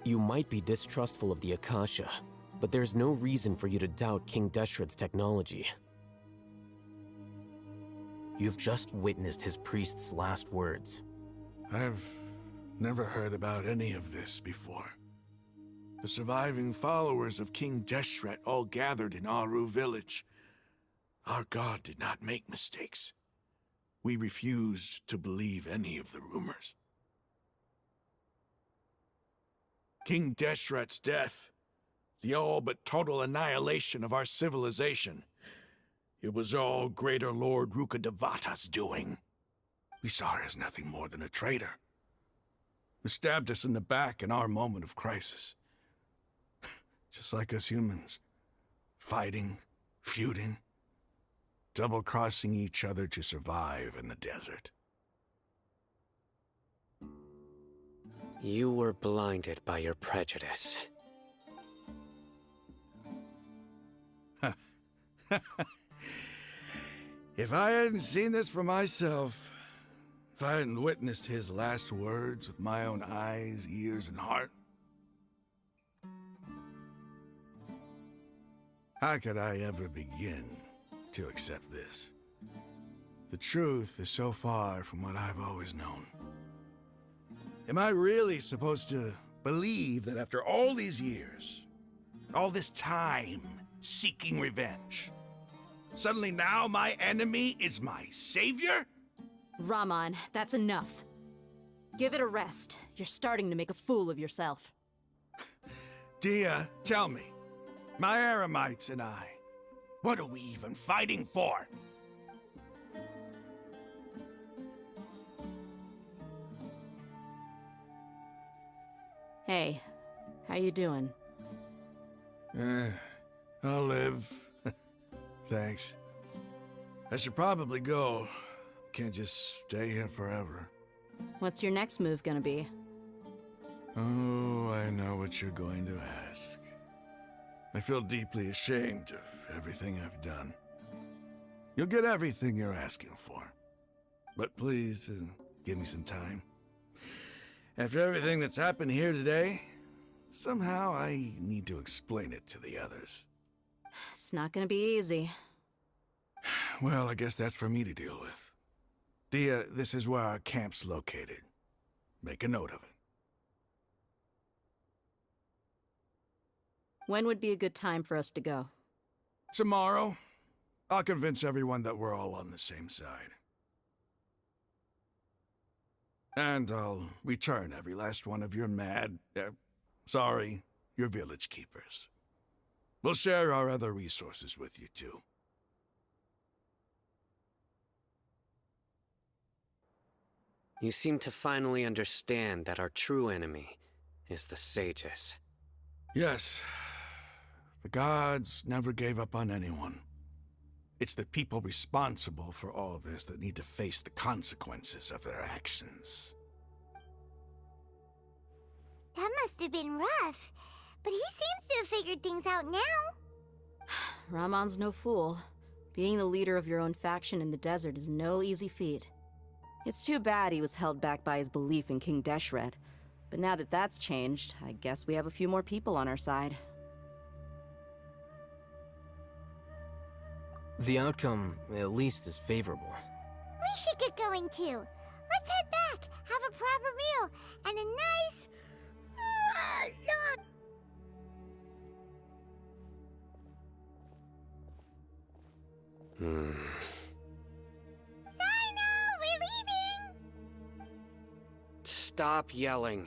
You might be distrustful of the Akasha, but there's no reason for you to doubt King Deshret's technology. You've just witnessed his priest's last words. I've never heard about any of this before. The surviving followers of King Deshret all gathered in Aru village. Our god did not make mistakes. We refused to believe any of the rumors. King Deshret's death, the all but total annihilation of our civilization, it was all Greater Lord Rukkhadevata's doing. We saw her as nothing more than a traitor, who stabbed us in the back in our moment of crisis. Just like us humans, fighting, feuding, double-crossing each other to survive in the desert. You were blinded by your prejudice. If I hadn't seen this for myself, if I hadn't witnessed his last words with my own eyes, ears, and heart, how could I ever begin to accept this? The truth is so far from what I've always known. Am I really supposed to believe that after all these years, all this time seeking revenge, suddenly now my enemy is my savior? Rahman, that's enough. Give it a rest. You're starting to make a fool of yourself. Dia, tell me, my Eremites and I, what are we even fighting for? Hey, how you doing? I'll live. Thanks. I should probably go. Can't just stay here forever. What's your next move gonna be? Oh, I know what you're going to ask. I feel deeply ashamed of everything I've done. You'll get everything you're asking for. But please, give me some time. After everything that's happened here today, somehow I need to explain it to the others. It's not gonna be easy. Well, I guess that's for me to deal with. Dia, this is where our camp's located. Make a note of it. When would be a good time for us to go? Tomorrow. I'll convince everyone that we're all on the same side. And I'll return every last one of your your village keepers. We'll share our other resources with you, too. You seem to finally understand that our true enemy is the sages. Yes. The gods never gave up on anyone. It's the people responsible for all this that need to face the consequences of their actions. That must have been rough, but he seems to have figured things out now. Rahman's no fool. Being the leader of your own faction in the desert is no easy feat. It's too bad he was held back by his belief in King Deshret. But now that that's changed, I guess we have a few more people on our side. The outcome, at least, is favorable. We should get going too. Let's head back, have a proper meal, and a nice... Sino, we're leaving! Stop yelling.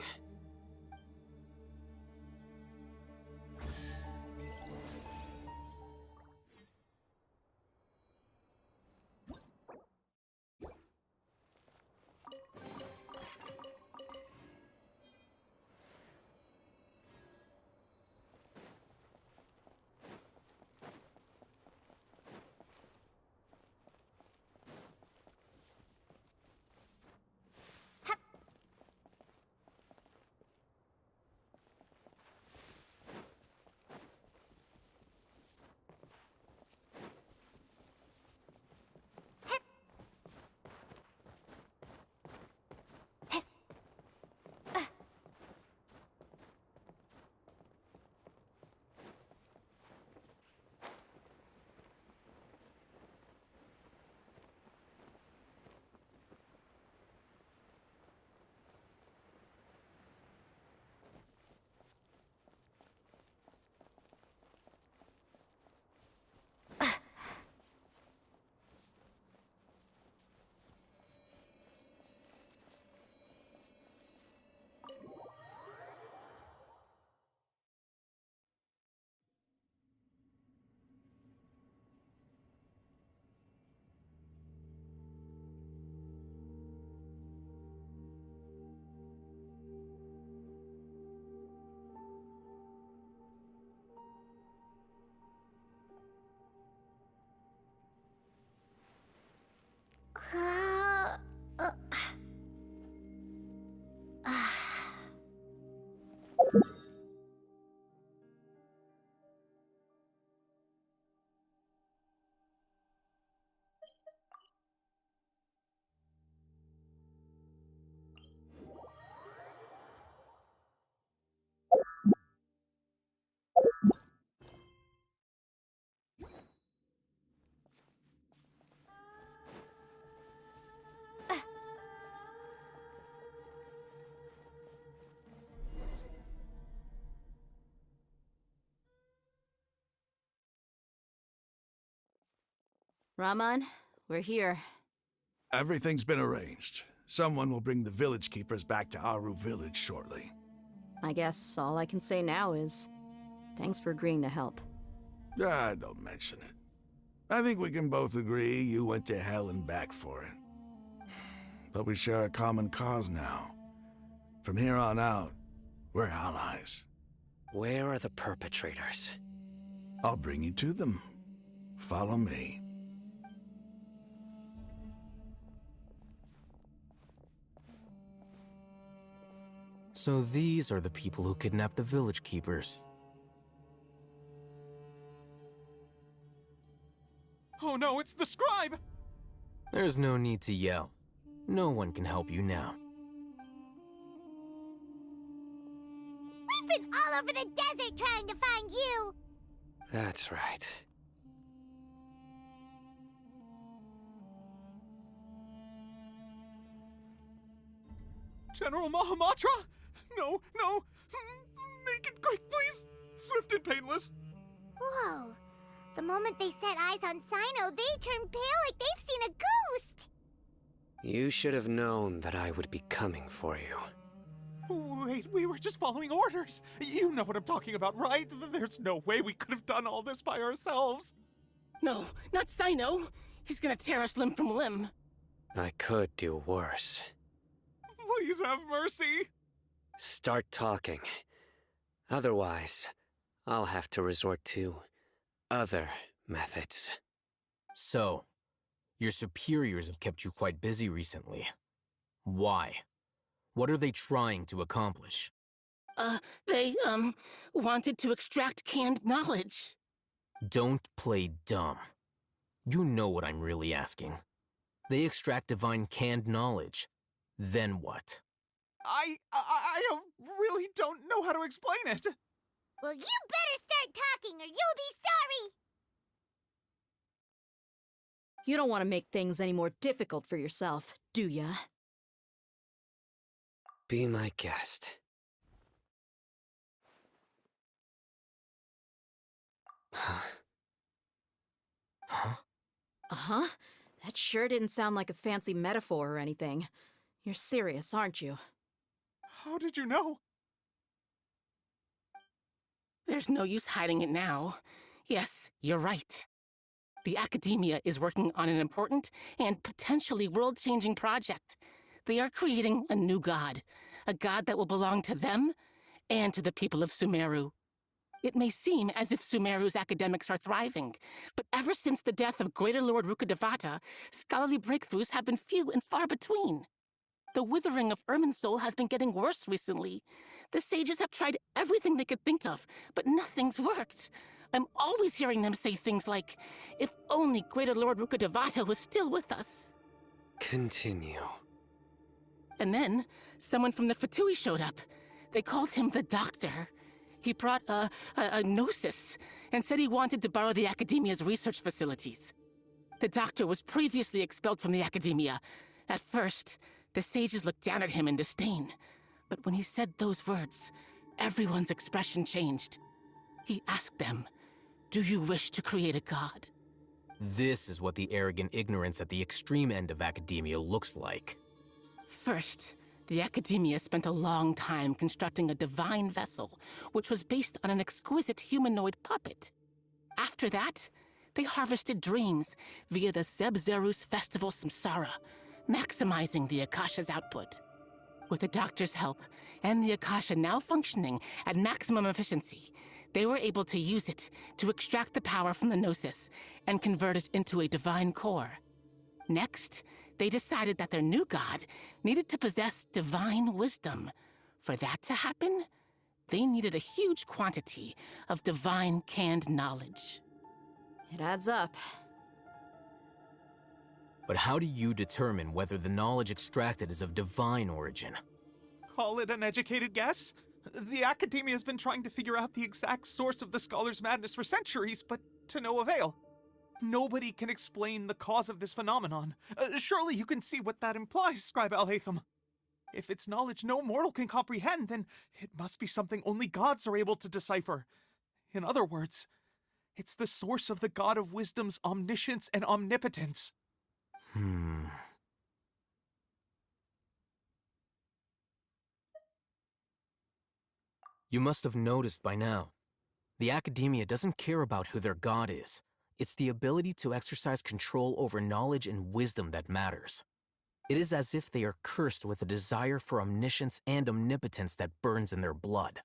Raman, we're here. Everything's been arranged. Someone will bring the village keepers back to Aru village shortly. I guess all I can say now is, thanks for agreeing to help. Don't mention it. I think we can both agree you went to hell and back for it. But we share a common cause now. From here on out, we're allies. Where are the perpetrators? I'll bring you to them. Follow me. So these are the people who kidnapped the village keepers. Oh no, it's the scribe! There's no need to yell. No one can help you now. We've been all over the desert trying to find you! That's right. General Mahamatra? No, no! Make it quick, please! Swift and painless! Whoa. The moment they set eyes on Sino, they turned pale like they've seen a ghost! You should have known that I would be coming for you. Wait, we were just following orders. You know what I'm talking about, right? There's no way we could have done all this by ourselves. No, not Sino. He's gonna tear us limb from limb. I could do worse. Please have mercy. Start talking. Otherwise, I'll have to resort to other methods. So, your superiors have kept you quite busy recently. Why? What are they trying to accomplish? They wanted to extract canned knowledge. Don't play dumb. You know what I'm really asking. They extract divine canned knowledge. Then what? I really don't know how to explain it. Well, you better start talking or you'll be sorry! You don't want to make things any more difficult for yourself, do ya? Be my guest. Huh? Huh? Uh-huh. That sure didn't sound like a fancy metaphor or anything. You're serious, aren't you? How did you know? There's no use hiding it now. Yes, you're right. The Academia is working on an important and potentially world-changing project. They are creating a new god. A god that will belong to them and to the people of Sumeru. It may seem as if Sumeru's academics are thriving, but ever since the death of Greater Lord Rukkhadevata, scholarly breakthroughs have been few and far between. The withering of Irminsul has been getting worse recently. The sages have tried everything they could think of, but nothing's worked. I'm always hearing them say things like, if only Greater Lord Rukkhadevata was still with us. Continue. And then, someone from the Fatui showed up. They called him the Doctor. He brought a gnosis and said he wanted to borrow the Academia's research facilities. The Doctor was previously expelled from the Academia. At first, the sages looked down at him in disdain. But when he said those words, everyone's expression changed. He asked them, "Do you wish to create a god?" This is what the arrogant ignorance at the extreme end of academia looks like. First, the Academia spent a long time constructing a divine vessel, which was based on an exquisite humanoid puppet. After that, they harvested dreams via the Zeb-Zerus Festival Samsara, maximizing the Akasha's output. With the Doctor's help, and the Akasha now functioning at maximum efficiency, they were able to use it to extract the power from the Gnosis and convert it into a divine core. Next, they decided that their new god needed to possess divine wisdom. For that to happen, they needed a huge quantity of divine canned knowledge. It adds up. But how do you determine whether the knowledge extracted is of divine origin? Call it an educated guess? The Academia has been trying to figure out the exact source of the Scholar's madness for centuries, but to no avail. Nobody can explain the cause of this phenomenon. Surely you can see what that implies, Scribe Alhaitham. If it's knowledge no mortal can comprehend, then it must be something only gods are able to decipher. In other words, It's the source of the God of Wisdom's omniscience and omnipotence. You must have noticed by now. The Academia doesn't care about who their god is. It's the ability to exercise control over knowledge and wisdom that matters. It is as if they are cursed with a desire for omniscience and omnipotence that burns in their blood.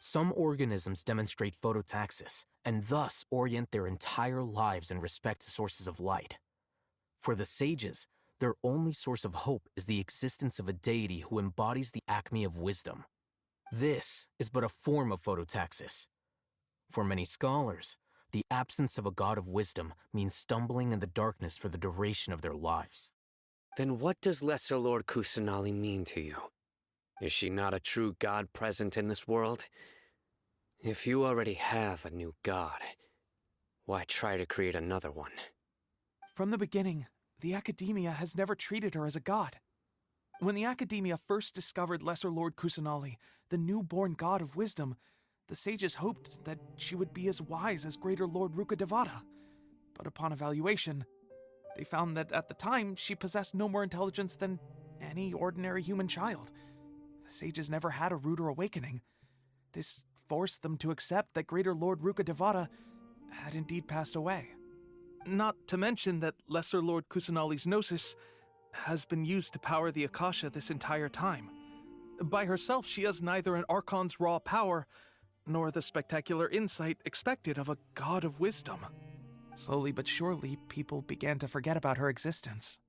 Some organisms demonstrate phototaxis, and thus orient their entire lives in respect to sources of light. For the sages, their only source of hope is the existence of a deity who embodies the acme of wisdom. This is but a form of phototaxis. For many scholars, the absence of a god of wisdom means stumbling in the darkness for the duration of their lives. Then what does Lesser Lord Kusanali mean to you? Is she not a true god present in this world? If you already have a new god, why try to create another one? From the beginning, the Academia has never treated her as a god. When the Academia first discovered Lesser Lord Kusanali, the newborn god of wisdom, the sages hoped that she would be as wise as Greater Lord Rukkhadevata. But upon evaluation, they found that at the time she possessed no more intelligence than any ordinary human child. The sages never had a ruder awakening. This forced them to accept that Greater Lord Rukkhadevata had indeed passed away. Not to mention that Lesser Lord Kusanali's gnosis has been used to power the Akasha this entire time. By herself, she has neither an Archon's raw power, nor the spectacular insight expected of a god of wisdom. Slowly but surely, people began to forget about her existence.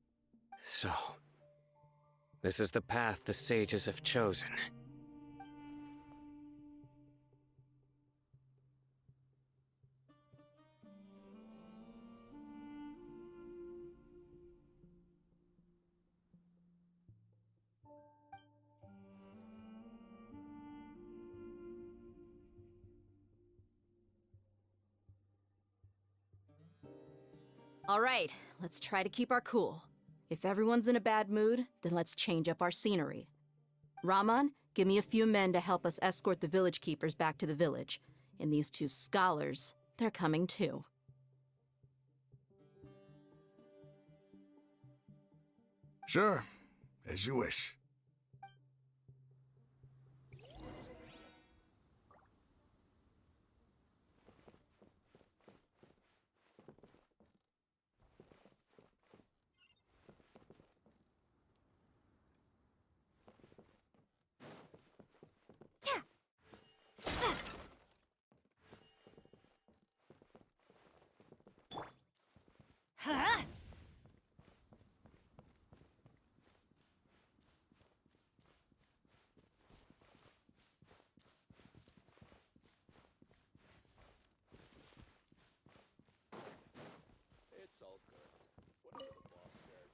So, this is the path the sages have chosen. All right, let's try to keep our cool. If everyone's in a bad mood, then let's change up our scenery. Raman, give me a few men to help us escort the village keepers back to the village. And these two scholars, they're coming too. Sure, as you wish. Huh? It's all good. Whatever the boss says.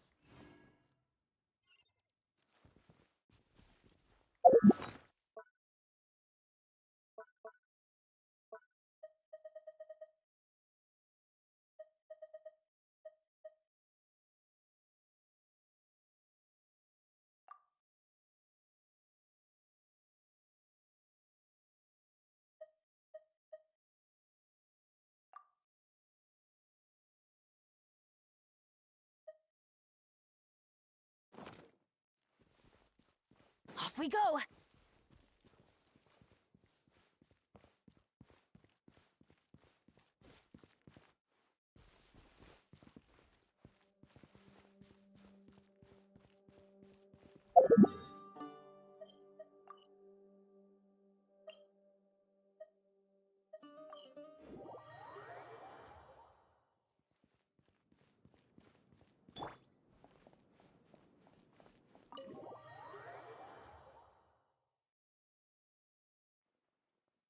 Off we go!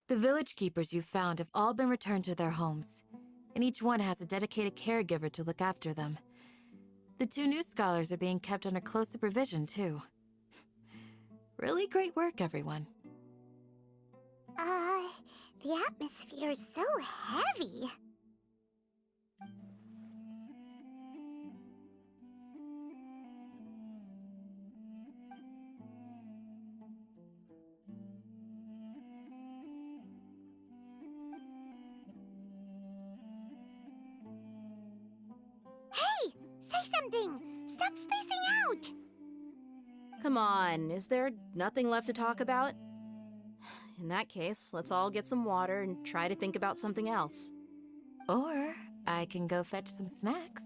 The village keepers you found have all been returned to their homes, and each one has a dedicated caregiver to look after them. The two new scholars are being kept under close supervision, too. Really great work, everyone. The atmosphere is so heavy. something! Stop spacing out! Come on, is there nothing left to talk about? In that case, let's all get some water and try to think about something else. Or I can go fetch some snacks.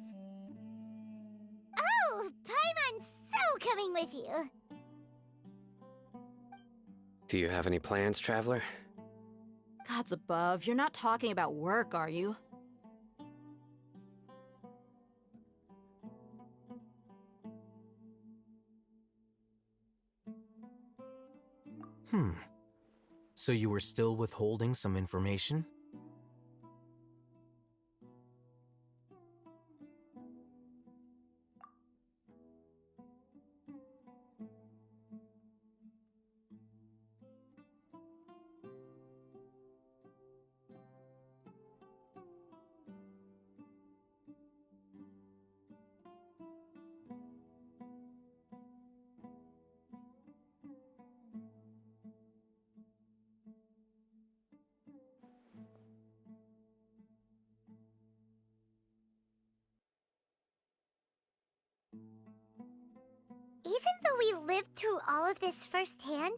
Oh, Paimon's so coming with you! Do you have any plans, Traveler? Gods above, you're not talking about work, are you? So you were still withholding some information? Even though we lived through all of this firsthand,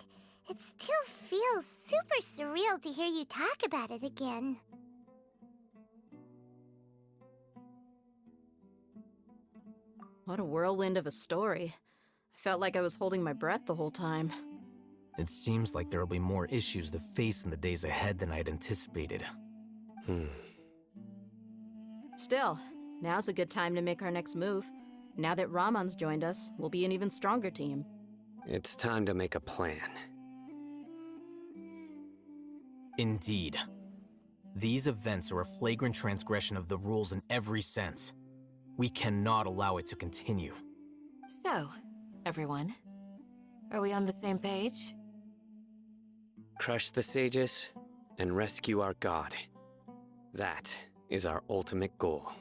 it still feels super surreal to hear you talk about it again. What a whirlwind of a story. I felt like I was holding my breath the whole time. It seems like there will be more issues to face in the days ahead than I had anticipated. Still, now's a good time to make our next move. Now that Ramon's joined us, we'll be an even stronger team. It's time to make a plan. Indeed. These events are a flagrant transgression of the rules in every sense. We cannot allow it to continue. So, everyone, are we on the same page? Crush the sages and rescue our god. That is our ultimate goal.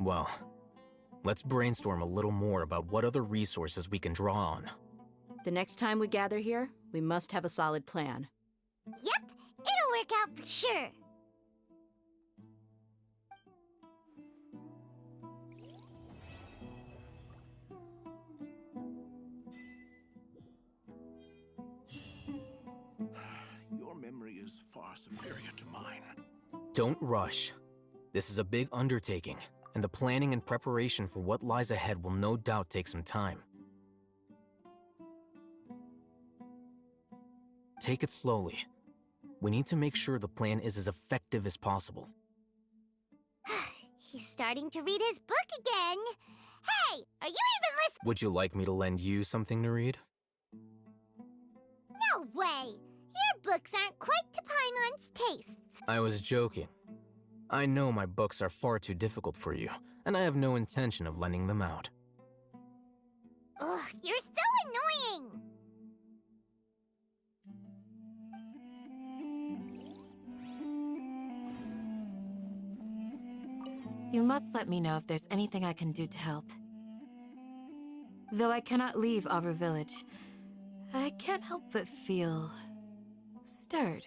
Well, let's brainstorm a little more about what other resources we can draw on. The next time we gather here, we must have a solid plan. Yep, it'll work out for sure. Your memory is far superior to mine. Don't rush. This is a big undertaking, and the planning and preparation for what lies ahead will no doubt take some time. Take it slowly. We need to make sure the plan is as effective as possible. He's starting to read his book again. Hey, are you even listening? Would you like me to lend you something to read? No way! Your books aren't quite to Paimon's tastes. I was joking. I know my books are far too difficult for you, and I have no intention of lending them out. Ugh, you're so annoying! You must let me know if there's anything I can do to help. Though I cannot leave Auber Village, I can't help but feel stirred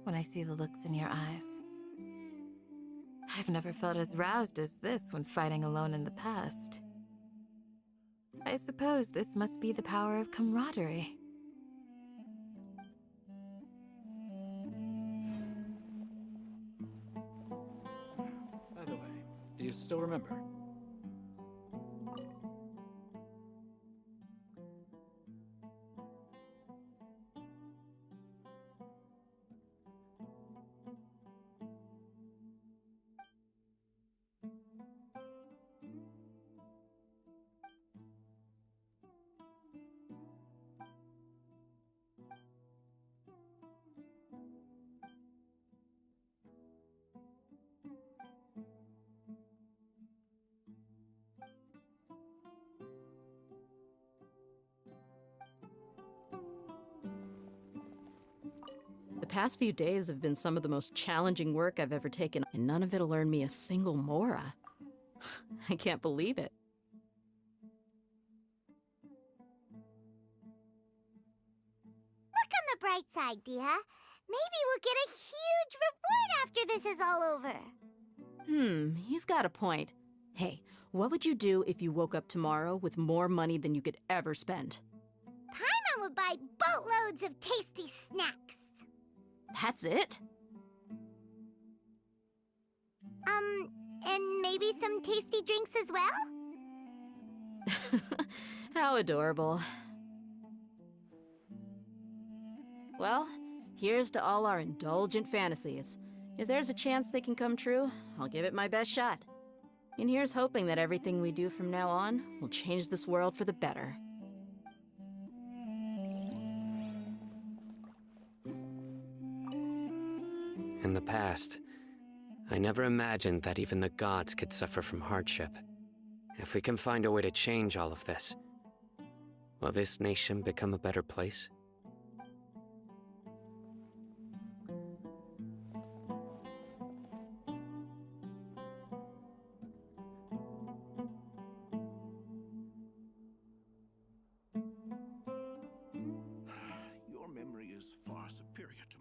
when I see the looks in your eyes. I've never felt as roused as this when fighting alone in the past. I suppose this must be the power of camaraderie. By the way, do you still remember? The past few days have been some of the most challenging work I've ever taken, and none of it'll earn me a single mora. I can't believe it. Look on the bright side, Dia. Maybe we'll get a huge reward after this is all over. You've got a point. Hey, what would you do if you woke up tomorrow with more money than you could ever spend? Paimon would buy boatloads of tasty snacks. That's it? And maybe some tasty drinks as well? How adorable. Well, here's to all our indulgent fantasies. If there's a chance they can come true, I'll give it my best shot. And here's hoping that everything we do from now on will change this world for the better. In the past, I never imagined that even the gods could suffer from hardship. If we can find a way to change all of this, will this nation become a better place? Your memory is far superior to